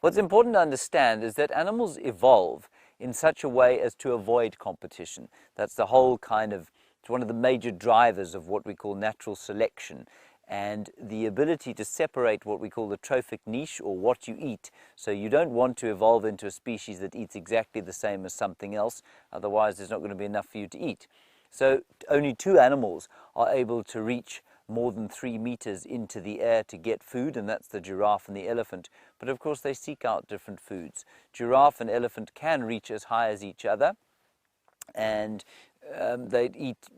[SPEAKER 4] What's important to understand is that animals evolve in such a way as to avoid competition. That's the whole kind of, it's one of the major drivers of what we call natural selection, and the ability to separate what we call the trophic niche, or what you eat. So you don't want to evolve into a species that eats exactly the same as something else, otherwise there's not going to be enough for you to eat. So only two animals are able to reach more than 3 meters into the air to get food, and that's the giraffe and the elephant. But of course they seek out different foods. Giraffe and elephant can reach as high as each other, and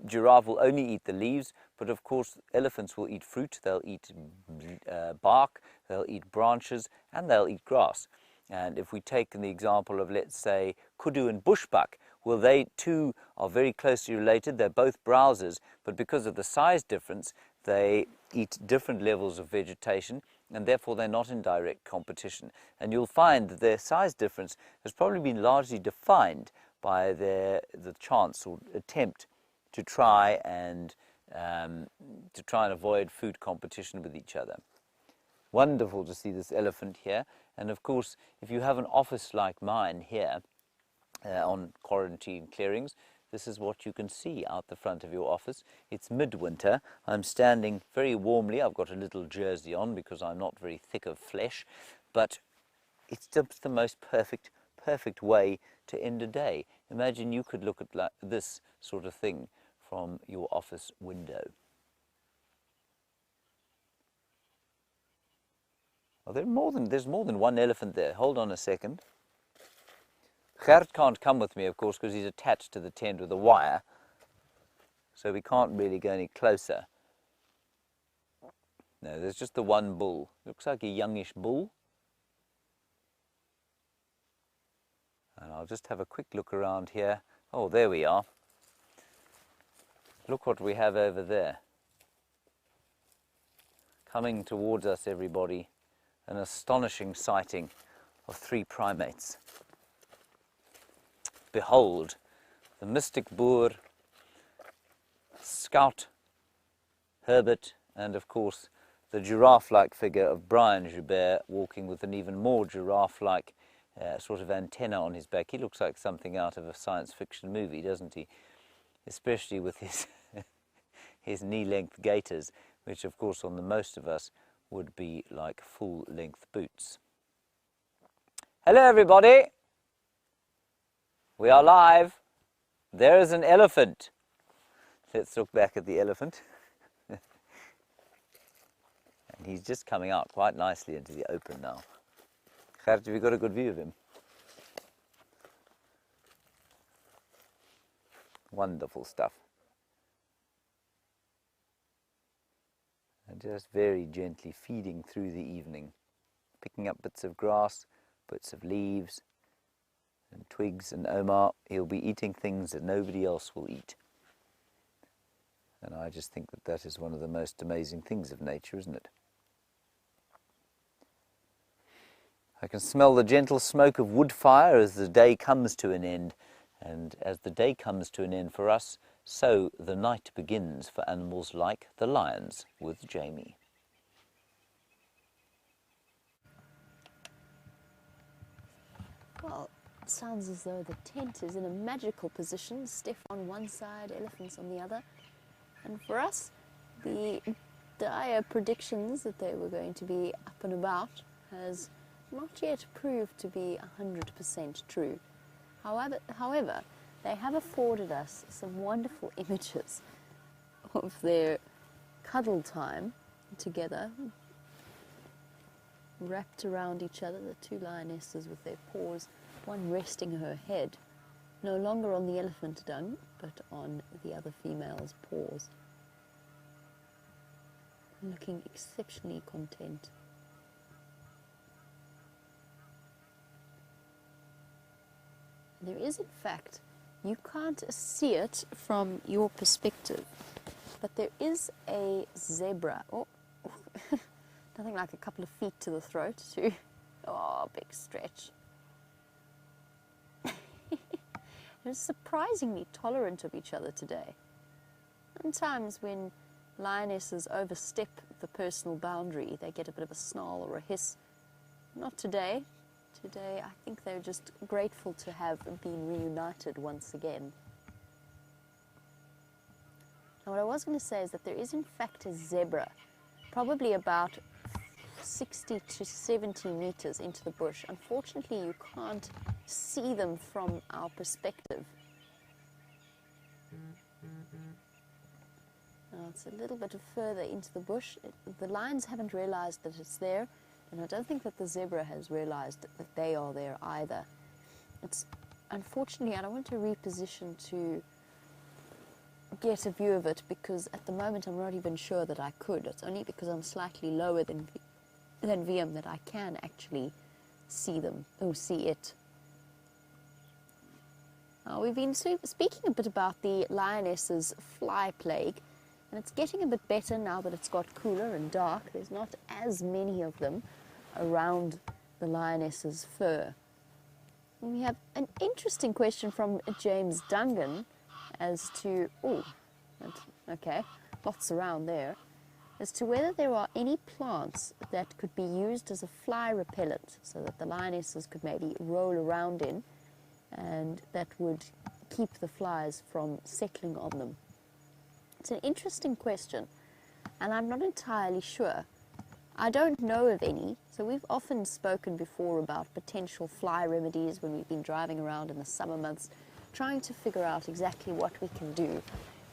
[SPEAKER 4] giraffe will only eat the leaves, but of course elephants will eat fruit, they'll eat bark, they'll eat branches, and they'll eat grass. And if we take the example of, let's say, kudu and bushbuck, well, they too are very closely related. They're both browsers, but because of the size difference, they eat different levels of vegetation, and therefore they're not in direct competition. And you'll find that their size difference has probably been largely defined by the chance or attempt to try and avoid food competition with each other. Wonderful to see this elephant here. And of course, if you have an office like mine here on quarantine clearings, this is what you can see out the front of your office. It's midwinter. I'm standing very warmly. I've got a little jersey on because I'm not very thick of flesh, but it's just the most perfect way to end a day. Imagine you could look at this sort of thing from your office window. Oh, there's more than one elephant there. Hold on a second. Jeandre can't come with me, of course, because he's attached to the tent with a wire, so we can't really go any closer. No, there's just the one bull. Looks like a youngish bull. And I'll just have a quick look around here. Oh, there we are. Look what we have over there. Coming towards us, everybody. An astonishing sighting of 3 primates. Behold, the mystic Boer, Scout, Herbert, and of course the giraffe-like figure of Brian Joubert, walking with an even more giraffe-like sort of antenna on his back. He looks like something out of a science fiction movie, doesn't he? Especially with his his knee-length gaiters, which of course on the most of us would be like full-length boots. Hello everybody! We are live. There is an elephant. Let's look back at the elephant. And he's just coming out quite nicely into the open now. Jeandre, have you got a good view of him? Wonderful stuff. And just very gently feeding through the evening, picking up bits of grass, bits of leaves, and twigs, and Omar, he'll be eating things that nobody else will eat. And I just think that that is one of the most amazing things of nature, isn't it? I can smell the gentle smoke of wood fire as the day comes to an end. And as the day comes to an end for us, so the night begins for animals like the lions with Jamie.
[SPEAKER 3] Well, it sounds as though the tent is in a magical position. Steph on one side, elephants on the other. And for us, the dire predictions that they were going to be up and about has not yet proved to be 100% true. However, they have afforded us some wonderful images of their cuddle time together, wrapped around each other, the two lionesses with their paws, one resting her head, no longer on the elephant dung, but on the other female's paws, looking exceptionally content. There is, in fact, you can't see it from your perspective, but there is a zebra. Oh, nothing like a couple of feet to the throat, too. Oh, big stretch. They're surprisingly tolerant of each other today. Sometimes when lionesses overstep the personal boundary, they get a bit of a snarl or a hiss. Not today. Today, I think they're just grateful to have been reunited once again. Now, what I was going to say is that there is, in fact, a zebra, probably about 60 to 70 meters into the bush. Unfortunately, you can't see them from our perspective. Now, it's a little bit further into the bush. The lions haven't realized that it's there, and I don't think that the zebra has realized that they are there either. It's unfortunately, I don't want to reposition to get a view of it, because at the moment I'm not even sure that I could. It's only because I'm slightly lower than VM that I can actually see them, or see it. We've been speaking a bit about the lioness's fly plague, and it's getting a bit better now that it's got cooler and dark. There's not as many of them around the lioness's fur. And we have an interesting question from James Dungan as to, okay, lots around there, as to whether there are any plants that could be used as a fly repellent, so that the lionesses could maybe roll around in, and that would keep the flies from settling on them. It's an interesting question, and I'm not entirely sure. I don't know of any, so we've often spoken before about potential fly remedies when we've been driving around in the summer months, trying to figure out exactly what we can do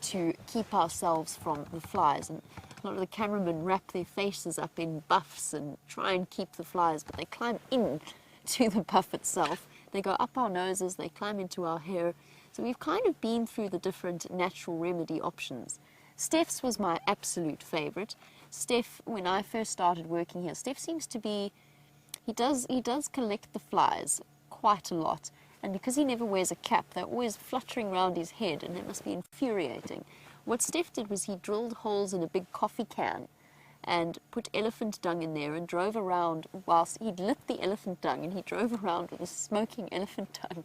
[SPEAKER 3] to keep ourselves from the flies. And a lot of the cameramen wrap their faces up in buffs and try and keep the flies, but they climb in to the buff itself. They go up our noses, they climb into our hair. So we've kind of been through the different natural remedy options. Steph's was my absolute favorite. Steph, when I first started working here, Steph seems to be, he does collect the flies quite a lot. And because he never wears a cap, they're always fluttering around his head, and it must be infuriating. What Steph did was he drilled holes in a big coffee can and put elephant dung in there and drove around whilst he'd lit the elephant dung, and he drove around with a smoking elephant dung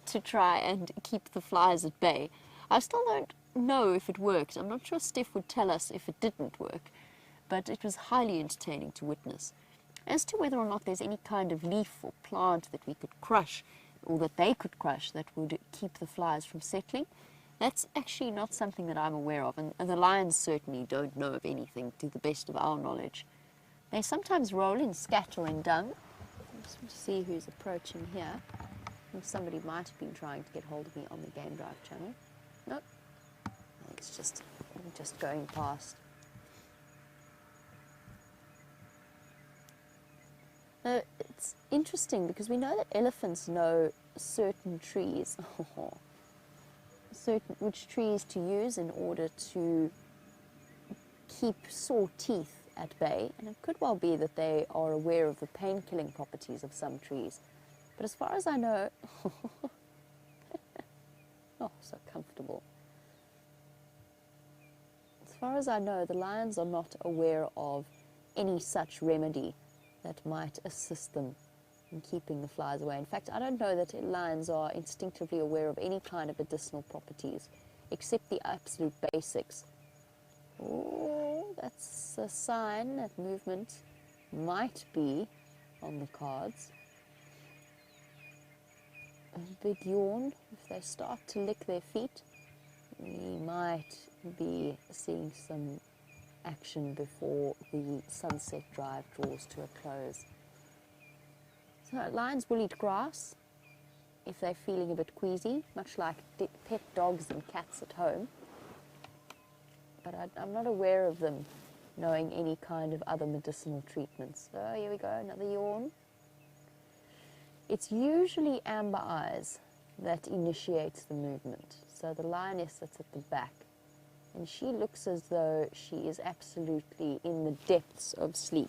[SPEAKER 3] to try and keep the flies at bay. I still don't know if it worked. I'm not sure Steph would tell us if it didn't work, but it was highly entertaining to witness. As to whether or not there's any kind of leaf or plant that we could crush, or that they could crush, that would keep the flies from settling, that's actually not something that I'm aware of, and the lions certainly don't know of anything to the best of our knowledge. They sometimes roll in scat or in dung. I just want to see who's approaching here. I think somebody might have been trying to get hold of me on the Game Drive channel. Nope. I think it's just going past. It's interesting because we know that elephants know certain trees, which trees to use in order to keep sore teeth at bay, and it could well be that they are aware of the pain-killing properties of some trees. But as far as I know, oh, so comfortable. As far as I know, the lions are not aware of any such remedy that might assist them in keeping the flies away. In fact, I don't know that lions are instinctively aware of any kind of medicinal properties, except the absolute basics. Oh, that's a sign that movement might be on the cards. a big yawn. If they start to lick their feet, we might be seeing some action before the sunset drive draws to a close. So lions will eat grass if they're feeling a bit queasy, much like pet dogs and cats at home. But I'm not aware of them knowing any kind of other medicinal treatments. So here we go, another yawn. It's usually Amber Eyes that initiates the movement. So the lioness that's at the back, and she looks as though she is absolutely in the depths of sleep.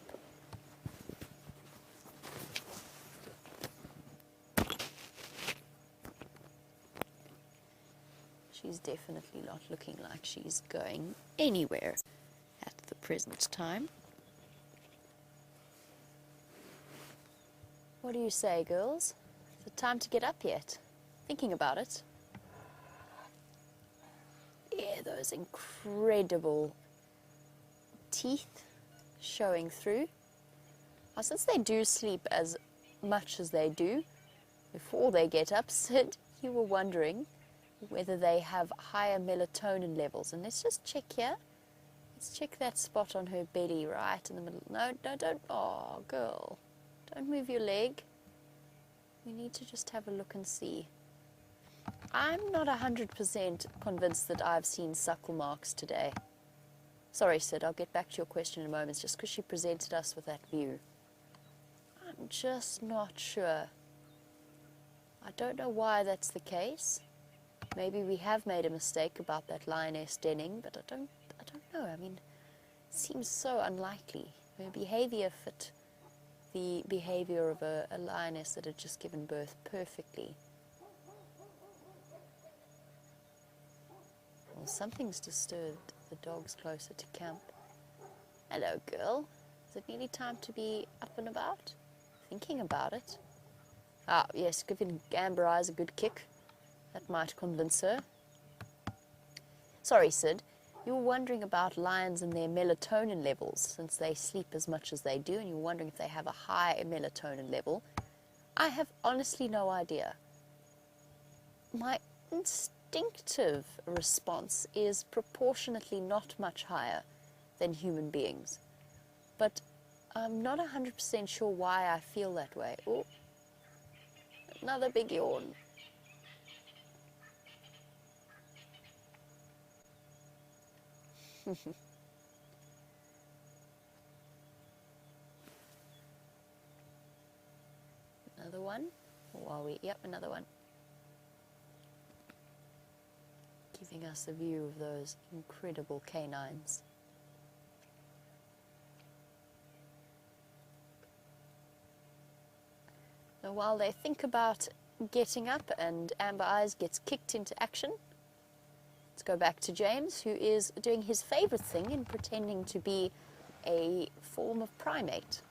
[SPEAKER 3] She's definitely not looking like she's going anywhere at the present time. What do you say, girls? Is it time to get up yet? Thinking about it? Yeah, those incredible teeth showing through. Now, since they do sleep as much as they do, before they get up, Sid, you were wondering whether they have higher melatonin levels. And let's just check here. Let's check that spot on her belly right in the middle. No, don't. Oh, girl. Don't move your leg. We need to just have a look and see. I'm not 100% convinced that I've seen suckle marks today. Sorry, Sid, I'll get back to your question in a moment. It's just because she presented us with that view. I'm just not sure. I don't know why that's the case. Maybe we have made a mistake about that lioness denning, but I don't know. I mean, it seems so unlikely. Her behavior fit the behavior of a lioness that had just given birth perfectly. Well, something's disturbed the dogs closer to camp. Hello, girl. Is it nearly time to be up and about? Thinking about it? Ah, yes, giving Amber Eyes a good kick. That might convince her. Sorry, Sid. You were wondering about lions and their melatonin levels, since they sleep as much as they do, and you were wondering if they have a high melatonin level. I have honestly no idea. My instinctive response is proportionately not much higher than human beings. But I'm not 100% sure why I feel that way. Oh, another big yawn. Another one? Or are we? Yep, another one. Giving us a view of those incredible canines. Now, while they think about getting up and Amber Eyes gets kicked into action, let's go back to James, who is doing his favorite thing in pretending to be a form of primate.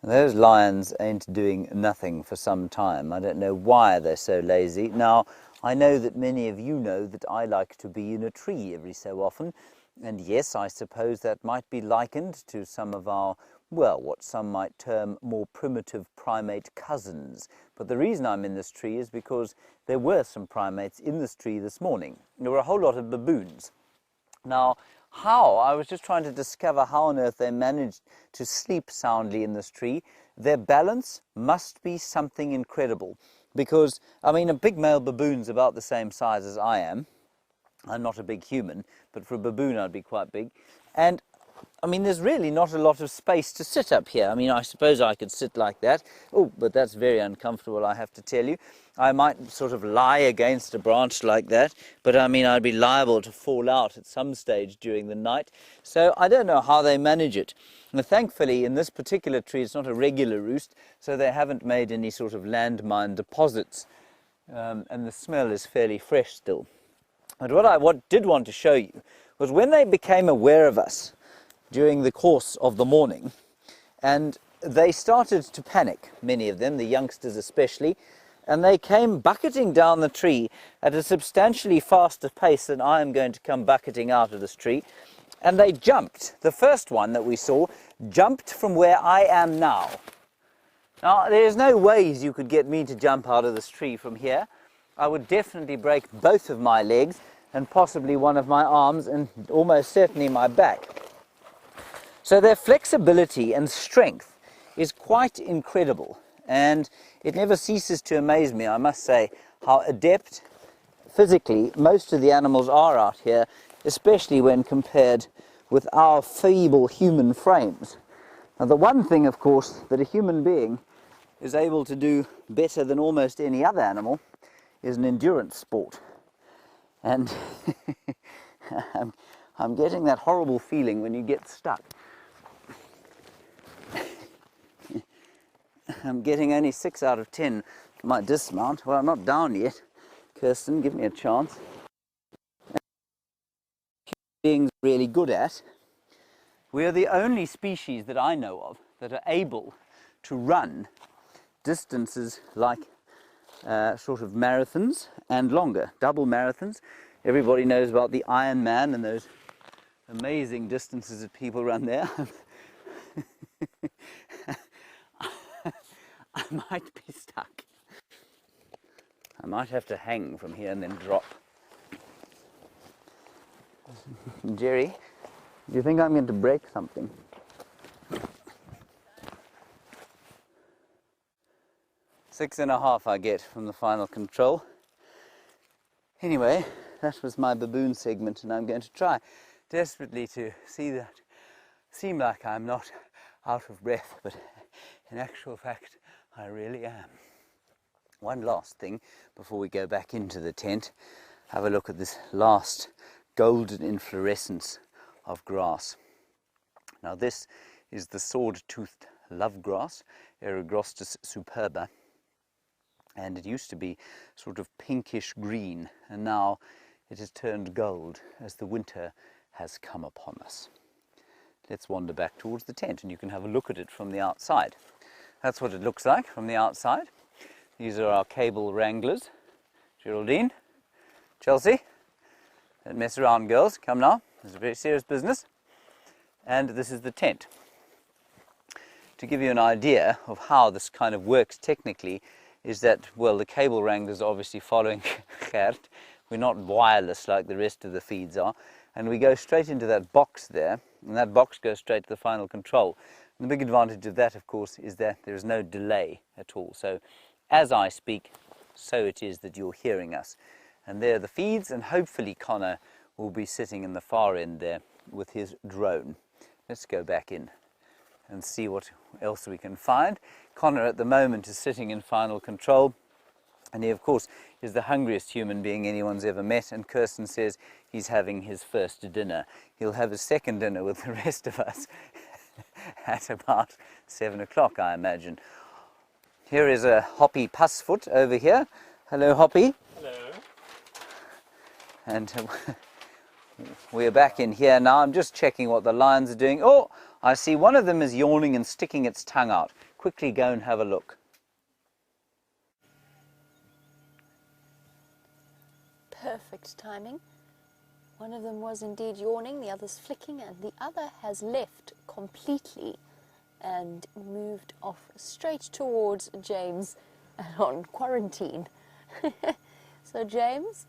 [SPEAKER 4] Those lions ain't doing nothing for some time. I don't know why they're so lazy. Now, I know that many of you know that I like to be in a tree every so often. And yes, I suppose that might be likened to some of our, well, what some might term more primitive primate cousins. But the reason I'm in this tree is because there were some primates in this tree this morning. There were a whole lot of baboons. Now, I was just trying to discover how on earth they managed to sleep soundly in this tree. Their balance must be something incredible. Because, I mean, a big male baboon's about the same size as I am. I'm not a big human, but for a baboon I'd be quite big. And I mean, there's really not a lot of space to sit up here. I mean, I suppose I could sit like that. Oh, but that's very uncomfortable, I have to tell you. I might sort of lie against a branch like that, but I mean, I'd be liable to fall out at some stage during the night. So I don't know how they manage it. And thankfully, in this particular tree, it's not a regular roost, so they haven't made any sort of landmine deposits. And the smell is fairly fresh still. But what I did want to show you was when they became aware of us during the course of the morning, and they started to panic, many of them, the youngsters especially, and they came bucketing down the tree at a substantially faster pace than I am going to come bucketing out of this tree, and they jumped. The first one that we saw jumped from where I am now Now, there's no ways you could get me to jump out of this tree from here. I would definitely break both of my legs and possibly one of my arms and almost certainly my back. So their flexibility and strength is quite incredible, and it never ceases to amaze me, I must say, how adept physically most of the animals are out here, especially when compared with our feeble human frames. Now, the one thing, of course, that a human being is able to do better than almost any other animal is an endurance sport. And I'm getting that horrible feeling when you get stuck. I'm getting only 6 out of 10 my dismount. Well, I'm not down yet. Kirsten, give me a chance. Being really good at. We are the only species that I know of that are able to run distances like sort of marathons and longer, double marathons. Everybody knows about the Ironman and those amazing distances that people run there. I might be stuck. I might have to hang from here and then drop. Jerry, do you think I'm going to break something? 6.5 I get from the final control. Anyway, that was my baboon segment, and I'm going to try desperately to seem like I'm not out of breath, but in actual fact, I really am. One last thing before we go back into the tent. Have a look at this last golden inflorescence of grass. Now this is the sword-toothed lovegrass, Eragrostis superba, and it used to be sort of pinkish green, and now it has turned gold as the winter has come upon us. Let's wander back towards the tent and you can have a look at it from the outside. That's what it looks like from the outside. These are our cable wranglers. Geraldine, Chelsea, don't mess around, girls. Come now, this is a very serious business. And this is the tent. To give you an idea of how this kind of works technically is that, well, the cable wranglers are obviously following Jeandre. We're not wireless like the rest of the feeds are. And we go straight into that box there, and that box goes straight to the final control. And the big advantage of that, of course, is that there is no delay at all. So as I speak, so it is that you're hearing us. And there are the feeds, and hopefully Connor will be sitting in the far end there with his drone. Let's go back in and see what else we can find. Connor at the moment is sitting in final control, and he of course is the hungriest human being anyone's ever met, and Kirsten says he's having his first dinner. He'll have his second dinner with the rest of us at about 7 o'clock, I imagine. Here is a Hoppy Pussfoot over here. Hello, Hoppy.
[SPEAKER 5] Hello.
[SPEAKER 4] And we're back in here now. I'm just checking what the lions are doing. Oh, I see one of them is yawning and sticking its tongue out. Quickly go and have a look.
[SPEAKER 3] Perfect timing. One of them was indeed yawning, the other's flicking, and the other has left completely and moved off straight towards James on quarantine. So James,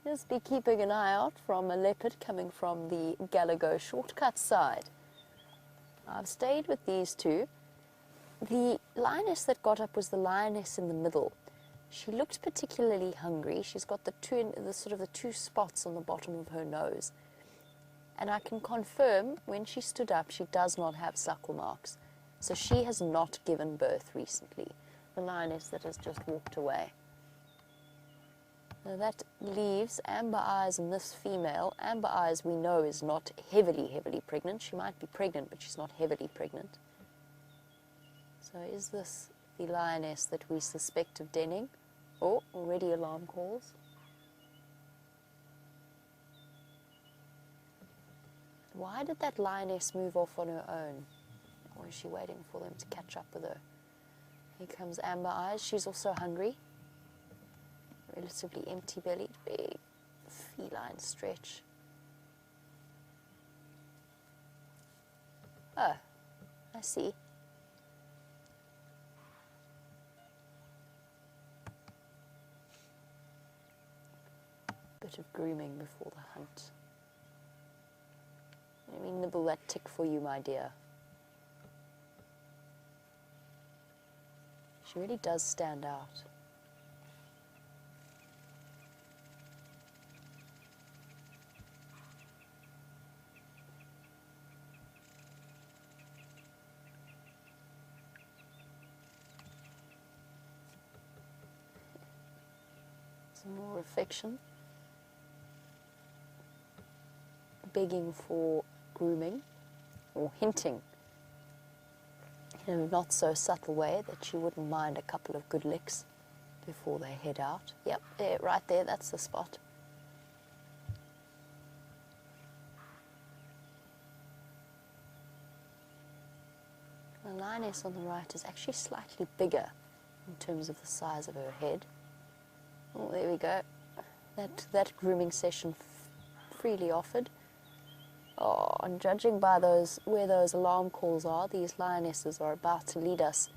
[SPEAKER 3] just be keeping an eye out from a leopard coming from the Gallagher shortcut side. I've stayed with these two. The lioness that got up was the lioness in the middle. She looked particularly hungry. She's got the two spots on the bottom of her nose. And I can confirm when she stood up, she does not have suckle marks. So she has not given birth recently. The lioness that has just walked away. Now that leaves Amber Eyes and this female. Amber Eyes we know is not heavily pregnant. She might be pregnant, but she's not heavily pregnant. So is this the lioness that we suspect of denning? Oh, already alarm calls. Why did that lioness move off on her own? Or is she waiting for them to catch up with her? Here comes Amber Eyes. She's also hungry. Relatively empty-bellied, big feline stretch. Oh, I see. bit of grooming before the hunt. Let me nibble that tick for you, my dear. She really does stand out. Some more affection. Begging for grooming or hinting in a not so subtle way that she wouldn't mind a couple of good licks before they head out. Yep, there, right there, that's the spot. The lioness on the right is actually slightly bigger in terms of the size of her head. Oh, there we go. That grooming session freely offered. Oh, and judging by where those alarm calls are, these lionesses are about to lead us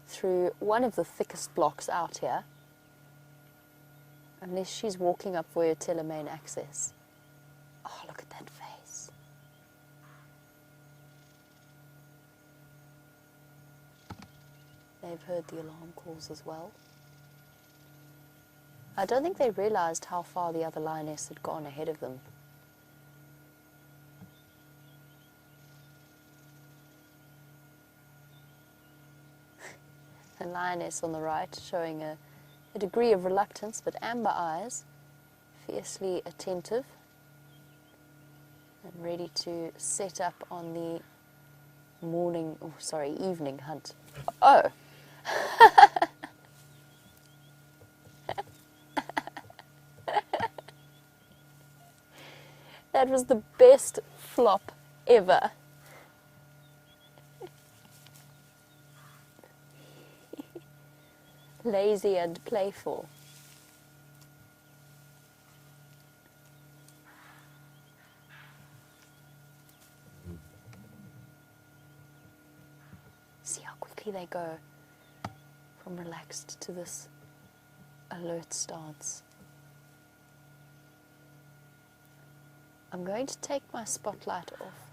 [SPEAKER 3] through one of the thickest blocks out here. Unless she's walking up Voyatella main access. Oh, look at that face. They've heard the alarm calls as well. I don't think they realized how far the other lioness had gone ahead of them. The lioness on the right showing a degree of reluctance, but amber eyes, fiercely attentive and ready to set up on the evening hunt. Oh! That was the best flop ever. Lazy and playful. See how quickly they go from relaxed to this alert stance. I'm going to take my spotlight off.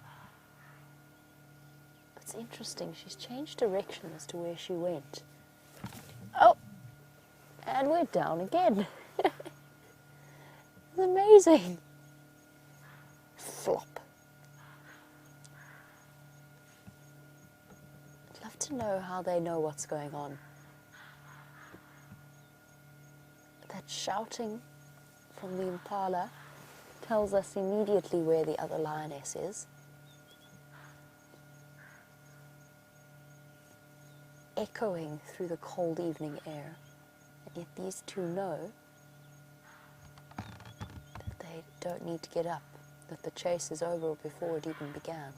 [SPEAKER 3] It's interesting, she's changed direction as to where she went. Oh, and we're down again. It's amazing. Flop. I'd love to know how they know what's going on. That shouting from the impala tells us immediately where the other lioness is. Echoing through the cold evening air, and yet these two know that they don't need to get up, that the chase is over before it even began.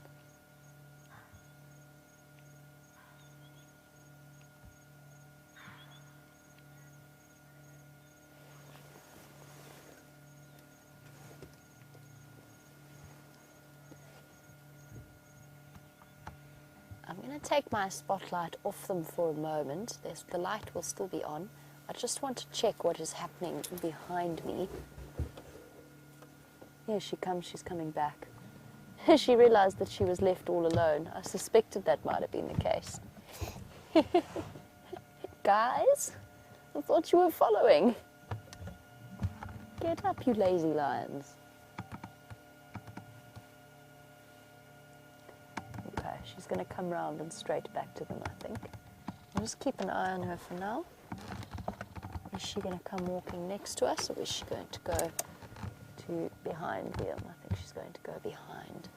[SPEAKER 3] I'm going to take my spotlight off them for a moment. The light will still be on. I just want to check what is happening behind me. Here she comes, she's coming back. She realized that she was left all alone. I suspected that might have been the case. Guys, I thought you were following. Get up, you lazy lions. She's going to come round and straight back to them, I think. I'll just keep an eye on her for now. Is she going to come walking next to us, or is she going to go to behind them? I think she's going to go behind.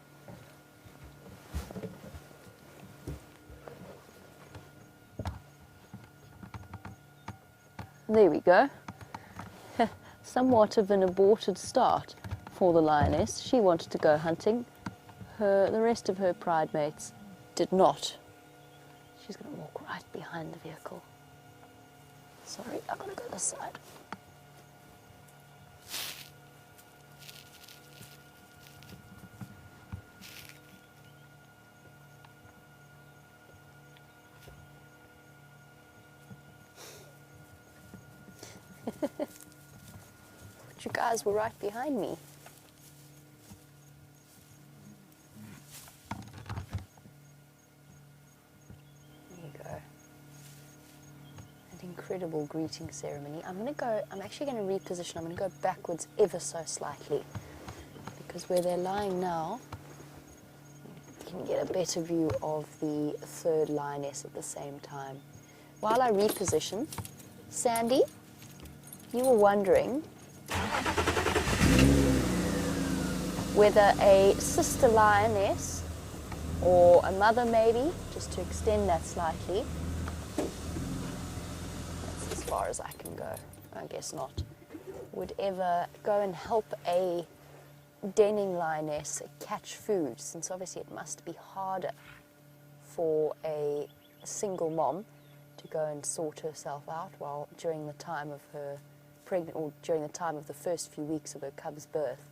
[SPEAKER 3] There we go. Somewhat of an aborted start for the lioness. She wanted to go hunting. The rest of her pride mates did not. She's going to walk right behind the vehicle. Sorry, I'm going to go this side. you guys were right behind me. There you go. An incredible greeting ceremony. I'm actually going to reposition. I'm going to go backwards ever so slightly, because where they're lying now, you can get a better view of the third lioness at the same time. While I reposition, Sandy, you were wondering whether a sister lioness or a mother, maybe, just to extend that slightly. That's as far as I can go. I guess not. Would ever go and help a denning lioness catch food, since obviously it must be harder for a single mom to go and sort herself out while during the time of her pregnant, or during the time of the first few weeks of her cub's birth.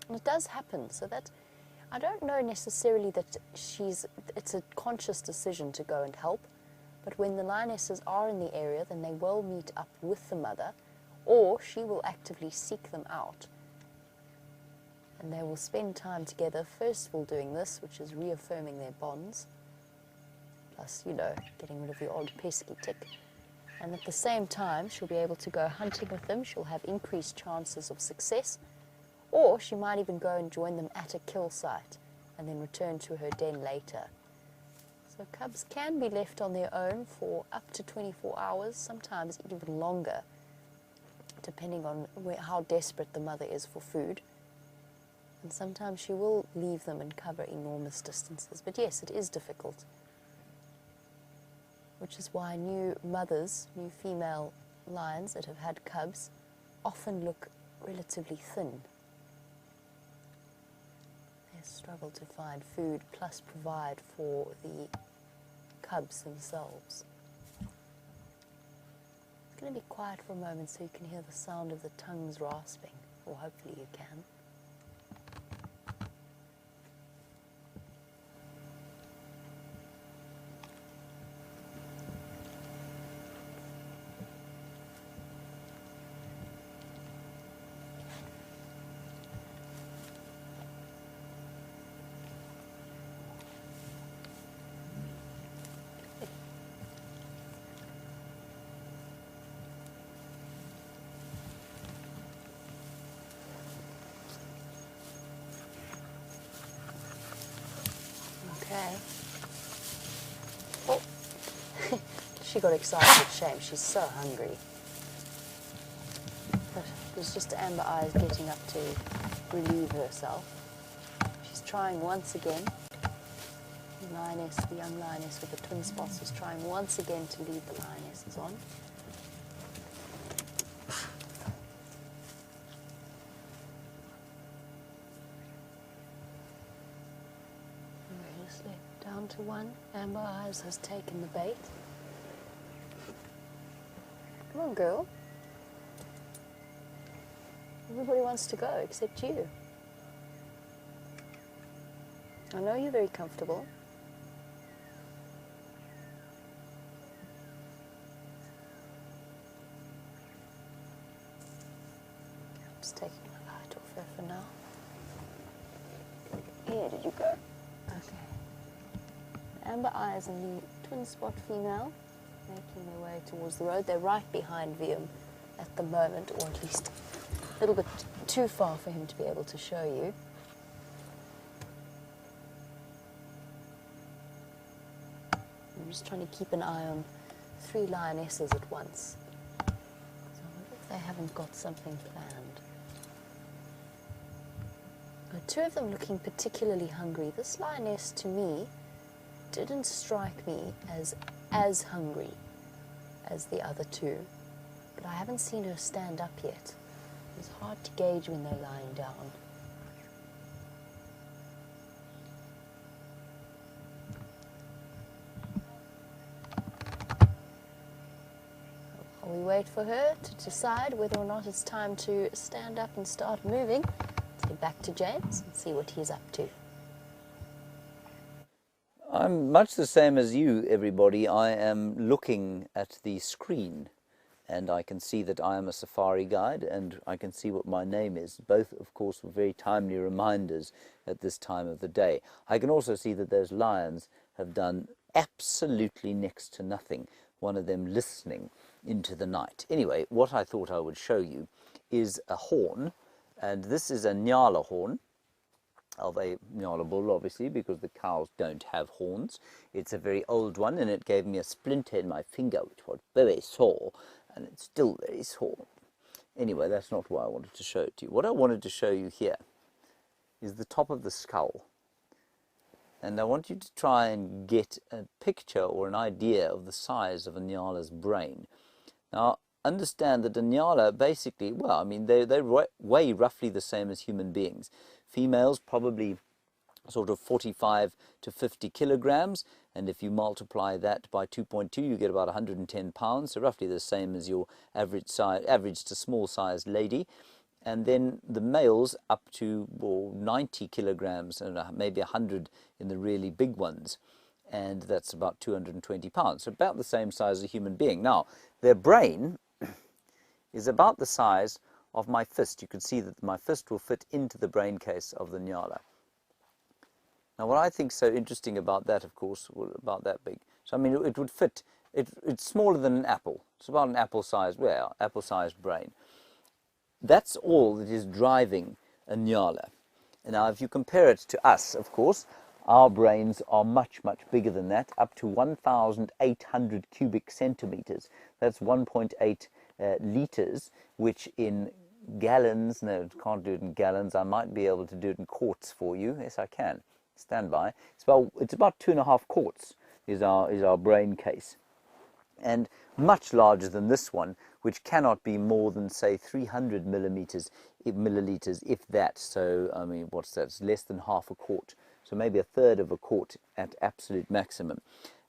[SPEAKER 3] And it does happen, so that I don't know necessarily that it's a conscious decision to go and help, but when the lionesses are in the area, then they will meet up with the mother, or she will actively seek them out. And they will spend time together, first of all doing this, which is reaffirming their bonds, plus, you know, getting rid of the odd pesky tick. And at the same time, she'll be able to go hunting with them. She'll have increased chances of success, or she might even go and join them at a kill site and then return to her den later. So cubs can be left on their own for up to 24 hours, sometimes even longer, depending on how desperate the mother is for food. And sometimes she will leave them and cover enormous distances. But yes, it is difficult. Which is why new mothers, new female lions that have had cubs, often look relatively thin. They struggle to find food, plus provide for the cubs themselves. It's going to be quiet for a moment so you can hear the sound of the tongues rasping, or hopefully you can. Okay. Oh, she got excited. Shame, she's so hungry. But there's just Amber Eyes getting up to relieve herself. She's trying once again. The lioness, the young lioness with the twin spots, is trying once again to lead the lionesses on. Down to one. Amber Eyes has taken the bait. Come on, girl. Everybody wants to go except you. I know you're very comfortable. I'm just taking the light off her for now. Here, did you go? Okay. Amber Eyes and the twin spot female making their way towards the road. They're right behind Vium at the moment, or at least a little bit too far for him to be able to show you. I'm just trying to keep an eye on 3 lionesses at once. So I wonder if they haven't got something planned. 2 of them looking particularly hungry. This lioness, to me, didn't strike me as hungry as the other 2, but I haven't seen her stand up yet. It's hard to gauge when they're lying down. While we wait for her to decide whether or not it's time to stand up and start moving, let's get back to James and see what he's up to.
[SPEAKER 4] I'm much the same as you, everybody. I am looking at the screen and I can see that I am a safari guide, and I can see what my name is. Both, of course, were very timely reminders at this time of the day. I can also see that those lions have done absolutely next to nothing, one of them listening into the night. Anyway, what I thought I would show you is a horn, and this is a Nyala horn of a Nyala bull, obviously, because the cows don't have horns. It's a very old one, and it gave me a splinter in my finger, which was very sore, and it's still very sore. Anyway, that's not why I wanted to show it to you. What I wanted to show you here is the top of the skull. And I want you to try and get a picture or an idea of the size of a Nyala's brain. Now, understand that a Nyala basically, well, I mean, they weigh roughly the same as human beings. Females probably sort of 45 to 50 kilograms, and if you multiply that by 2.2, you get about 110 pounds, so roughly the same as your average to small sized lady. And then the males up to 90 kilograms and maybe 100 in the really big ones, and that's about 220 pounds, so about the same size as a human being. Now, their brain is about the size of my fist. You can see that my fist will fit into the brain case of the Nyala. Now, what I think is so interesting about that, of course, well, about that big, so I mean, it would fit, it's smaller than an apple. It's about an apple-sized, well, apple-sized brain. That's all that is driving a Nyala. And now, if you compare it to us, of course, our brains are much, much bigger than that, up to 1,800 cubic centimeters. That's 1.8 liters, which in gallons, no, can't do it in gallons. I might be able to do it in quarts for you. Yes, I can. Stand by. It's about 2.5 quarts is our brain case, and much larger than this one, which cannot be more than, say, 300 milliliters, if that. So, I mean, what's that? It's less than half a quart. So maybe a third of a quart at absolute maximum.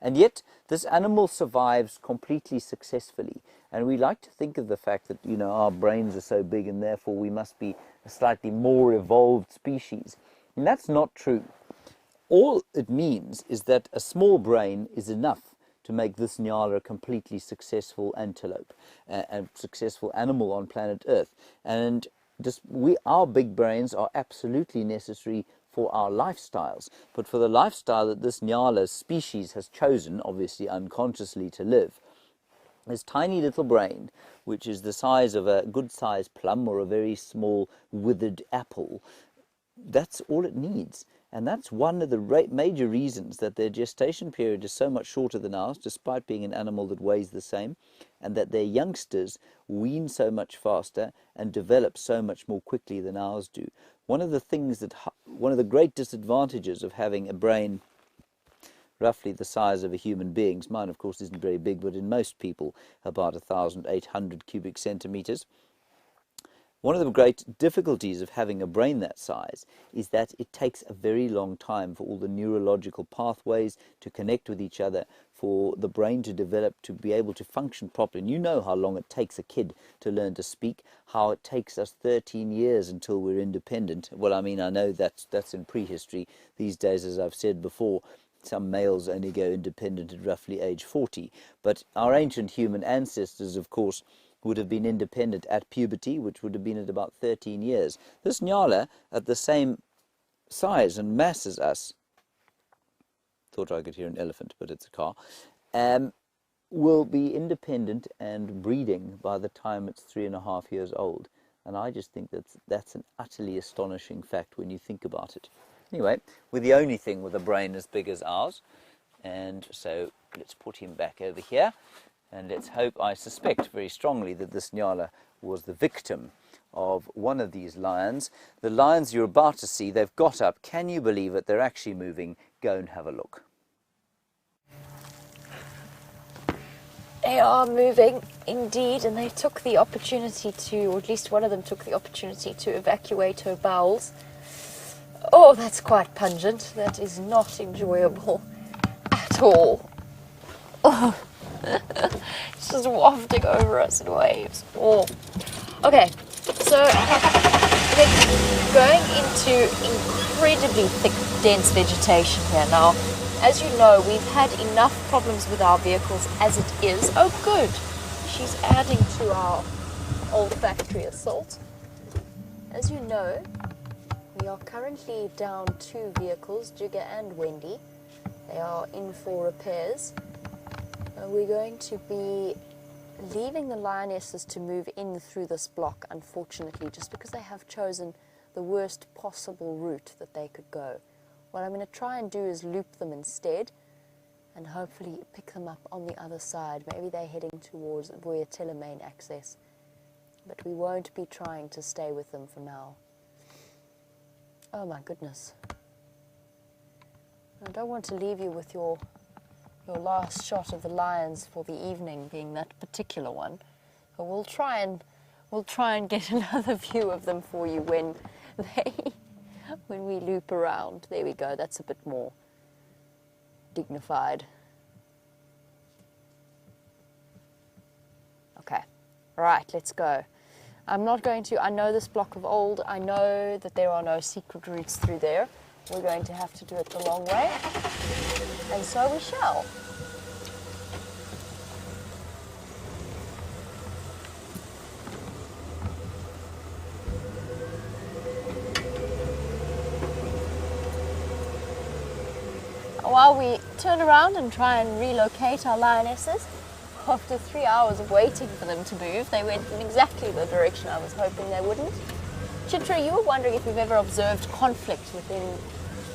[SPEAKER 4] And yet, this animal survives completely successfully. And we like to think of the fact that, you know, our brains are so big and therefore we must be a slightly more evolved species. And that's not true. All it means is that a small brain is enough to make this Nyala a completely successful antelope, a successful animal on planet Earth. And our big brains are absolutely necessary for our lifestyles, but for the lifestyle that this Nyala species has chosen, obviously unconsciously, to live, this tiny little brain, which is the size of a good-sized plum or a very small withered apple, that's all it needs. And that's one of the major reasons that their gestation period is so much shorter than ours, despite being an animal that weighs the same, and that their youngsters wean so much faster and develop so much more quickly than ours do. One of the great disadvantages of having a brain roughly the size of a human being's, mine of course isn't very big, but in most people about 1,800 cubic centimeters. One of the great difficulties of having a brain that size is that it takes a very long time for all the neurological pathways to connect with each other, for the brain to develop, to be able to function properly. And you know how long it takes a kid to learn to speak, how it takes us 13 years until we're independent. Well, I mean, I know that's in prehistory. These days, as I've said before, some males only go independent at roughly age 40. But our ancient human ancestors, of course, would have been independent at puberty, which would have been at about 13 years. This Nyala, at the same size and mass as us, thought I could hear an elephant, but it's a car, will be independent and breeding by the time it's 3.5 years old. And I just think that's an utterly astonishing fact when you think about it. Anyway, we're the only thing with a brain as big as ours, and so let's put him back over here. And let's hope, I suspect very strongly, that this Nyala was the victim of one of these lions. The lions you're about to see, they've got up. Can you believe it? They're actually moving. Go and have a look.
[SPEAKER 3] They are moving, indeed, and they took the opportunity to, or at least one of them took the opportunity to evacuate her bowels. Oh, that's quite pungent. That is not enjoyable at all. Oh. It's just wafting over us in waves. Oh. Okay, so we're going into incredibly thick, dense vegetation here now. As you know, we've had enough problems with our vehicles as it is. Oh, good. she's adding to our olfactory assault. As you know, we are currently down 2 vehicles, Jigger and Wendy. They are in for repairs. We're going to be leaving the lionesses to move in through this block, unfortunately, just because they have chosen the worst possible route that they could go. What I'm going to try and do is loop them instead and hopefully pick them up on the other side. Maybe they're heading towards Boyatella main access, but we won't be trying to stay with them for now. Oh my goodness. I don't want to leave you with your last shot of the lions for the evening being that particular one. But we'll try and get another view of them for you when we loop around. There we go. That's a bit more dignified. Okay. Right, let's go. I know this block of old. I know that there are no secret routes through there. We're going to have to do it the long way. And so we shall. While we turn around and try and relocate our lionesses, after 3 hours of waiting for them to move, they went in exactly the direction I was hoping they wouldn't. Chitra, you were wondering if you've ever observed conflict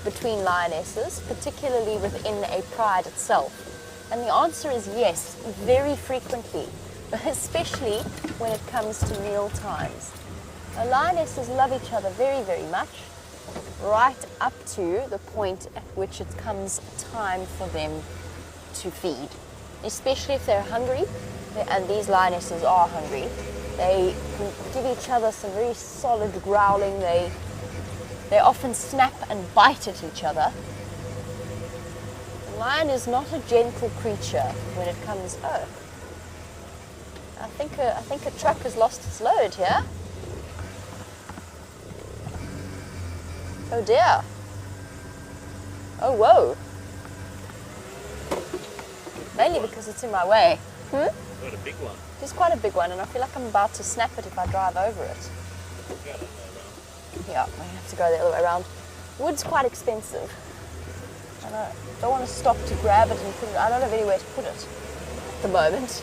[SPEAKER 3] between lionesses, particularly within a pride itself. And the answer is yes, very frequently, especially when it comes to meal times. Lionesses love each other very, very much, right up to the point at which it comes time for them to feed. Especially if they're hungry, and these lionesses are hungry, they can give each other some very solid growling. They often snap and bite at each other. The lion is not a gentle creature when it comes. Oh, I think a truck has lost its load here. Oh dear. Oh whoa. Mainly because it's in my way.
[SPEAKER 5] Quite a big one.
[SPEAKER 3] It's quite a big one, and I feel like I'm about to snap it if I drive over it. Yeah, I have to go the other way around. Wood's quite expensive. I don't want to stop to grab it and put it. I don't have anywhere to put it at the moment.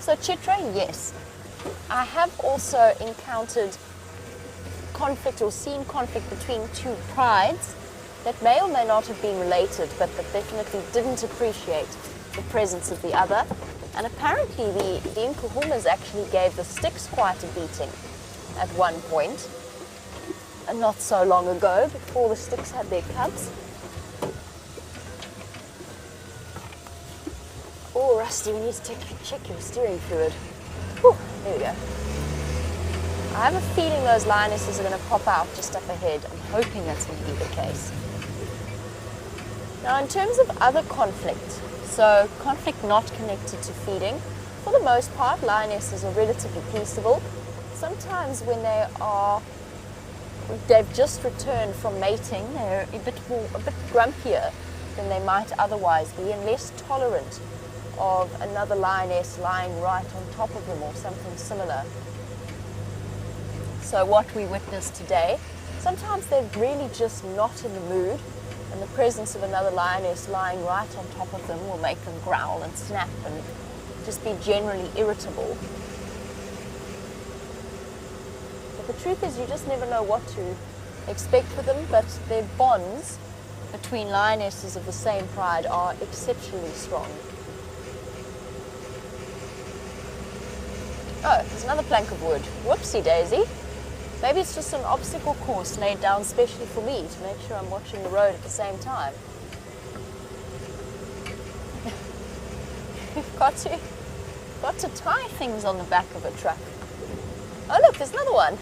[SPEAKER 3] So Chitra, yes. I have also encountered conflict or seen conflict between 2 prides that may or may not have been related, but that definitely didn't appreciate the presence of the other. And apparently the Nkuhumas actually gave the sticks quite a beating at one point, and not so long ago, before the sticks had their cubs. Oh, Rusty, we need to check your steering fluid. Whew, there we go. I have a feeling those lionesses are going to pop out just up ahead. I'm hoping that's going to be the case. Now, in terms of other conflict, so conflict not connected to feeding, for the most part, lionesses are relatively peaceable. Sometimes when they've just returned from mating, they're a bit grumpier than they might otherwise be, and less tolerant of another lioness lying right on top of them or something similar. So what we witnessed today, sometimes they're really just not in the mood, and the presence of another lioness lying right on top of them will make them growl and snap and just be generally irritable. But the truth is, you just never know what to expect with them, but their bonds between lionesses of the same pride are exceptionally strong. Oh, there's another plank of wood. Whoopsie daisy. Maybe it's just an obstacle course laid down specially for me to make sure I'm watching the road at the same time. We've got to tie things on the back of a truck. Oh look, there's another one.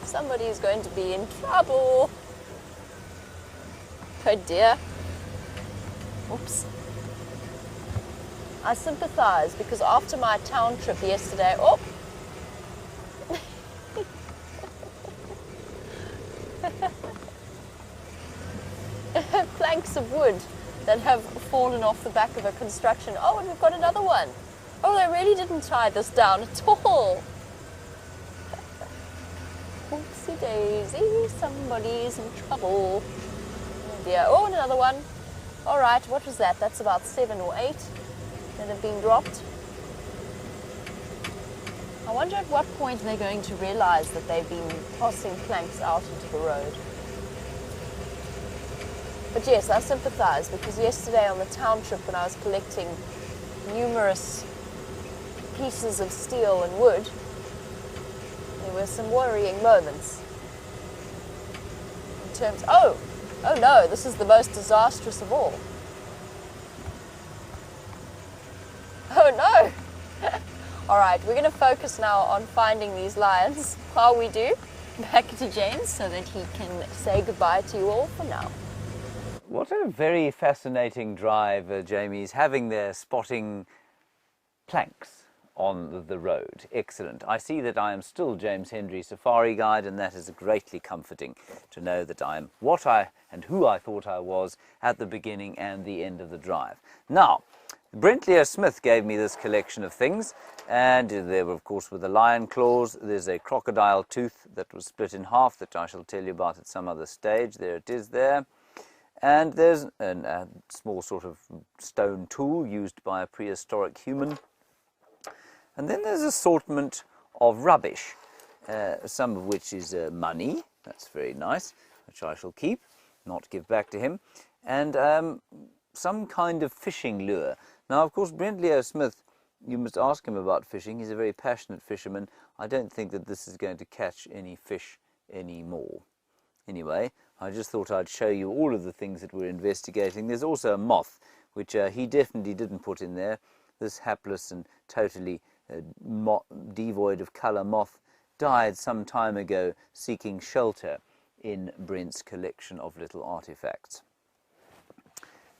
[SPEAKER 3] Somebody is going to be in trouble. Oh dear. Oops. I sympathize because after my town trip yesterday, planks of wood that have fallen off the back of a construction. Oh, and we've got another one. Oh, they really didn't tie this down at all. Oopsie daisy, somebody's in trouble. Oh dear. Oh, and another one. All right, what was that? That's about 7 or 8 that have been dropped. I wonder at what point they're going to realize that they've been tossing planks out into the road. But yes, I sympathize, because yesterday on the town trip when I was collecting numerous pieces of steel and wood, there were some worrying moments. In terms, oh no, this is the most disastrous of all. Oh no! All right, we're going to focus now on finding these lions. While we do, back to James so that he can say goodbye to you all for now.
[SPEAKER 4] What a very fascinating drive Jamie's having there, spotting planks on the road. Excellent. I see that I am still James Hendry Safari Guide, and that is greatly comforting to know that I am what I and who I thought I was at the beginning and the end of the drive. Now, Brent Smith gave me this collection of things, and there were, of course, with the lion claws. There's a crocodile tooth that was split in half that I shall tell you about at some other stage. There it is there. And there's a small sort of stone tool used by a prehistoric human. And then there's an assortment of rubbish, some of which is money. That's very nice, which I shall keep, not give back to him. And some kind of fishing lure. Now, of course, Brent Smith, you must ask him about fishing. He's a very passionate fisherman. I don't think that this is going to catch any fish anymore. Anyway, I just thought I'd show you all of the things that we're investigating. There's also a moth, which he definitely didn't put in there. This hapless and totally devoid of colour moth died some time ago seeking shelter in Brent's collection of little artifacts.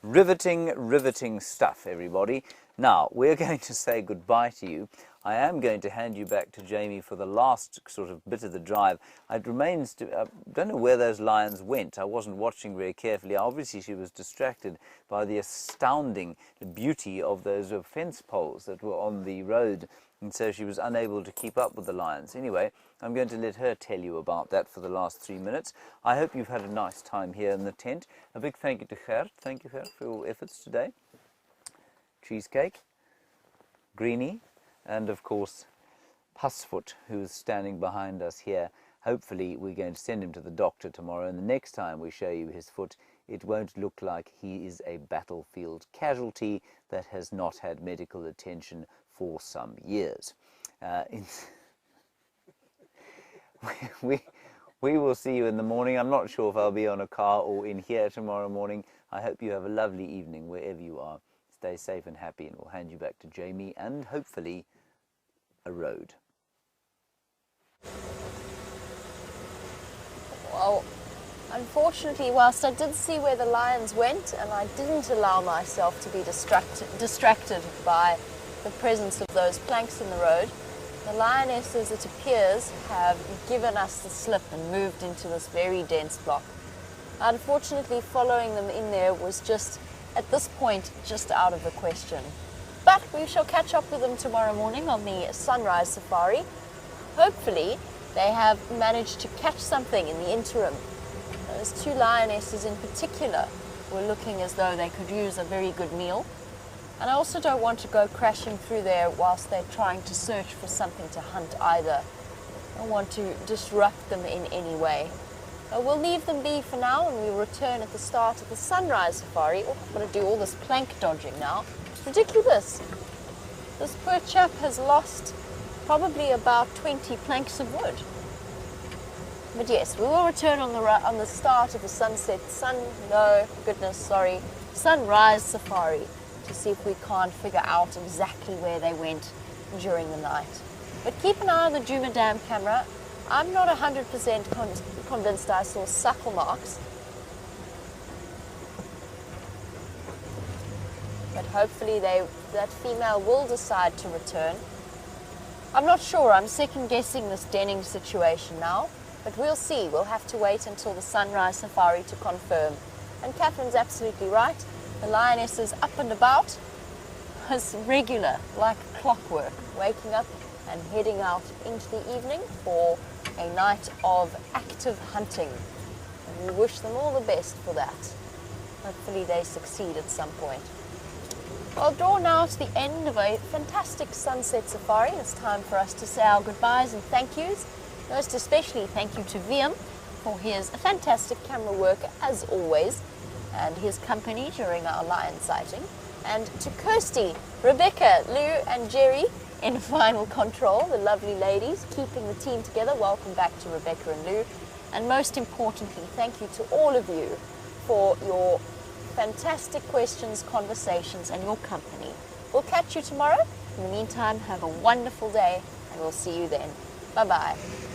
[SPEAKER 4] Riveting, riveting stuff, everybody. Now, we're going to say goodbye to you. I am going to hand you back to Jamie for the last sort of bit of the drive. It remains to... I don't know where those lions went. I wasn't watching very carefully. Obviously, she was distracted by the astounding beauty of those fence poles that were on the road, and so she was unable to keep up with the lions. Anyway, I'm going to let her tell you about that for the last 3 minutes. I hope you've had a nice time here in the tent. A big thank you to Jeandre. Thank you, Jeandre, for your efforts today. Cheesecake, Greenie, and of course Pussfoot, who's standing behind us here. Hopefully we're going to send him to the doctor tomorrow, and the next time we show you his foot, it won't look like he is a battlefield casualty that has not had medical attention for some years. We will see you in the morning. I'm not sure if I'll be on a car or in here tomorrow morning. I hope you have a lovely evening wherever you are. Stay safe and happy, and we'll hand you back to Jamie and hopefully a road.
[SPEAKER 3] Well, unfortunately, whilst I did see where the lions went, and I didn't allow myself to be distracted by the presence of those planks in the road, the lionesses, it appears, have given us the slip and moved into this very dense block. Unfortunately, following them in there was just, at this point, just out of the question. But we shall catch up with them tomorrow morning on the sunrise safari. Hopefully, they have managed to catch something in the interim. Those 2 lionesses in particular were looking as though they could use a very good meal. And I also don't want to go crashing through there whilst they're trying to search for something to hunt either. I don't want to disrupt them in any way. We'll leave them be for now, and we'll return at the start of the sunrise safari. Oh, I've got to do all this plank dodging now. It's ridiculous. This poor chap has lost probably about 20 planks of wood. But yes, we will return on the start of the sunrise safari to see if we can't figure out exactly where they went during the night. But keep an eye on the Djuma Dam camera. I'm not 100% convinced I saw suckle marks, but hopefully that female will decide to return. I'm not sure. I'm second guessing this denning situation now, but we'll see. We'll have to wait until the sunrise safari to confirm. And Catherine's absolutely right. The lioness is up and about. It's regular, like clockwork, waking up and heading out into the evening for a night of active hunting. And we wish them all the best for that. Hopefully they succeed at some point. I'll draw now to the end of a fantastic sunset safari. It's time for us to say our goodbyes and thank yous. Most especially thank you to Violin for his fantastic camera work as always and his company during our lion sighting. And to Kirsty, Rebecca, Lou and Jerry in final control, the lovely ladies keeping the team together. Welcome back to Rebecca and Lou. And most importantly, thank you to all of you for your fantastic questions, conversations and your company. We'll catch you tomorrow. In the meantime, have a wonderful day and we'll see you then. Bye-bye.